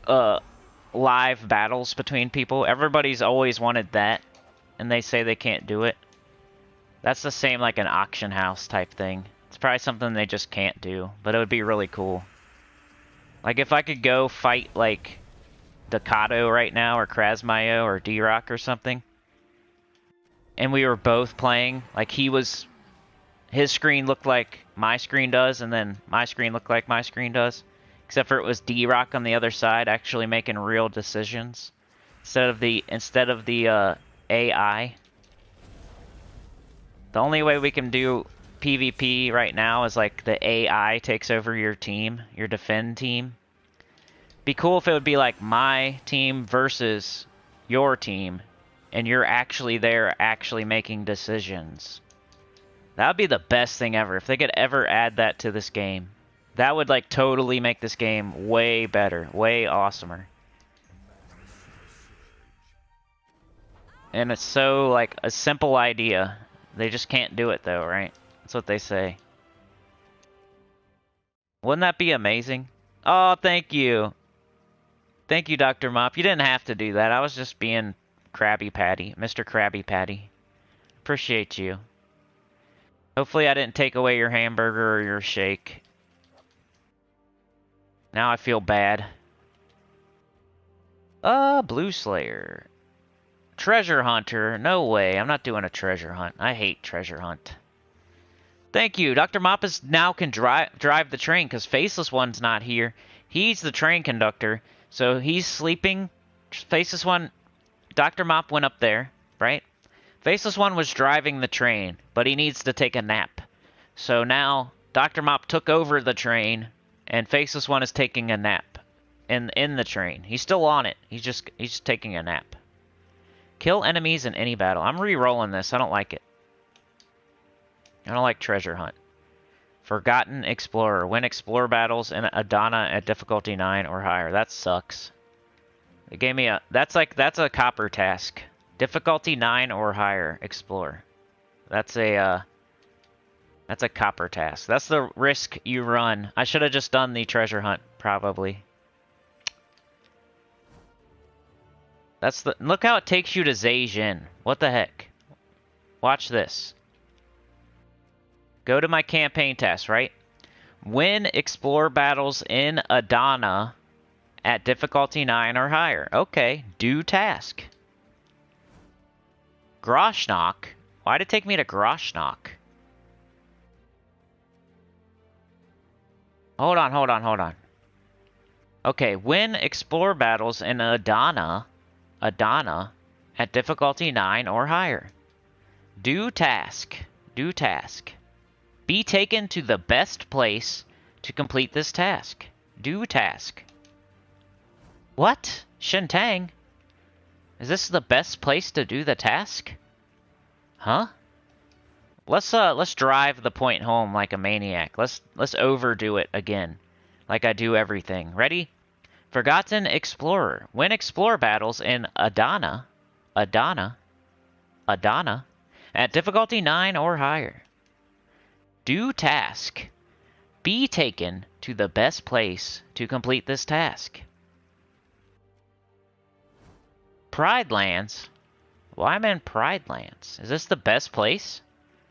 live battles between people. Everybody's always wanted that, and they say they can't do it. That's the same like an auction house type thing. It's probably something they just can't do, but it would be really cool. Like if I could go fight like Ducato right now, or Krasmayo, or D-Rock or something, and we were both playing, like his screen looked like my screen does, and then my screen looked like my screen does. Except for it was D-Rock on the other side actually making real decisions instead of the AI. The only way we can do PvP right now is like the AI takes over your team, your defend team. Be cool if it would be like my team versus your team, and you're actually there actually making decisions. That would be the best thing ever if they could ever add that to this game. That would, like, totally make this game way better, way awesomer. And it's so, like, a simple idea. They just can't do it, though, right? That's what they say. Wouldn't that be amazing? Oh, thank you. Thank you, Dr. Mop. You didn't have to do that. I was just being Krabby Patty, Mr. Krabby Patty. Appreciate you. Hopefully I didn't take away your hamburger or your shake. Now I feel bad. Blue Slayer. Treasure Hunter. No way. I'm not doing a treasure hunt. I hate treasure hunt. Thank you. Dr. Moppas now can drive the train because Faceless One's not here. He's the train conductor. So he's sleeping. Faceless One... Dr. Mop went up there, right? Faceless One was driving the train, but he needs to take a nap. So now Dr. Mop took over the train, and Faceless One is taking a nap in the train. He's still on it. He's just taking a nap. Kill enemies in any battle. I'm re-rolling this. I don't like it. I don't like Treasure Hunt. Forgotten Explorer. Win Explore battles in Adana at difficulty 9 or higher. That sucks. It gave me a... That's a copper task. Difficulty 9 or higher. Explore. That's a copper task. That's the risk you run. I should have just done the treasure hunt, probably. That's the... Look how it takes you to Zhejiang. What the heck? Watch this. Go to my campaign task, right? Win explore battles in Adana at difficulty 9 or higher. Okay, do task. Groshnock? Why'd it take me to Groshnock? Hold on. Okay, win explore battles in Adana at difficulty 9 or higher. Do task. Do task. Be taken to the best place to complete this task. Do task. What? Shentang? Is this the best place to do the task? Huh? Let's drive the point home like a maniac. Let's overdo it again. Like I do everything. Ready? Forgotten Explorer. Win explore battles in Adana at difficulty 9 or higher. Do task. Be taken to the best place to complete this task. Pride Lands? Why am I in Pride Lands? Is this the best place?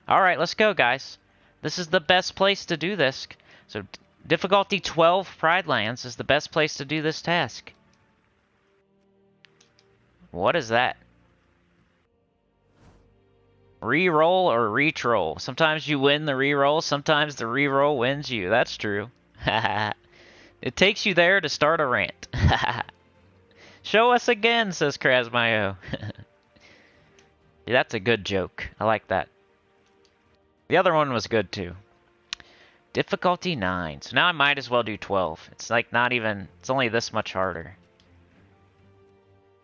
Alright, let's go, guys. This is the best place to do this. So, difficulty 12 Pride Lands is the best place to do this task. What is that? Reroll or retroll. Sometimes you win the reroll, sometimes the reroll wins you. That's true. It takes you there to start a rant. Show us again, says Krasmayo. Yeah, that's a good joke. I like that. The other one was good too. Difficulty 9. So now I might as well do 12. It's like not even... It's only this much harder.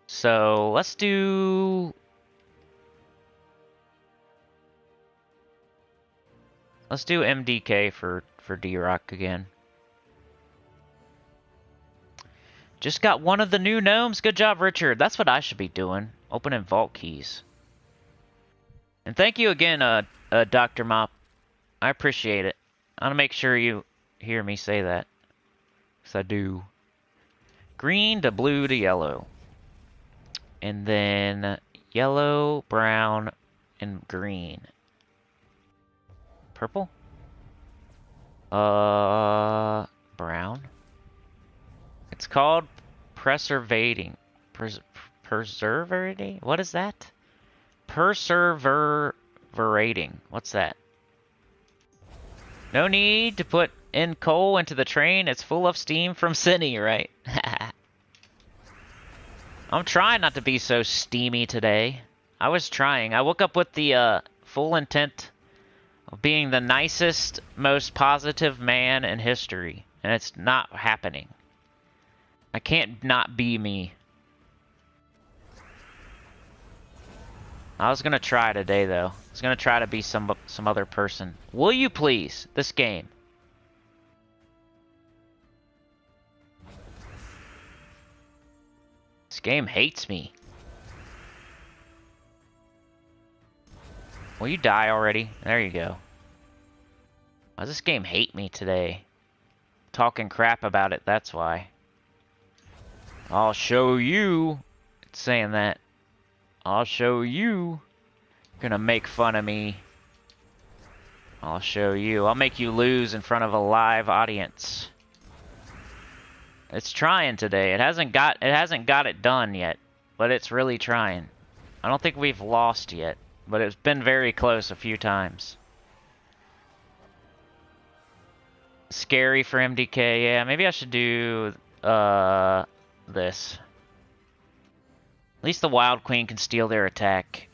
So let's do... Let's do MDK for D-Rock again. Just got one of the new gnomes. Good job, Richard. That's what I should be doing. Opening vault keys. And thank you again, Dr. Mop. I appreciate it. I want to make sure you hear me say that. Because I do. Green to blue to yellow. And then yellow, brown, and green. Purple? Brown? It's called preservating. Perseverating? What is that? Perseverating. What's that? No need to put in coal into the train. It's full of steam from Sinny, right? I'm trying not to be so steamy today. I was trying. I woke up with the full intent of being the nicest, most positive man in history. And it's not happening. I can't not be me. I was gonna try today, though. I was gonna try to be some other person. Will you please? This game. This game hates me. Will you die already? There you go. Why does this game hate me today? Talking crap about it, that's why. I'll show you. It's saying that. I'll show you. You're gonna make fun of me. I'll show you. I'll make you lose in front of a live audience. It's trying today. It hasn't got it done yet, but it's really trying. I don't think we've lost yet, but it's been very close a few times. Scary for MDK. Yeah, maybe I should do this. At least the Wild Queen can steal their attack.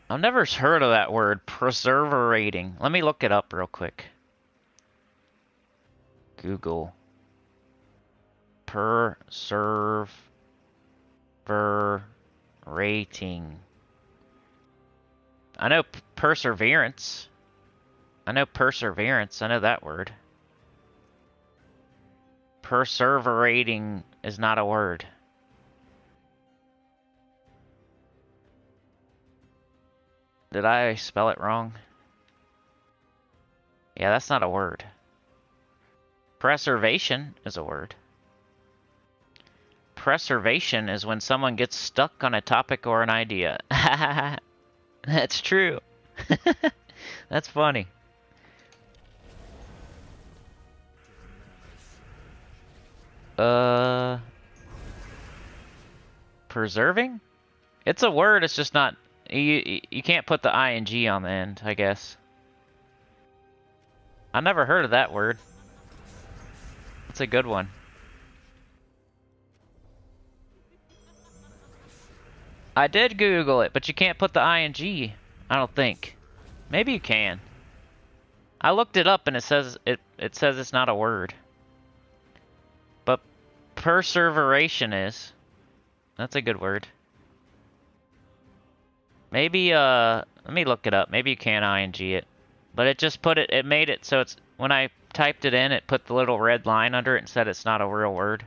I've never heard of that word, perseverating. Let me look it up real quick. Google. Perseverating. I know perseverance. I know perseverance. I know that word. Perseverating is not a word. Did I spell it wrong? Yeah, that's not a word. Preservation is a word. Preservation is when someone gets stuck on a topic or an idea. That's true. That's funny. Preserving? It's a word, it's just not... You can't put the ing on the end, I guess. I never heard of that word. It's a good one. I did Google it, but you can't put the ing. I don't think. Maybe you can. I looked it up and it says it's not a word. But perseveration is. That's a good word. Maybe let me look it up. Maybe you can ing it. But it just put it made it so it's when I typed it in, it put the little red line under it and said it's not a real word.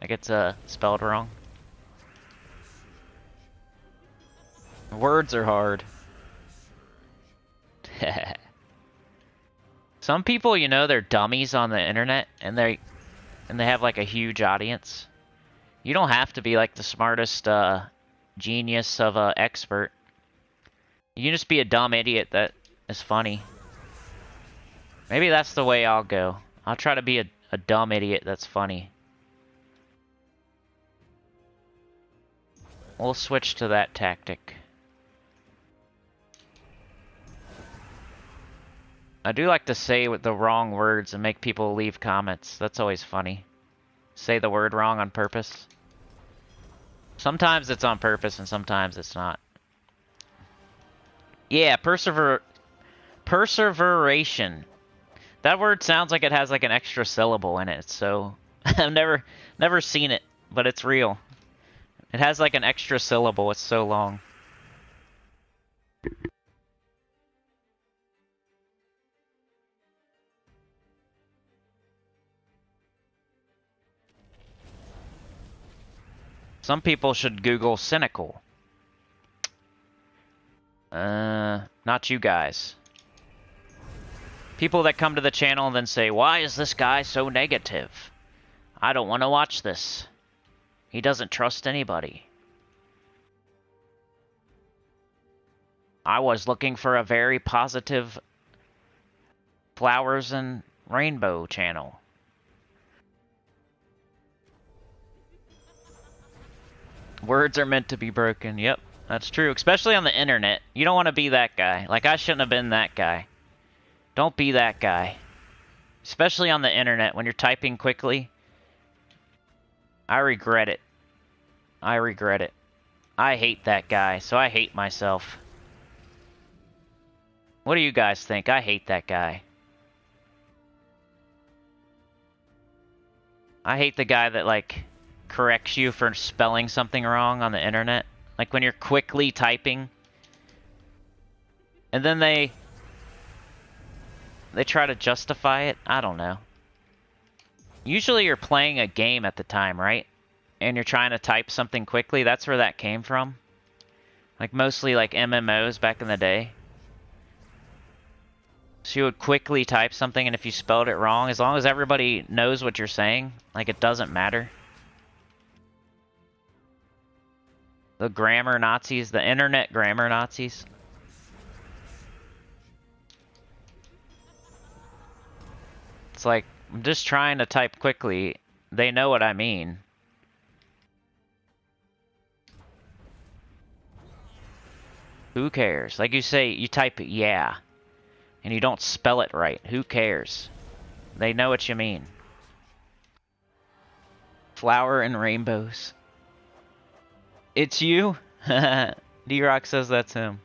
Like it's spelled wrong. Words are hard. Some people, you know, they're dummies on the internet and they have like a huge audience. You don't have to be like the smartest genius of a expert. You can just be a dumb idiot that is funny. Maybe that's the way I'll go. I'll try to be a dumb idiot that's funny. We'll switch to that tactic. I do like to say the wrong words and make people leave comments. That's always funny. Say the word wrong on purpose. Sometimes it's on purpose and sometimes it's not. Yeah, perseveration. That word sounds like it has like an extra syllable in it, so I've never seen it, but it's real. It has like an extra syllable, it's so long. Some people should Google Sinnycool. Not you guys. People that come to the channel and then say, why is this guy so negative? I don't want to watch this. He doesn't trust anybody. I was looking for a very positive flowers and rainbow channel. Words are meant to be broken. Yep, that's true. Especially on the internet. You don't want to be that guy. Like, I shouldn't have been that guy. Don't be that guy. Especially on the internet when you're typing quickly. I regret it. I regret it. I hate that guy, so I hate myself. What do you guys think? I hate that guy. I hate the guy that, like, corrects you for spelling something wrong on the internet. Like when you're quickly typing. And then they try to justify it. I don't know. Usually you're playing a game at the time, right? And you're trying to type something quickly. That's where that came from. Like mostly like MMOs back in the day. So you would quickly type something, and if you spelled it wrong, as long as everybody knows what you're saying, like it doesn't matter. The grammar Nazis, the internet grammar Nazis. It's like, I'm just trying to type quickly. They know what I mean. Who cares? Like you say, you type yeah, and you don't spell it right. Who cares? They know what you mean. Flower and rainbows. It's you? D-Rock says that's him.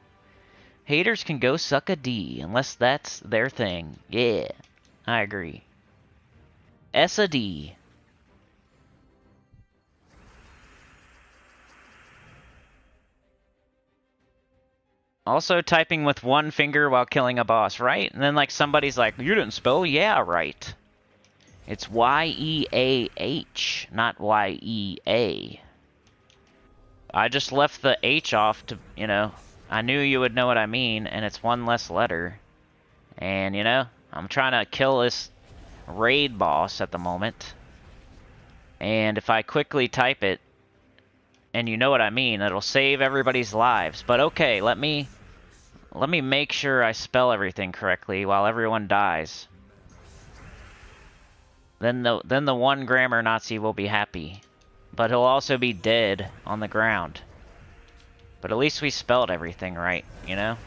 Haters can go suck a D, unless that's their thing. Yeah, I agree. S a D. Also typing with one finger while killing a boss, right? And then like somebody's like, you didn't spell yeah right. It's Y-E-A-H, not Y-E-A. I just left the H off to, you know, I knew you would know what I mean, and it's one less letter. And, you know, I'm trying to kill this raid boss at the moment. And if I quickly type it, and you know what I mean, it'll save everybody's lives. But okay, let me make sure I spell everything correctly while everyone dies. Then the one grammar Nazi will be happy. But he'll also be dead on the ground. But at least we spelled everything right, you know?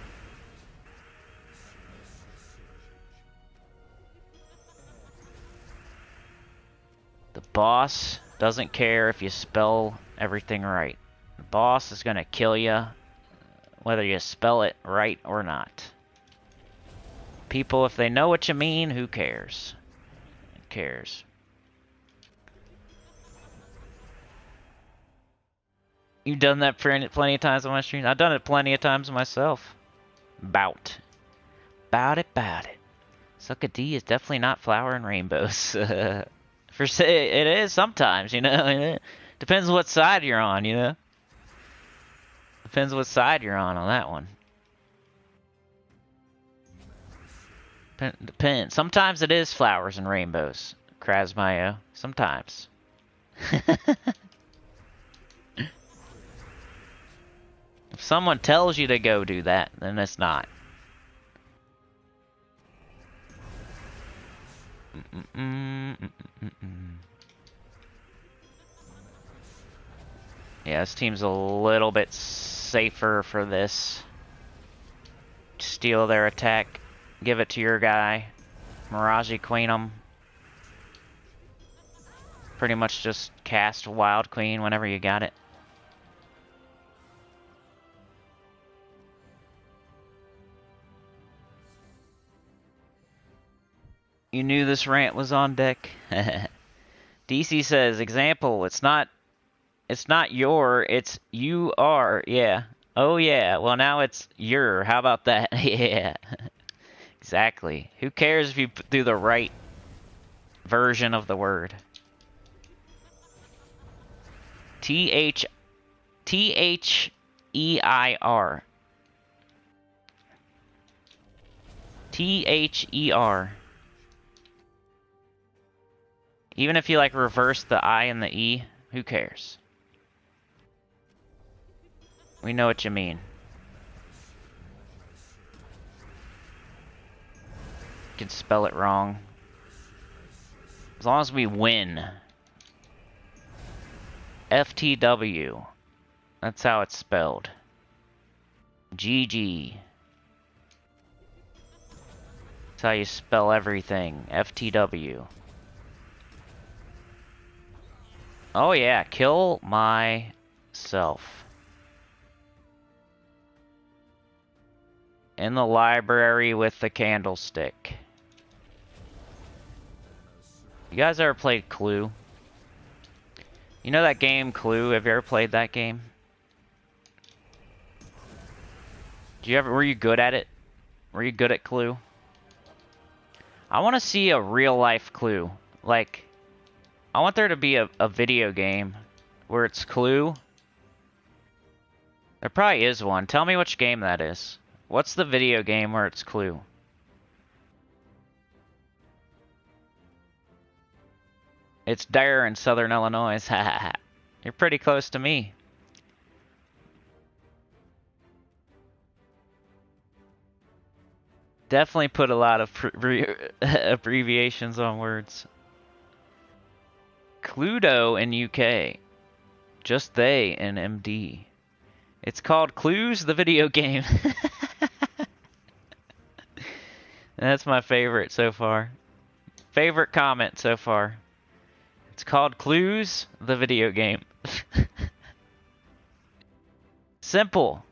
The boss doesn't care if you spell everything right. The boss is gonna kill you, whether you spell it right or not. People, if they know what you mean, who cares? Who cares? You've done that plenty of times on my stream. I've done it plenty of times myself. Bout it. Suck a D is definitely not flower and rainbows. For say it is sometimes, you know. Depends what side you're on, you know. Depends what side you're on that one. Depends. Sometimes it is flowers and rainbows, Krasmayo. Sometimes. If someone tells you to go do that, then it's not. Yeah, this team's a little bit safer for this. Steal their attack. Give it to your guy. Mirage Queen them. Pretty much just cast Wild Queen whenever you got it. You knew this rant was on deck. DC says, example, it's not your, it's you are. Yeah. Oh yeah. Well, now it's your. How about that? Yeah. Exactly. Who cares if you do the right version of the word? T-H-E-I-R. T-H-E-R. Even if you like reverse the I and the E, who cares? We know what you mean. You can spell it wrong. As long as we win. FTW. That's how it's spelled. GG. That's how you spell everything. FTW. Oh yeah, kill myself. In the library with the candlestick. You guys ever played Clue? You know that game Clue? Have you ever played that game? Were you good at it? Were you good at Clue? I want to see a real life Clue. Like, I want there to be a video game where it's Clue. There probably is one. Tell me which game that is. What's the video game where it's Clue? It's Dare in Southern Illinois. You're pretty close to me. Definitely put a lot of abbreviations on words. Cluedo in UK. Just they in MD. It's called Clues, the video game. That's my favorite so far. Favorite comment so far. It's called Clues, the video game. Simple.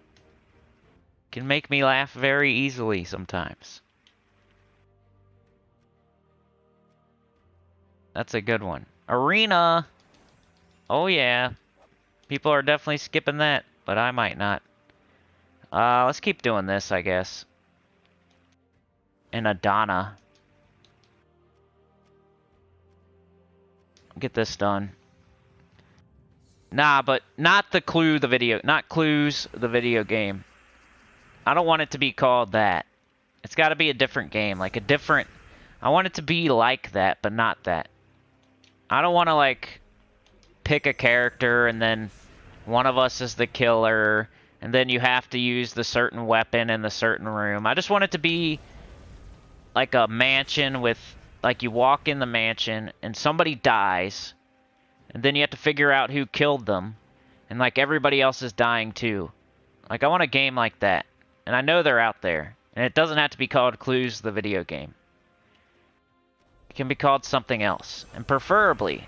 Can make me laugh very easily sometimes. That's a good one. Arena. Oh yeah. People are definitely skipping that, but I might not. Let's keep doing this, I guess. And Adana. Get this done. Nah, but not the Clue, the video. Not Clues, the video game. I don't want it to be called that. It's got to be a different game. Like a different... I want it to be like that, but not that. I don't want to, like, pick a character and then one of us is the killer and then you have to use the certain weapon in the certain room. I just want it to be like a mansion with... Like, you walk in the mansion, and somebody dies, and then you have to figure out who killed them, and, like, everybody else is dying, too. Like, I want a game like that. And I know they're out there. And it doesn't have to be called Clues, the video game. It can be called something else. And preferably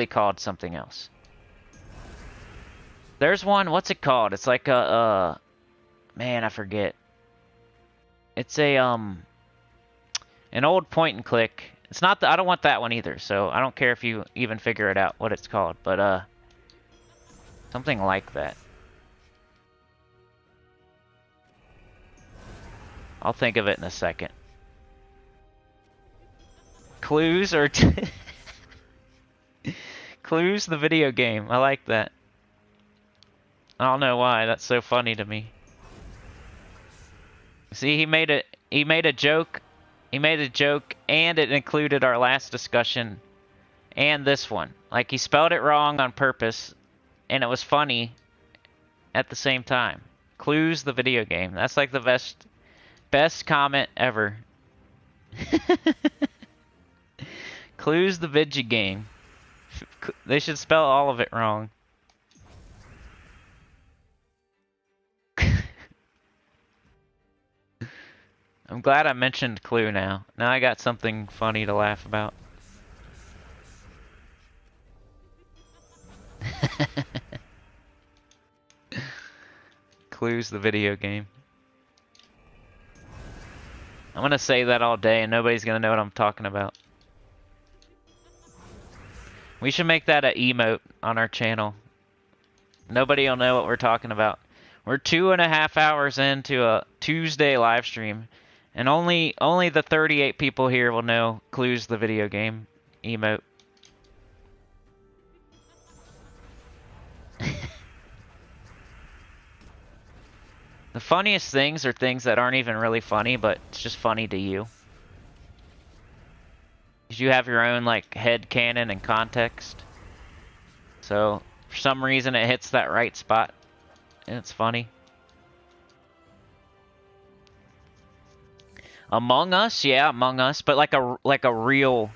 called something else. There's one, what's it called? It's like a, man, I forget. It's a, an old point and click. It's not I don't want that one either, so I don't care if you even figure it out what it's called, but, something like that. I'll think of it in a second. Clues or Clues the video game. I like that. I don't know why. That's so funny to me. See, he made a joke. He made a joke and it included our last discussion and this one. Like he spelled it wrong on purpose and it was funny at the same time. Clues the video game. That's like the best comment ever. Clues the video game. They should spell all of it wrong. I'm glad I mentioned Clue now. Now I got something funny to laugh about. Clue's the video game. I'm gonna say that all day and nobody's gonna know what I'm talking about. We should make that an emote on our channel. Nobody will know what we're talking about. We're 2.5 hours into a Tuesday live stream, and only the 38 people here will know Clues the video game emote. The funniest things are things that aren't even really funny, but it's just funny to you. Because you have your own like head canon and context. So for some reason it hits that right spot and it's funny. Among Us, yeah, Among Us, but like a real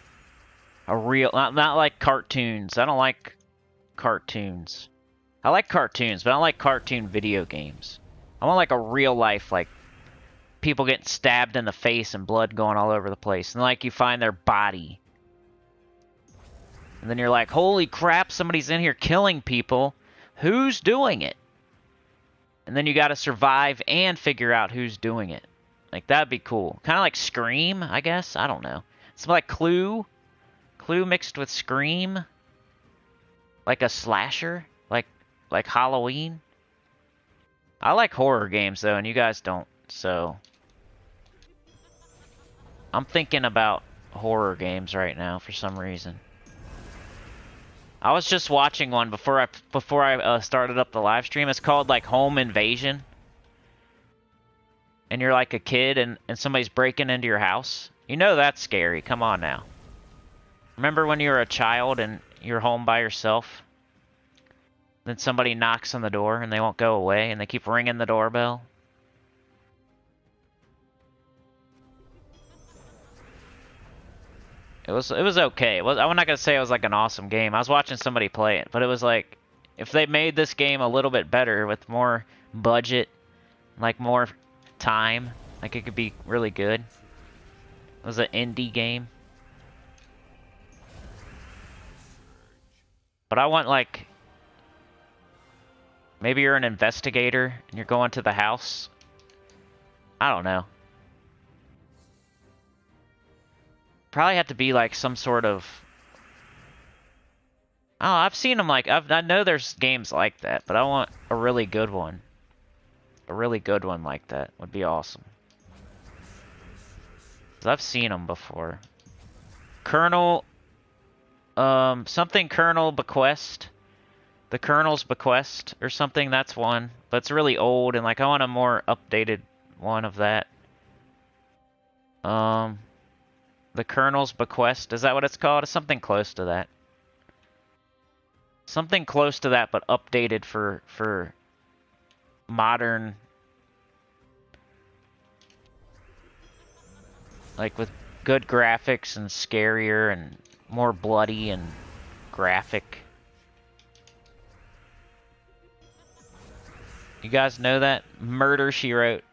not like cartoons. I don't like cartoons. I like cartoons, but I don't like cartoon video games. I want like a real life, like people getting stabbed in the face and blood going all over the place, and like you find their body. And then you're like, holy crap, somebody's in here killing people. Who's doing it? And then you gotta survive and figure out who's doing it. Like, that'd be cool. Kind of like Scream, I guess? I don't know. It's like Clue. Clue mixed with Scream. Like a slasher. Like Halloween. I like horror games, though, and you guys don't, so... I'm thinking about horror games right now, for some reason. I was just watching one before I started up the live stream. It's called, like, Home Invasion. And you're like a kid and somebody's breaking into your house. You know that's scary. Come on now. Remember when you were a child and you're home by yourself? Then somebody knocks on the door and they won't go away and they keep ringing the doorbell? It was okay. I'm not gonna say it was like an awesome game. I was watching somebody play it, but it was like, if they made this game a little bit better with more budget, like more time, like it could be really good. It was an indie game. But I want like, maybe you're an investigator and you're going to the house. I don't know. Probably have to be like some sort of... Oh, I've seen them like... I know there's games like that, but I want a really good one. A really good one like that would be awesome. 'Cause I've seen them before. Colonel... something Colonel Bequest. The Colonel's Bequest or something, that's one. But it's really old and like I want a more updated one of that. The Colonel's Bequest, is that what it's called? It's something close to that. Something close to that, but updated for modern... Like with good graphics and scarier and more bloody and graphic. You guys know that? Murder, She Wrote.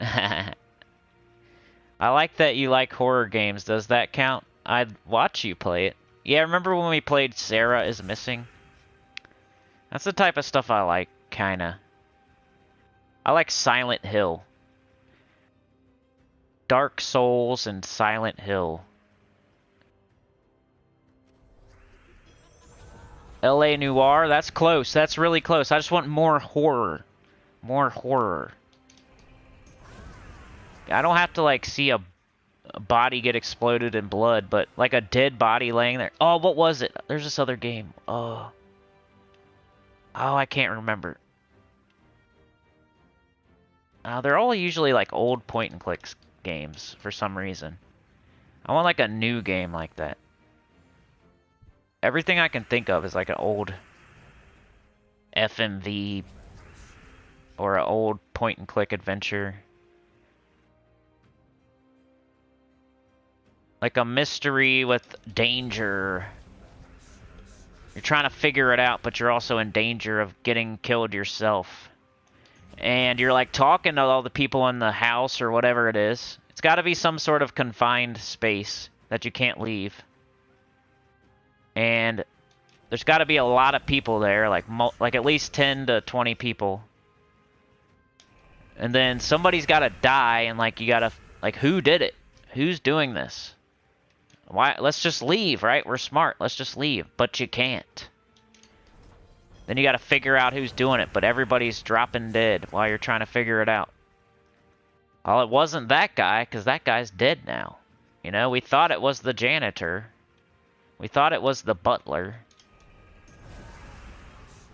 I like that you like horror games. Does that count? I'd watch you play it. Yeah, remember when we played Sarah is Missing? That's the type of stuff I like. kinda. I like Silent Hill. Dark Souls and Silent Hill. LA Noire, that's close. That's really close. I just want more horror. More horror. I don't have to, like, see a body get exploded in blood, but, like, a dead body laying there. Oh, what was it? There's this other game. Oh, I can't remember. They're all usually, like, old point-and-click games for some reason. I want, like, a new game like that. Everything I can think of is, like, an old FMV or an old point-and-click adventure. Like a mystery with danger. You're trying to figure it out, but you're also in danger of getting killed yourself. And you're like talking to all the people in the house or whatever it is. It's got to be some sort of confined space that you can't leave. And there's got to be a lot of people there, like at least 10 to 20 people. And then somebody's got to die, and like you got to, like, who did it? Who's doing this? Why? Let's just leave, right? We're smart. Let's just leave. But you can't. Then you got to figure out who's doing it, but everybody's dropping dead while you're trying to figure it out. Well, it wasn't that guy, because that guy's dead now. You know, we thought it was the janitor. We thought it was the butler.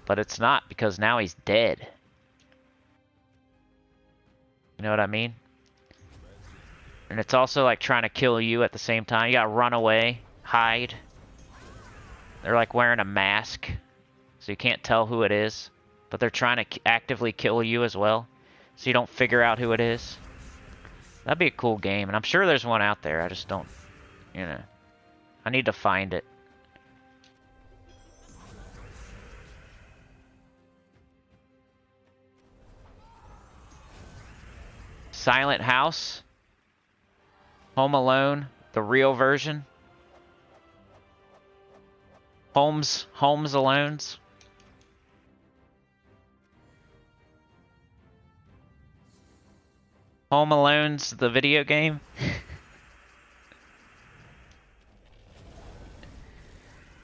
But it's not, because now he's dead. You know what I mean? And it's also like trying to kill you at the same time. You gotta run away, hide. They're like wearing a mask, so you can't tell who it is. But they're trying to actively kill you as well, so you don't figure out who it is. That'd be a cool game, and I'm sure there's one out there. I just don't, you know. I need to find it. Silent House. Home Alone, the real version. Homes Alones. Home Alone's the video game.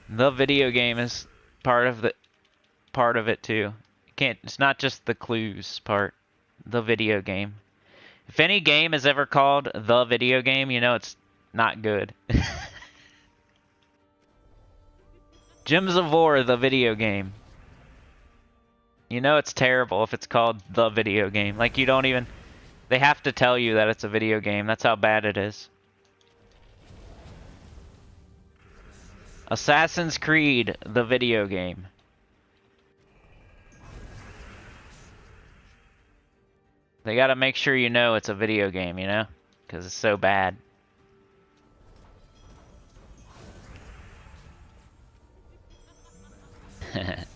The video game is part of it too. It's not just the clues part. The video game. If any game is ever called the video game, you know it's not good. Gems of War, the video game. You know it's terrible if it's called the video game. Like, you don't even... They have to tell you that it's a video game. That's how bad it is. Assassin's Creed, the video game. They gotta make sure you know it's a video game, you know? Because it's so bad.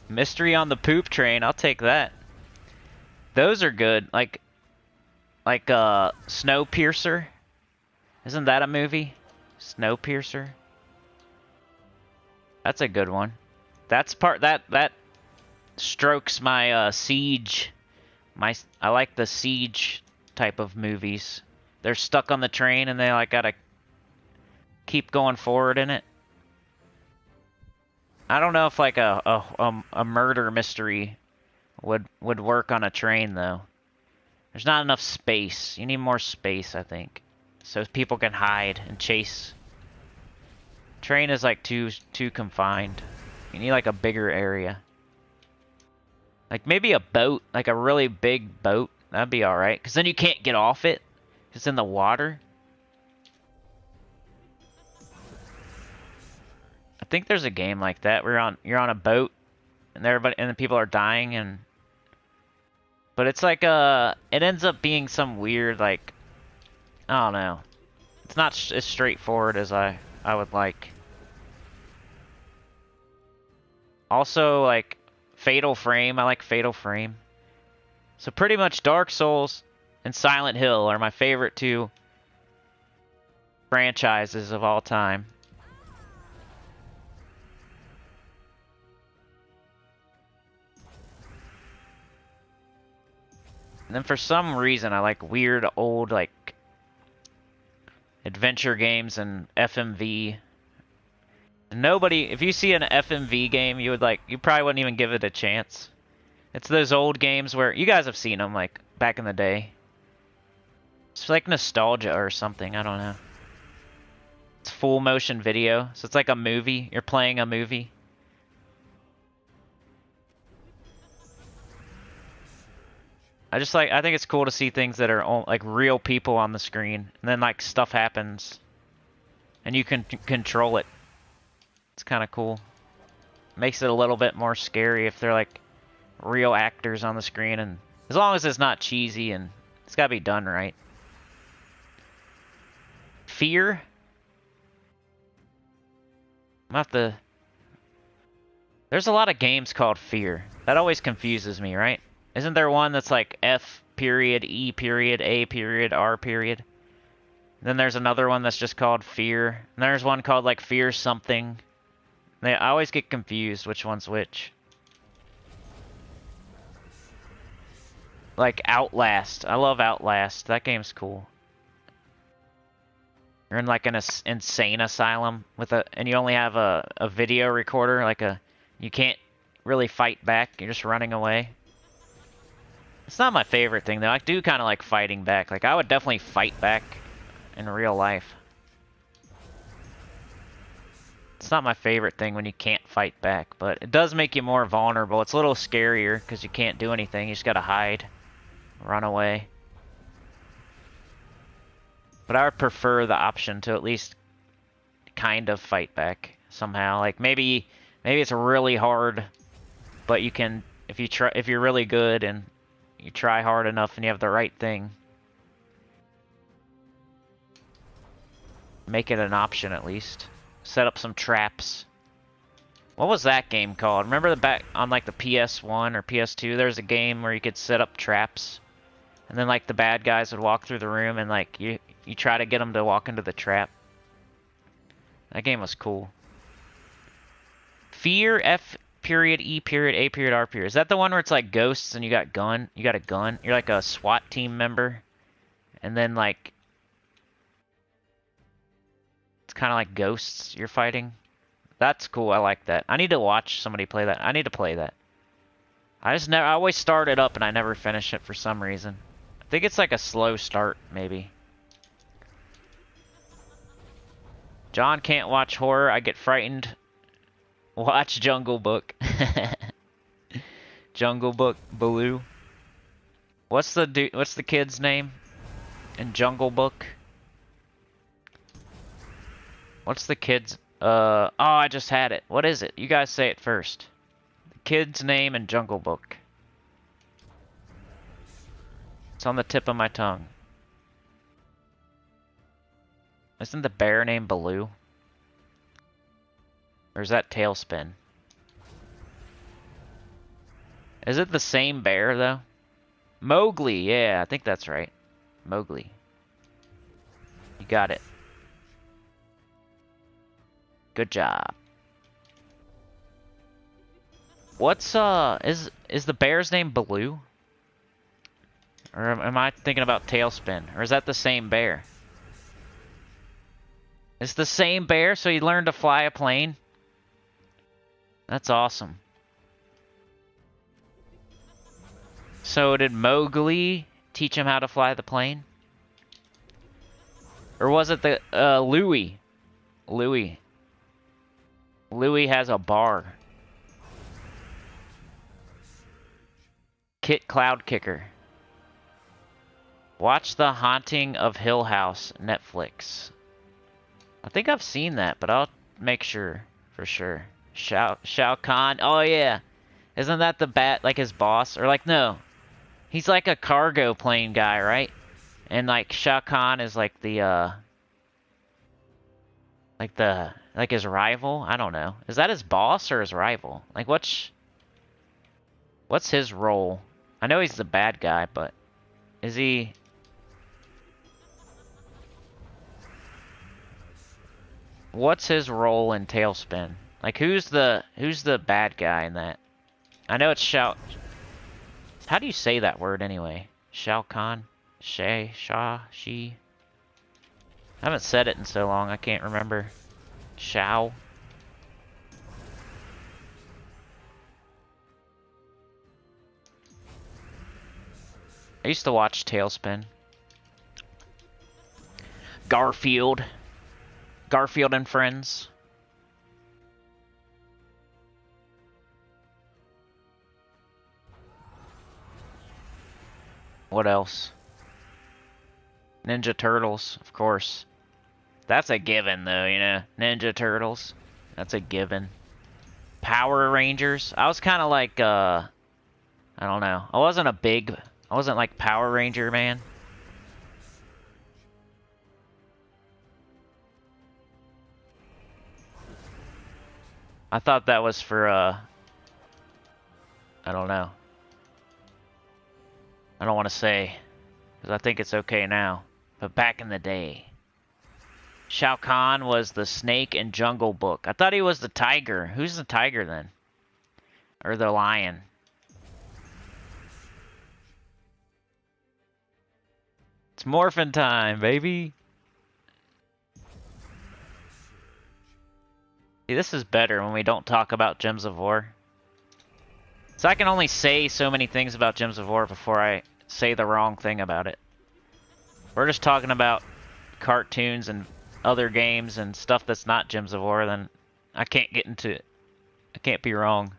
Mystery on the Poop Train, I'll take that. Those are good. Like Snowpiercer. Isn't that a movie? Snowpiercer. That's a good one. That's that strokes my siege. I like the siege type of movies. They're stuck on the train and they like gotta keep going forward in it. I don't know if like a murder mystery would work on a train though. There's not enough space. You need more space, I think, so people can hide and chase. Train is like too confined. You need like a bigger area. Like maybe a boat, like a really big boat. That'd be alright. Because then you can't get off it. It's in the water. I think there's a game like that where you're on a boat and the people are dying but it's like it ends up being some weird, like, I don't know. It's not as straightforward as I would like. Also, like Fatal Frame. I like Fatal Frame. So pretty much Dark Souls and Silent Hill are my favorite two franchises of all time. And then for some reason, I like weird old, like, adventure games and FMV. Nobody, if you see an FMV game, you probably wouldn't even give it a chance. It's those old games where, you guys have seen them, like, back in the day. It's like nostalgia or something, I don't know. It's full motion video, so it's like a movie. You're playing a movie. I think it's cool to see things that are like real people on the screen, and then like stuff happens, and you can control it. It's kind of cool. Makes it a little bit more scary if they're like real actors on the screen, and as long as it's not cheesy and it's gotta be done right. Fear? There's a lot of games called Fear. That always confuses me, right? Isn't there one that's like F period, E period, A period, R period? Then there's another one that's just called Fear. And there's one called like Fear something. I always get confused which one's which. Like Outlast. I love Outlast. That game's cool. You're in like an insane asylum and you only have a video recorder, you can't really fight back. You're just running away. It's not my favorite thing though. I do kind of like fighting back. Like I would definitely fight back in real life. It's not my favorite thing when you can't fight back, but it does make you more vulnerable. It's a little scarier because you can't do anything. You just gotta hide, run away. But I would prefer the option to at least kind of fight back somehow. Like maybe it's really hard, but you can if you're really good and you try hard enough and you have the right thing. Make it an option at least. Set up some traps. What was that game called? Remember on like the PS1 or PS2, there's a game where you could set up traps. And then like the bad guys would walk through the room and like you try to get them to walk into the trap. That game was cool. Fear, F period, E period, A period, R period. Is that the one where it's like ghosts and you got a gun? You're like a SWAT team member. And then like it's kind of like ghosts you're fighting. That's cool. I like that. I need to watch somebody play that. I need to play that. I always start it up and I never finish it for some reason. I think it's like a slow start, maybe. John can't watch horror. I get frightened. Watch Jungle Book. Jungle Book, Baloo. What's the kid's name in Jungle Book? What's the kid's... oh, I just had it. What is it? You guys say it first. The kid's name in Jungle Book. It's on the tip of my tongue. Isn't the bear named Baloo? Or is that Tailspin? Is it the same bear, though? Mowgli, yeah, I think that's right. Mowgli. You got it. Good job. What's, is the bear's name Baloo? Or am I thinking about Tailspin? Or is that the same bear? It's the same bear, so he learned to fly a plane? That's awesome. So did Mowgli teach him how to fly the plane? Or was it the, Louie? Louie. Louie has a bar. Kit Cloud Kicker. Watch The Haunting of Hill House, Netflix. I think I've seen that, but I'll make sure, for sure. Shao Kahn, oh yeah. Isn't that the bat, like his boss? Or like, no. He's like a cargo plane guy, right? And like Shao Kahn is like the, like his rival? I don't know. Is that his boss or his rival? Like what's his role? I know he's the bad guy, but is he... What's his role in Tailspin? Like who's the bad guy in that? I know it's Shao... How do you say that word anyway? Shao Kahn? She. I haven't said it in so long, I can't remember. Shao. I used to watch Tailspin. Garfield. Garfield and Friends. What else? Ninja Turtles, of course. That's a given, though, you know? Ninja Turtles. That's a given. Power Rangers. I was kind of like, I don't know. I wasn't like Power Ranger, man. I thought that was for, I don't know. I don't want to say, because I think it's okay now. But back in the day, Shao Kahn was the snake in Jungle Book. I thought he was the tiger. Who's the tiger then? Or the lion? It's morphin' time, baby. See, this is better when we don't talk about Gems of War. So I can only say so many things about Gems of War before I say the wrong thing about it. We're just talking about cartoons and other games and stuff that's not Gems of War, then I can't get into it. I can't be wrong.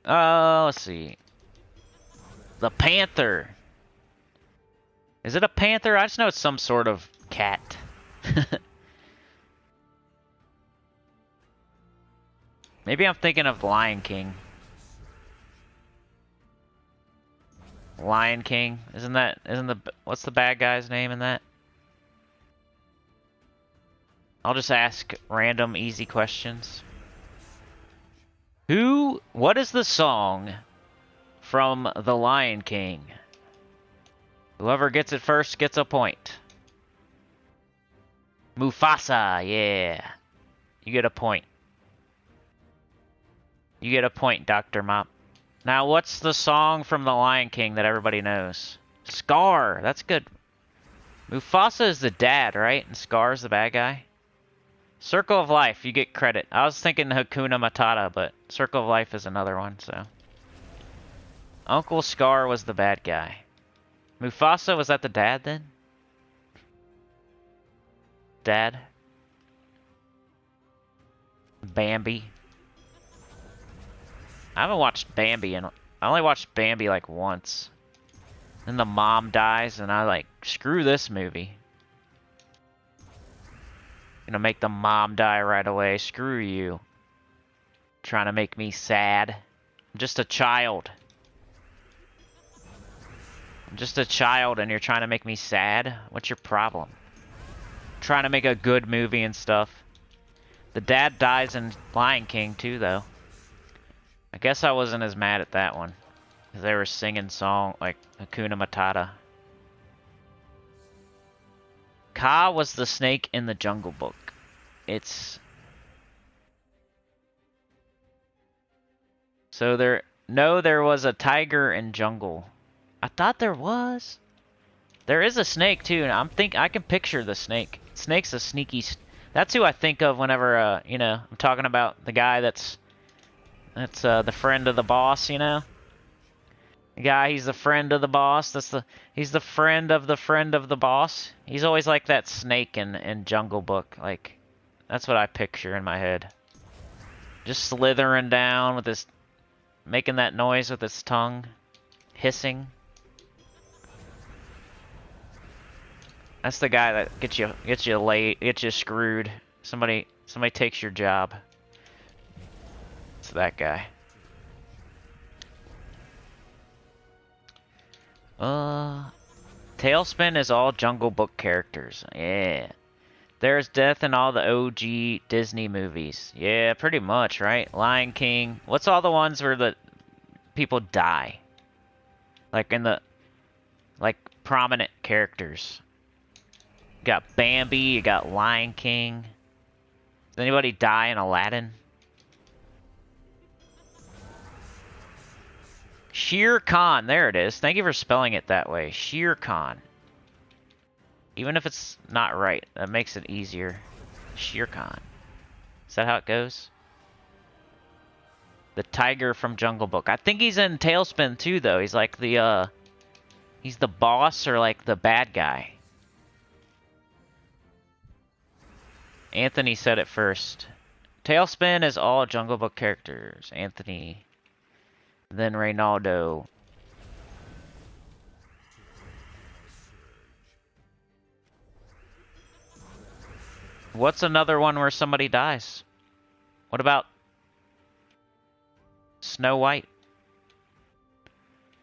Let's see. The panther. Is it a panther? I just know it's some sort of cat. Maybe I'm thinking of Lion King. Lion King? What's the bad guy's name in that? I'll just ask random easy questions. What is the song from The Lion King? Whoever gets it first gets a point. Mufasa, yeah. You get a point. You get a point, Dr. Mop. Now, what's the song from The Lion King that everybody knows? Scar, that's good. Mufasa is the dad, right? And Scar is the bad guy? Circle of Life, you get credit. I was thinking Hakuna Matata, but Circle of Life is another one, so. Uncle Scar was the bad guy. Mufasa, was that the dad then? Dad? Bambi? I haven't watched Bambi I only watched Bambi like once. Then the mom dies and I like, screw this movie. Gonna make the mom die right away. Screw you. Trying to make me sad. I'm just a child. I'm just a child and you're trying to make me sad? What's your problem? Trying to make a good movie and stuff. The dad dies in Lion King too, though. I guess I wasn't as mad at that one. Because they were singing song like Hakuna Matata. Kaa was the snake in the Jungle Book. So there was a tiger in Jungle. I thought there was. There is a snake too, and I can picture the snake. Snake's a sneaky. That's who I think of whenever you know, I'm talking about the guy that's the friend of the boss, you know. The guy, he's the friend of the boss. He's the friend of the boss. He's always like that snake in Jungle Book. Like, that's what I picture in my head. Just slithering down with his, making that noise with his tongue, hissing. That's the guy that gets you late, gets you screwed. Somebody takes your job. It's that guy. Tailspin is all Jungle Book characters. Yeah. There's death in all the OG Disney movies. Yeah, pretty much, right? Lion King. What's all the ones where the people die? Like prominent characters. You got Bambi, you got Lion King. Does anybody die in Aladdin? Shere Khan. There it is. Thank you for spelling it that way. Shere Khan. Even if it's not right, that makes it easier. Shere Khan. Is that how it goes? The tiger from Jungle Book. I think he's in Tailspin too, though. He's like the, he's the boss or like the bad guy. Anthony said it first. Tailspin is all Jungle Book characters. Anthony. Then Reynaldo. What's another one where somebody dies? What about Snow White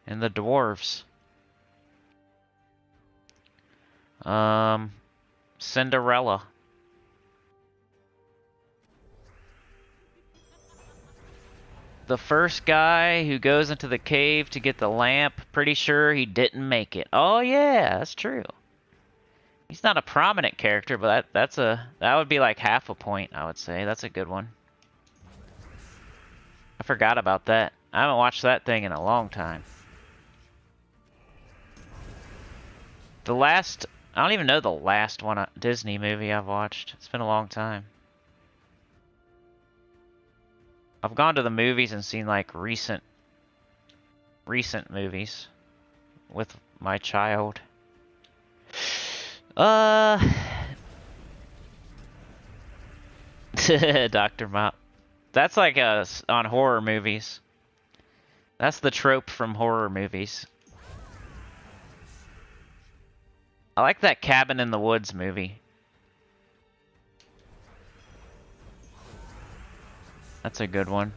and the dwarves? Cinderella. The first guy who goes into the cave to get the lamp, pretty sure he didn't make it. Oh yeah, that's true. He's not a prominent character, but that would be like half a point, I would say. That's a good one. I forgot about that. I haven't watched that thing in a long time. I don't even know the last one Disney movie I've watched. It's been a long time. I've gone to the movies and seen like recent movies with my child. Dr. Mop. That's like on horror movies. That's the trope from horror movies. I like that Cabin in the Woods movie. That's a good one.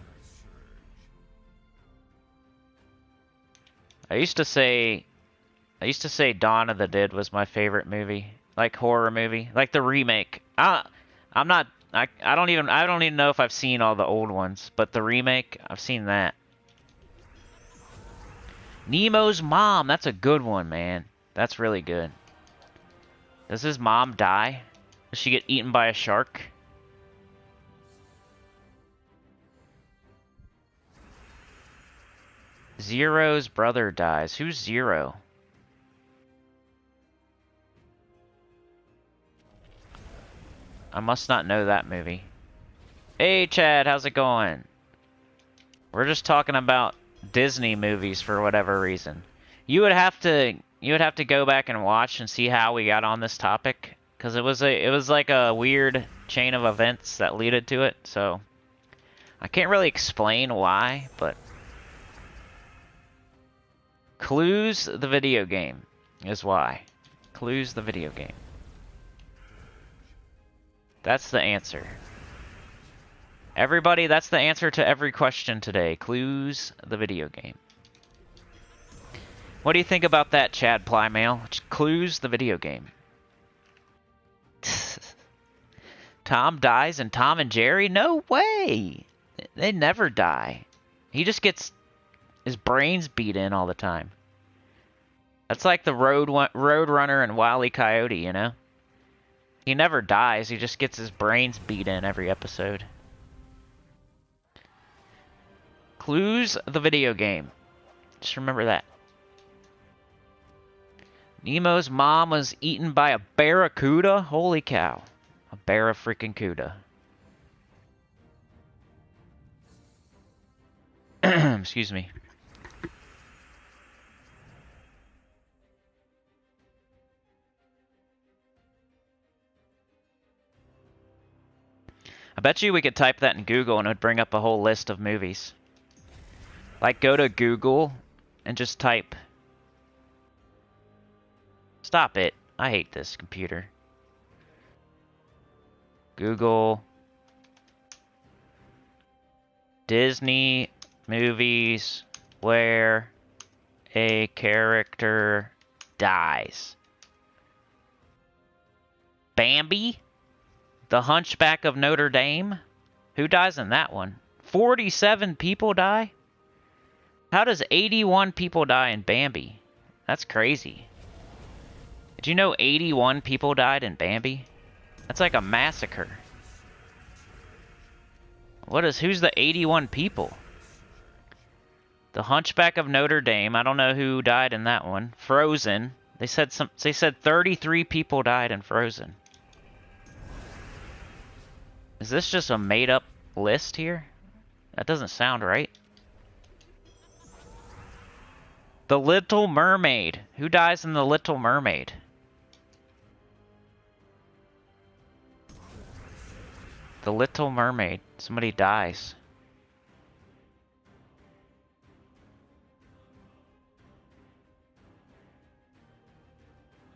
I used to say Dawn of the Dead was my favorite movie, like horror movie, like the remake. I don't even know if I've seen all the old ones, but the remake, I've seen that. Nemo's mom, that's a good one, man. That's really good. Does his mom die? Does she get eaten by a shark? Zero's brother dies. Who's Zero? I must not know that movie. Hey Chad, how's it going? We're just talking about Disney movies for whatever reason. You would have to go back and watch and see how we got on this topic, because it was like a weird chain of events that led to it. So I can't really explain why, but Clues the video game is why. Clues the video game. That's the answer. Everybody, that's the answer to every question today. Clues the video game. What do you think about that, Chad Plymail? Clues the video game. Tom dies in Tom and Jerry? No way! They never die. He just gets his brains beat in all the time. That's like the Roadrunner and Wile E. Coyote, you know? He never dies, he just gets his brains beat in every episode. Clues the video game. Just remember that. Nemo's mom was eaten by a barracuda? Holy cow. A barra-freaking-cuda. Excuse me. I bet you we could type that in Google and it would bring up a whole list of movies. Like, go to Google and just type. Stop it. I hate this computer. Google Disney movies where a character dies. Bambi? The Hunchback of Notre Dame? Who dies in that one? 47 people die? How does 81 people die in Bambi? That's crazy. Did you know 81 people died in Bambi? That's like a massacre. Who's the 81 people? The Hunchback of Notre Dame. I don't know who died in that one. Frozen. They said 33 people died in Frozen. Is this just a made-up list here? That doesn't sound right. The Little Mermaid. Who dies in The Little Mermaid? The Little Mermaid. Somebody dies.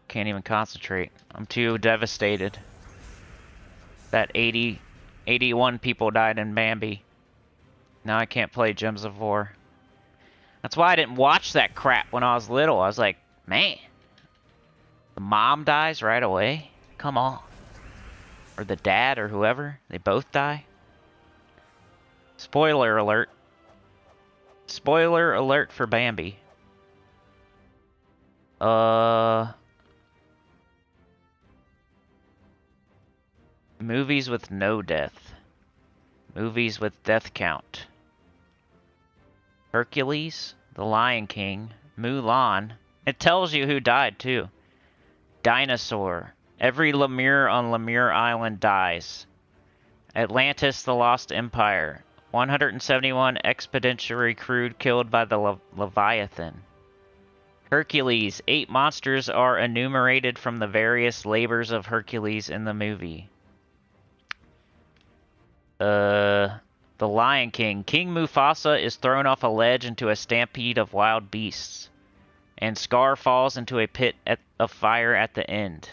Can't even concentrate. I'm too devastated. That 81 people died in Bambi. Now I can't play Gems of War. That's why I didn't watch that crap when I was little. I was like, man. The mom dies right away? Come on. Or the dad or whoever. They both die. Spoiler alert. Spoiler alert for Bambi. Movies with no death. Movies with death count. Hercules, The Lion King, Mulan. It tells you who died, too. Dinosaur. Every lemur on Lemur Island dies. Atlantis, The Lost Empire. 171 expeditionary crew killed by the Leviathan. Hercules. 8 monsters are enumerated from the various labors of Hercules in the movie. The Lion King. King Mufasa is thrown off a ledge into a stampede of wild beasts, and Scar falls into a pit of fire at the end.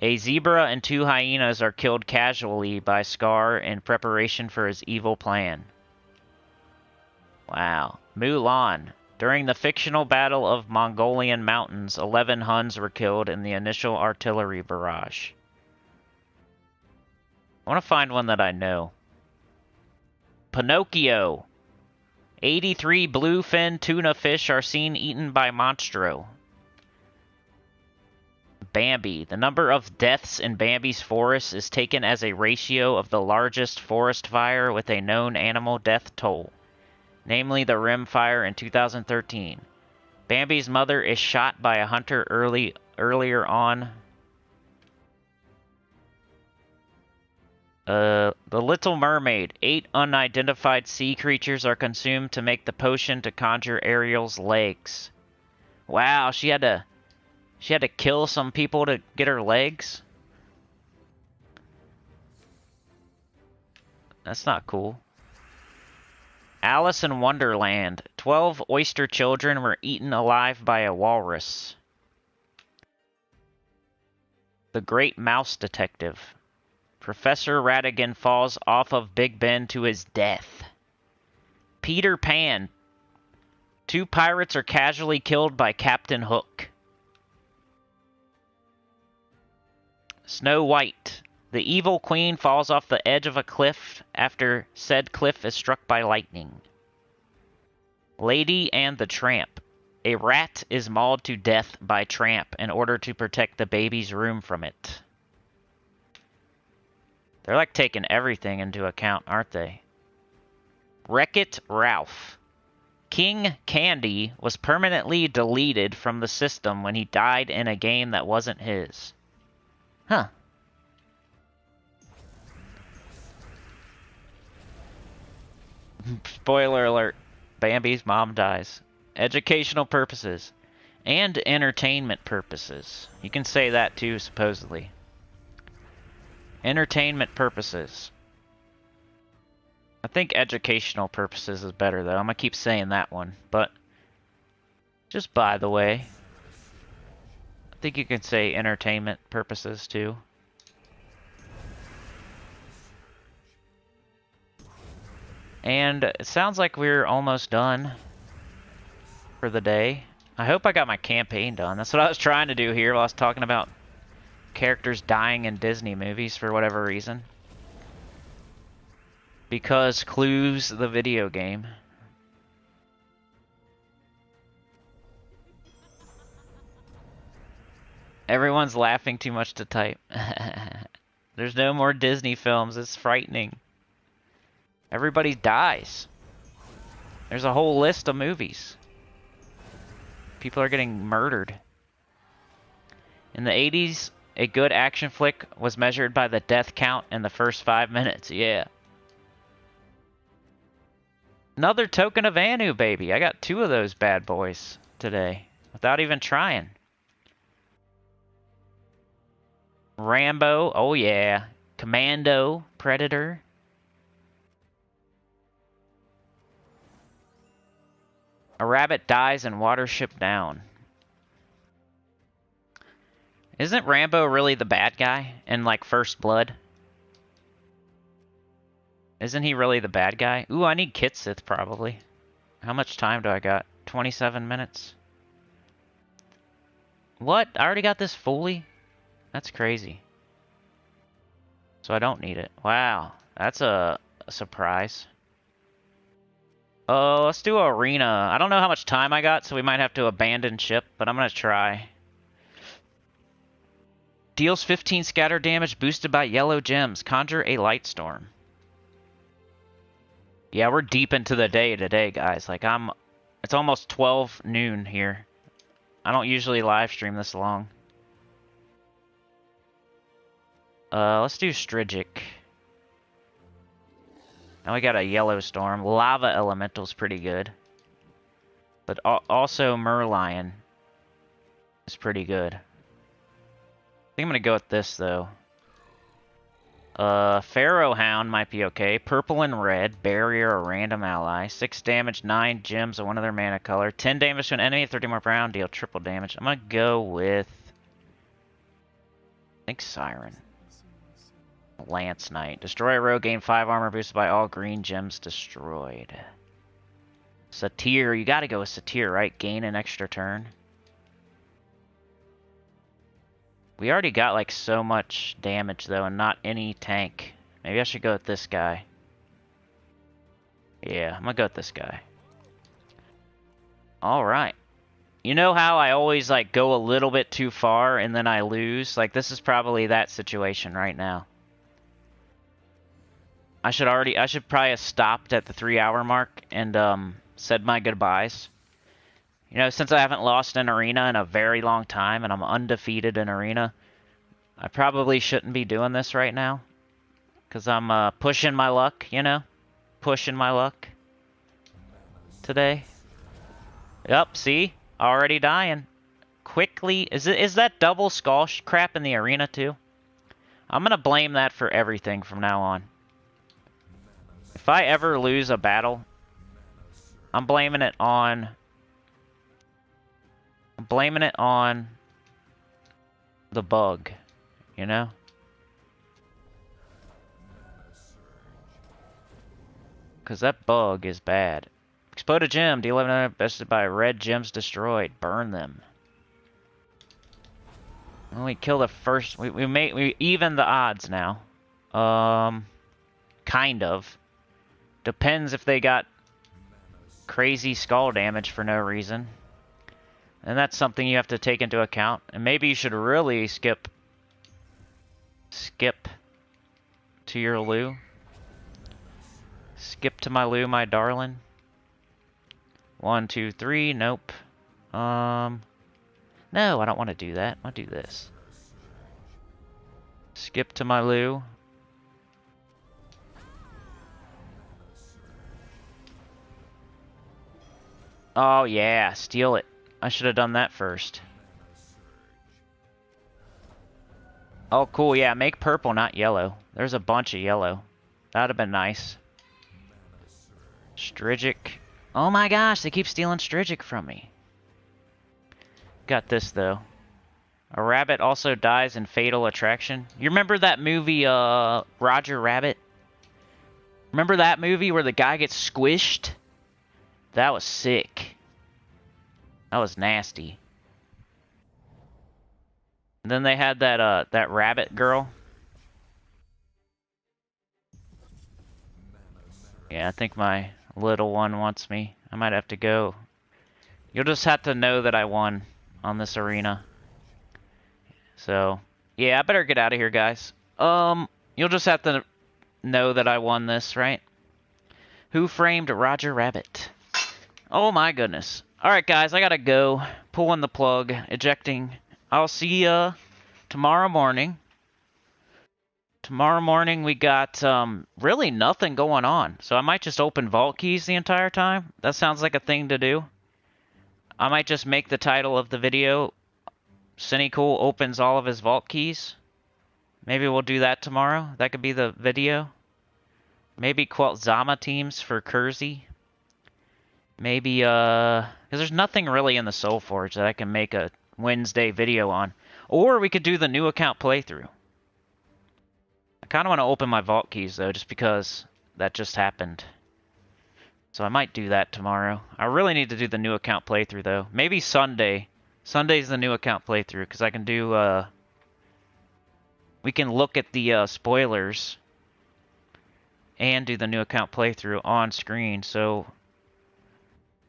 A zebra and 2 hyenas are killed casually by Scar in preparation for his evil plan. Wow. Mulan. During the fictional Battle of Mongolian Mountains, 11 Huns were killed in the initial artillery barrage. I want to find one that I know. Pinocchio. 83 bluefin tuna fish are seen eaten by Monstro. Bambi. The number of deaths in Bambi's forest is taken as a ratio of the largest forest fire with a known animal death toll, namely the Rim Fire in 2013. Bambi's mother is shot by a hunter earlier on. The Little Mermaid. 8 unidentified sea creatures are consumed to make the potion to conjure Ariel's legs. Wow, she had to kill some people to get her legs? That's not cool. Alice in Wonderland. 12 oyster children were eaten alive by a walrus. The Great Mouse Detective. Professor Ratigan falls off of Big Ben to his death. Peter Pan. 2 pirates are casually killed by Captain Hook. Snow White. The evil queen falls off the edge of a cliff after said cliff is struck by lightning. Lady and the Tramp. A rat is mauled to death by Tramp in order to protect the baby's room from it. They're like taking everything into account, aren't they? Wreck-It Ralph. King Candy was permanently deleted from the system when he died in a game that wasn't his. Huh. Spoiler alert. Bambi's mom dies. Educational purposes. And entertainment purposes. You can say that too, supposedly. Entertainment purposes. I think educational purposes is better, though. I'm going to keep saying that one. But, just by the way, I think you can say entertainment purposes, too. And it sounds like we're almost done for the day. I hope I got my campaign done. That's what I was trying to do here while I was talking about characters dying in Disney movies for whatever reason. Because Clues, the video game. Everyone's laughing too much to type. There's no more Disney films. It's frightening. Everybody dies. There's a whole list of movies. People are getting murdered. In the 80s, a good action flick was measured by the death count in the first 5 minutes. Yeah. Another token of Anu, baby. I got 2 of those bad boys today without even trying. Rambo. Oh, yeah. Commando. Predator. A rabbit dies in Watership Down. Isn't Rambo really the bad guy in, like, First Blood? Isn't he really the bad guy? Ooh, I need Kitsith, probably. How much time do I got? 27 minutes. What? I already got this fully? That's crazy. So I don't need it. Wow. That's a surprise. Oh, let's do Arena. I don't know how much time I got, so we might have to abandon ship, but I'm gonna try. Deals 15 scatter damage boosted by yellow gems. Conjure a light storm. Yeah, we're deep into the day today, guys. Like, it's almost 12 noon here. I don't usually live stream this long. Let's do Strigic. Now we got a yellow storm. Lava Elemental's pretty good. But also Merlion is pretty good. I think I'm gonna go with this, though. Pharaoh Hound might be okay. Purple and red. Barrier, a random ally. 6 damage, 9 gems of one of their mana color. 10 damage to an enemy, 30 more brown. Deal triple damage. I'm gonna go with... I think Siren. Lance Knight. Destroy a rogue, gain 5 armor boosted by all green gems destroyed. Satyr. You gotta go with Satyr, right? Gain an extra turn. We already got, like, so much damage, though, and not any tank. Maybe I should go with this guy. Yeah, I'm gonna go with this guy. Alright. You know how I always, like, go a little bit too far and then I lose? Like, this is probably that situation right now. I should probably have stopped at the 3-hour mark and, said my goodbyes. You know, since I haven't lost an arena in a very long time and I'm undefeated in arena, I probably shouldn't be doing this right now. Because I'm pushing my luck, you know? Pushing my luck today. Yup, see? Already dying. Quickly. Is that double skull crap in the arena too? I'm going to blame that for everything from now on. If I ever lose a battle, I'm blaming it on the bug, you know? Because that bug is bad. Explode a gem. Deal 11 bested by red gems destroyed. Burn them. When we kill the first... We even the odds now. Kind of. Depends if they got crazy skull damage for no reason. And that's something you have to take into account. And maybe you should really skip to your Lou. Skip to my Lou, my darling. 1, 2, 3. Nope. No, I don't want to do that. I want to do this. Skip to my Lou. Oh, yeah. Steal it. I should have done that first. Oh, cool. Yeah, make purple, not yellow. There's a bunch of yellow. That would have been nice. Strigic. Oh my gosh, they keep stealing Strigic from me. Got this, though. A rabbit also dies in Fatal Attraction. You remember that movie, Roger Rabbit? Remember that movie where the guy gets squished? That was sick. That was nasty. And then they had that rabbit girl. Yeah, I think my little one wants me. I might have to go. You'll just have to know that I won on this arena. So, yeah, I better get out of here, guys. You'll just have to know that I won this, right? Who framed Roger Rabbit? Oh my goodness. Alright guys, I gotta go. Pulling the plug, ejecting. I'll see ya tomorrow morning. Tomorrow morning we got really nothing going on. So I might just open vault keys the entire time. That sounds like a thing to do. I might just make the title of the video Sinnycool opens all of his vault keys. Maybe we'll do that tomorrow. That could be the video. Maybe Quelt Zama teams for Kersey. Maybe, because there's nothing really in the Soul Forge that I can make a Wednesday video on. Or we could do the new account playthrough. I kind of want to open my vault keys, though, just because that just happened. So I might do that tomorrow. I really need to do the new account playthrough, though. Maybe Sunday. Sunday's the new account playthrough, because I can do, we can look at the spoilers and do the new account playthrough on screen. So,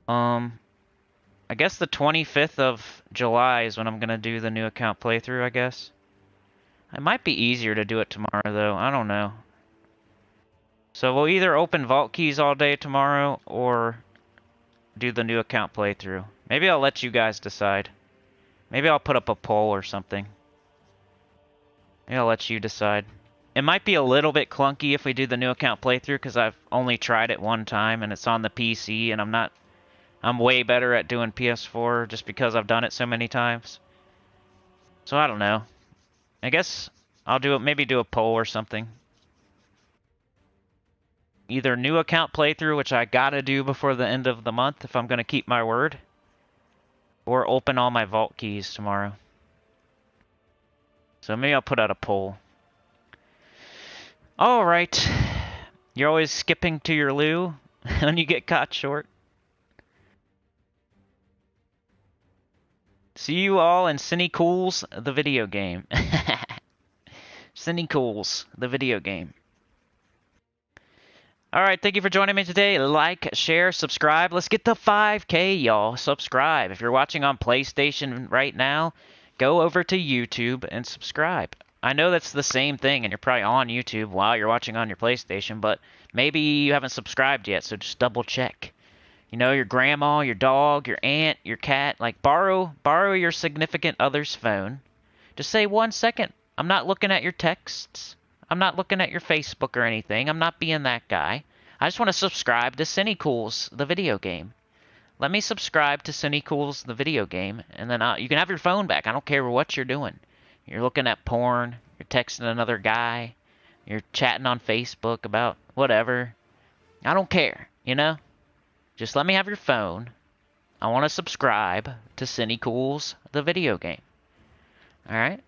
I guess the 25th of July is when I'm going to do the new account playthrough, I guess. It might be easier to do it tomorrow, though. I don't know. So we'll either open vault keys all day tomorrow or do the new account playthrough. Maybe I'll let you guys decide. Maybe I'll put up a poll or something. Maybe I'll let you decide. It might be a little bit clunky if we do the new account playthrough because I've only tried it one time and it's on the PC and I'm way better at doing PS4 just because I've done it so many times. So I don't know. I guess I'll maybe do a poll or something. Either new account playthrough, which I gotta do before the end of the month if I'm gonna keep my word, or open all my vault keys tomorrow. So maybe I'll put out a poll. Alright. You're always skipping to your loo when you get caught short. See you all in Sinnycools, the video game. Sinnycools, the video game. Alright, thank you for joining me today. Like, share, subscribe. Let's get to 5K, y'all. Subscribe. If you're watching on PlayStation right now, go over to YouTube and subscribe. I know that's the same thing, and you're probably on YouTube while you're watching on your PlayStation, but maybe you haven't subscribed yet, so just double check. You know, your grandma, your dog, your aunt, your cat, like borrow your significant other's phone. Just say 1 second. I'm not looking at your texts. I'm not looking at your Facebook or anything. I'm not being that guy. I just want to subscribe to Sinnycools, the video game. Let me subscribe to Sinnycools, the video game, and then you can have your phone back. I don't care what you're doing. You're looking at porn. You're texting another guy. You're chatting on Facebook about whatever. I don't care, you know? Just let me have your phone. I want to subscribe to Sinnycools, the video game. Alright?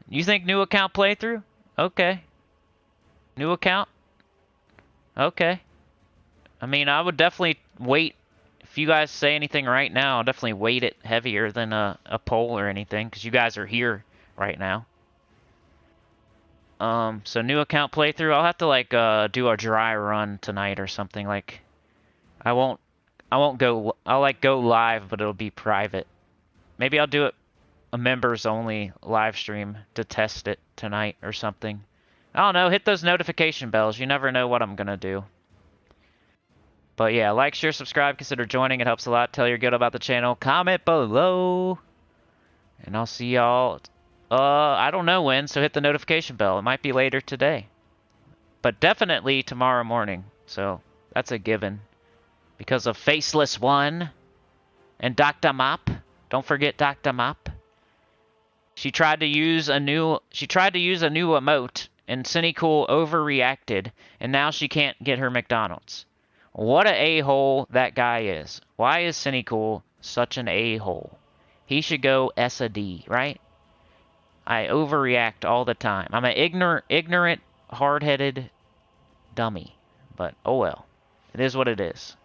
You think new account playthrough? Okay. New account? Okay. I mean, I would definitely wait. If you guys say anything right now, I'll definitely weight it heavier than a poll or anything, because you guys are here right now. So new account playthrough, I'll have to, like, do a dry run tonight or something, like... I won't go, I'll, like, go live, but it'll be private. Maybe I'll do it a members-only live stream to test it tonight or something. I don't know, hit those notification bells. You never know what I'm gonna do. But yeah, like, share, subscribe, consider joining. It helps a lot. Tell your good about the channel. Comment below. And I'll see y'all, I don't know when, so hit the notification bell. It might be later today. But definitely tomorrow morning. So, that's a given. Because of Faceless One and Dr. Mop. Don't forget Dr. Mop. She tried to use a new emote, and Sinnycool overreacted, and now she can't get her McDonald's. What a a-hole that guy is. Why is Sinnycool such an a-hole? He should go S-a-D, right? I overreact all the time. I'm an ignorant, hard-headed dummy. But, oh well. It is what it is.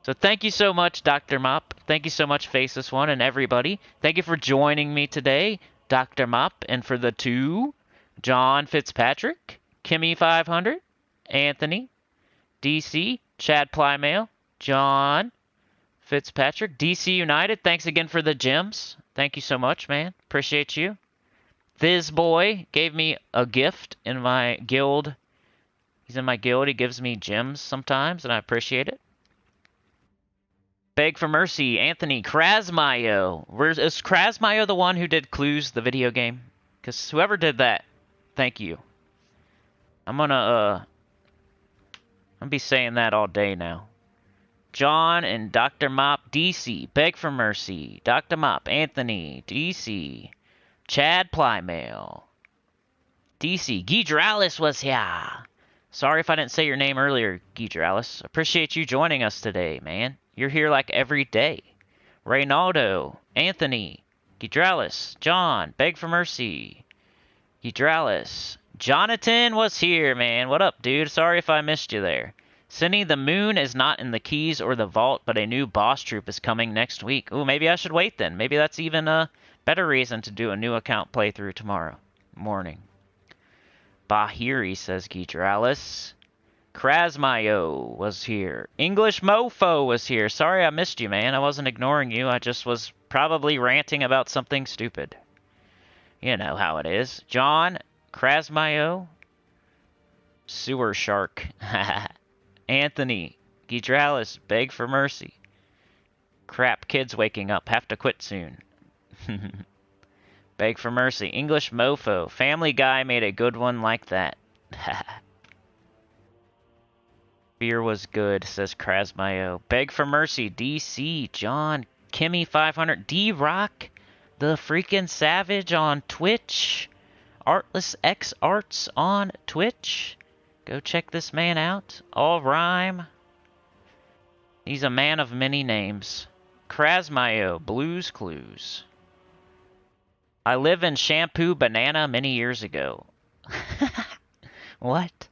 So thank you so much, Dr. Mop. Thank you so much, Faceless One, and everybody. Thank you for joining me today, Dr. Mop, and for the two, John Fitzpatrick, Kimmy500, Anthony, DC, Chad Plymail, John Fitzpatrick, DC United. Thanks again for the gems. Thank you so much, man. Appreciate you. This boy gave me a gift in my guild. He's in my guild. He gives me gems sometimes, and I appreciate it. Beg for Mercy, Anthony, Krasmayo. Is Krasmayo the one who did Clues, the video game? Because whoever did that, thank you. I'm gonna be saying that all day now. John and Dr. Mop, DC, Beg for Mercy, Dr. Mop, Anthony, DC, Chad Plymail, DC, Gidralis was here. Sorry if I didn't say your name earlier, Gidralis. Appreciate you joining us today, man. You're here like every day. Reynaldo, Anthony, Gidralis, John, Beg for Mercy, Gidralis. Jonathan was here, man. What up, dude? Sorry if I missed you there. Cindy, the moon is not in the keys or the vault, but a new boss troop is coming next week. Ooh, maybe I should wait then. Maybe that's even a better reason to do a new account playthrough tomorrow morning. Bahiri, says Gidralis. Krasmayo was here. English Mofo was here. Sorry I missed you, man. I wasn't ignoring you. I just was probably ranting about something stupid. You know how it is. John, Krasmayo, Sewer Shark. Anthony, Gidralis, Beg for Mercy. Crap, kids waking up. Have to quit soon. Beg for Mercy. English Mofo. Family Guy made a good one like that. Beer was good, says Krasmayo. Beg for Mercy. DC, John, Kimmy 500, D-Rock, the freaking Savage on Twitch. Artless X Arts on Twitch. Go check this man out. All Rhyme. He's a man of many names. Krasmayo, Blues Clues. I live in Shampoo Banana many years ago. What?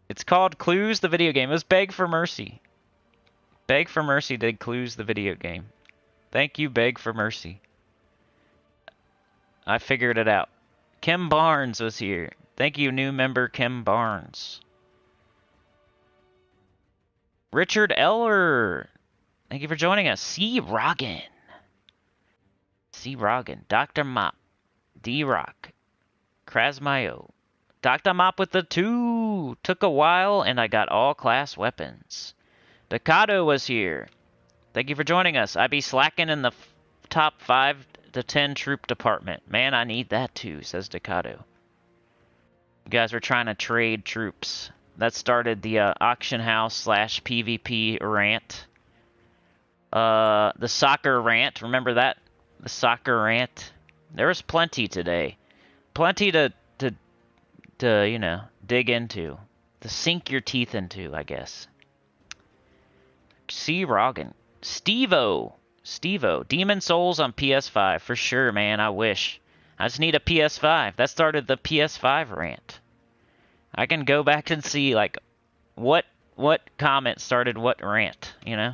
It's called Clues, the video game. It was Beg for Mercy. Beg for Mercy did Clues, the video game. Thank you, Beg for Mercy. I figured it out. Kim Barnes was here. Thank you, new member Kim Barnes. Richard Eller. Thank you for joining us. C. Rogan. C. Rogan. Dr. Mop. D-Rock. Krasmayo. Dr. Mop with the 2. Took a while, and I got all class weapons. Decado was here. Thank you for joining us. I be slacking in the top 5 to 10 troop department. Man, I need that too, says Decado. You guys were trying to trade troops. That started the auction house / PvP rant. The soccer rant. Remember that? The soccer rant. There was plenty today. Plenty to you know, dig into. To sink your teeth into, I guess. C. Rogan. Steve-O. Steve-O. Demon Souls on PS5. For sure, man. I wish. I just need a PS5. That started the PS5 rant. I can go back and see, like, what comment started what rant, you know?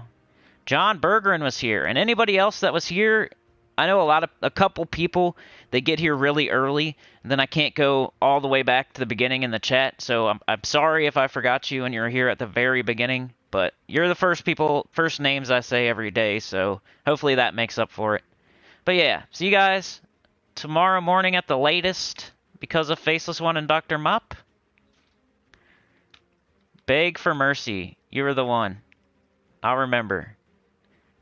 John Bergeron was here. And anybody else that was here, I know a couple people, they get here really early, and then I can't go all the way back to the beginning in the chat, so I'm sorry if I forgot you and you're here at the very beginning, but you're the first names I say every day, so hopefully that makes up for it. But yeah, see you guys tomorrow morning at the latest, because of Faceless One and Dr. Mop. Beg for Mercy. You were the one. I'll remember.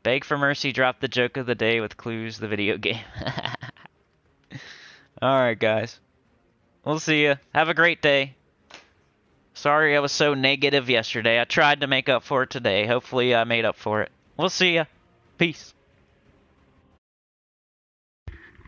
Beg for Mercy dropped the joke of the day with Clues, the video game. Alright, guys. We'll see ya. Have a great day. Sorry I was so negative yesterday. I tried to make up for it today. Hopefully I made up for it. We'll see ya. Peace.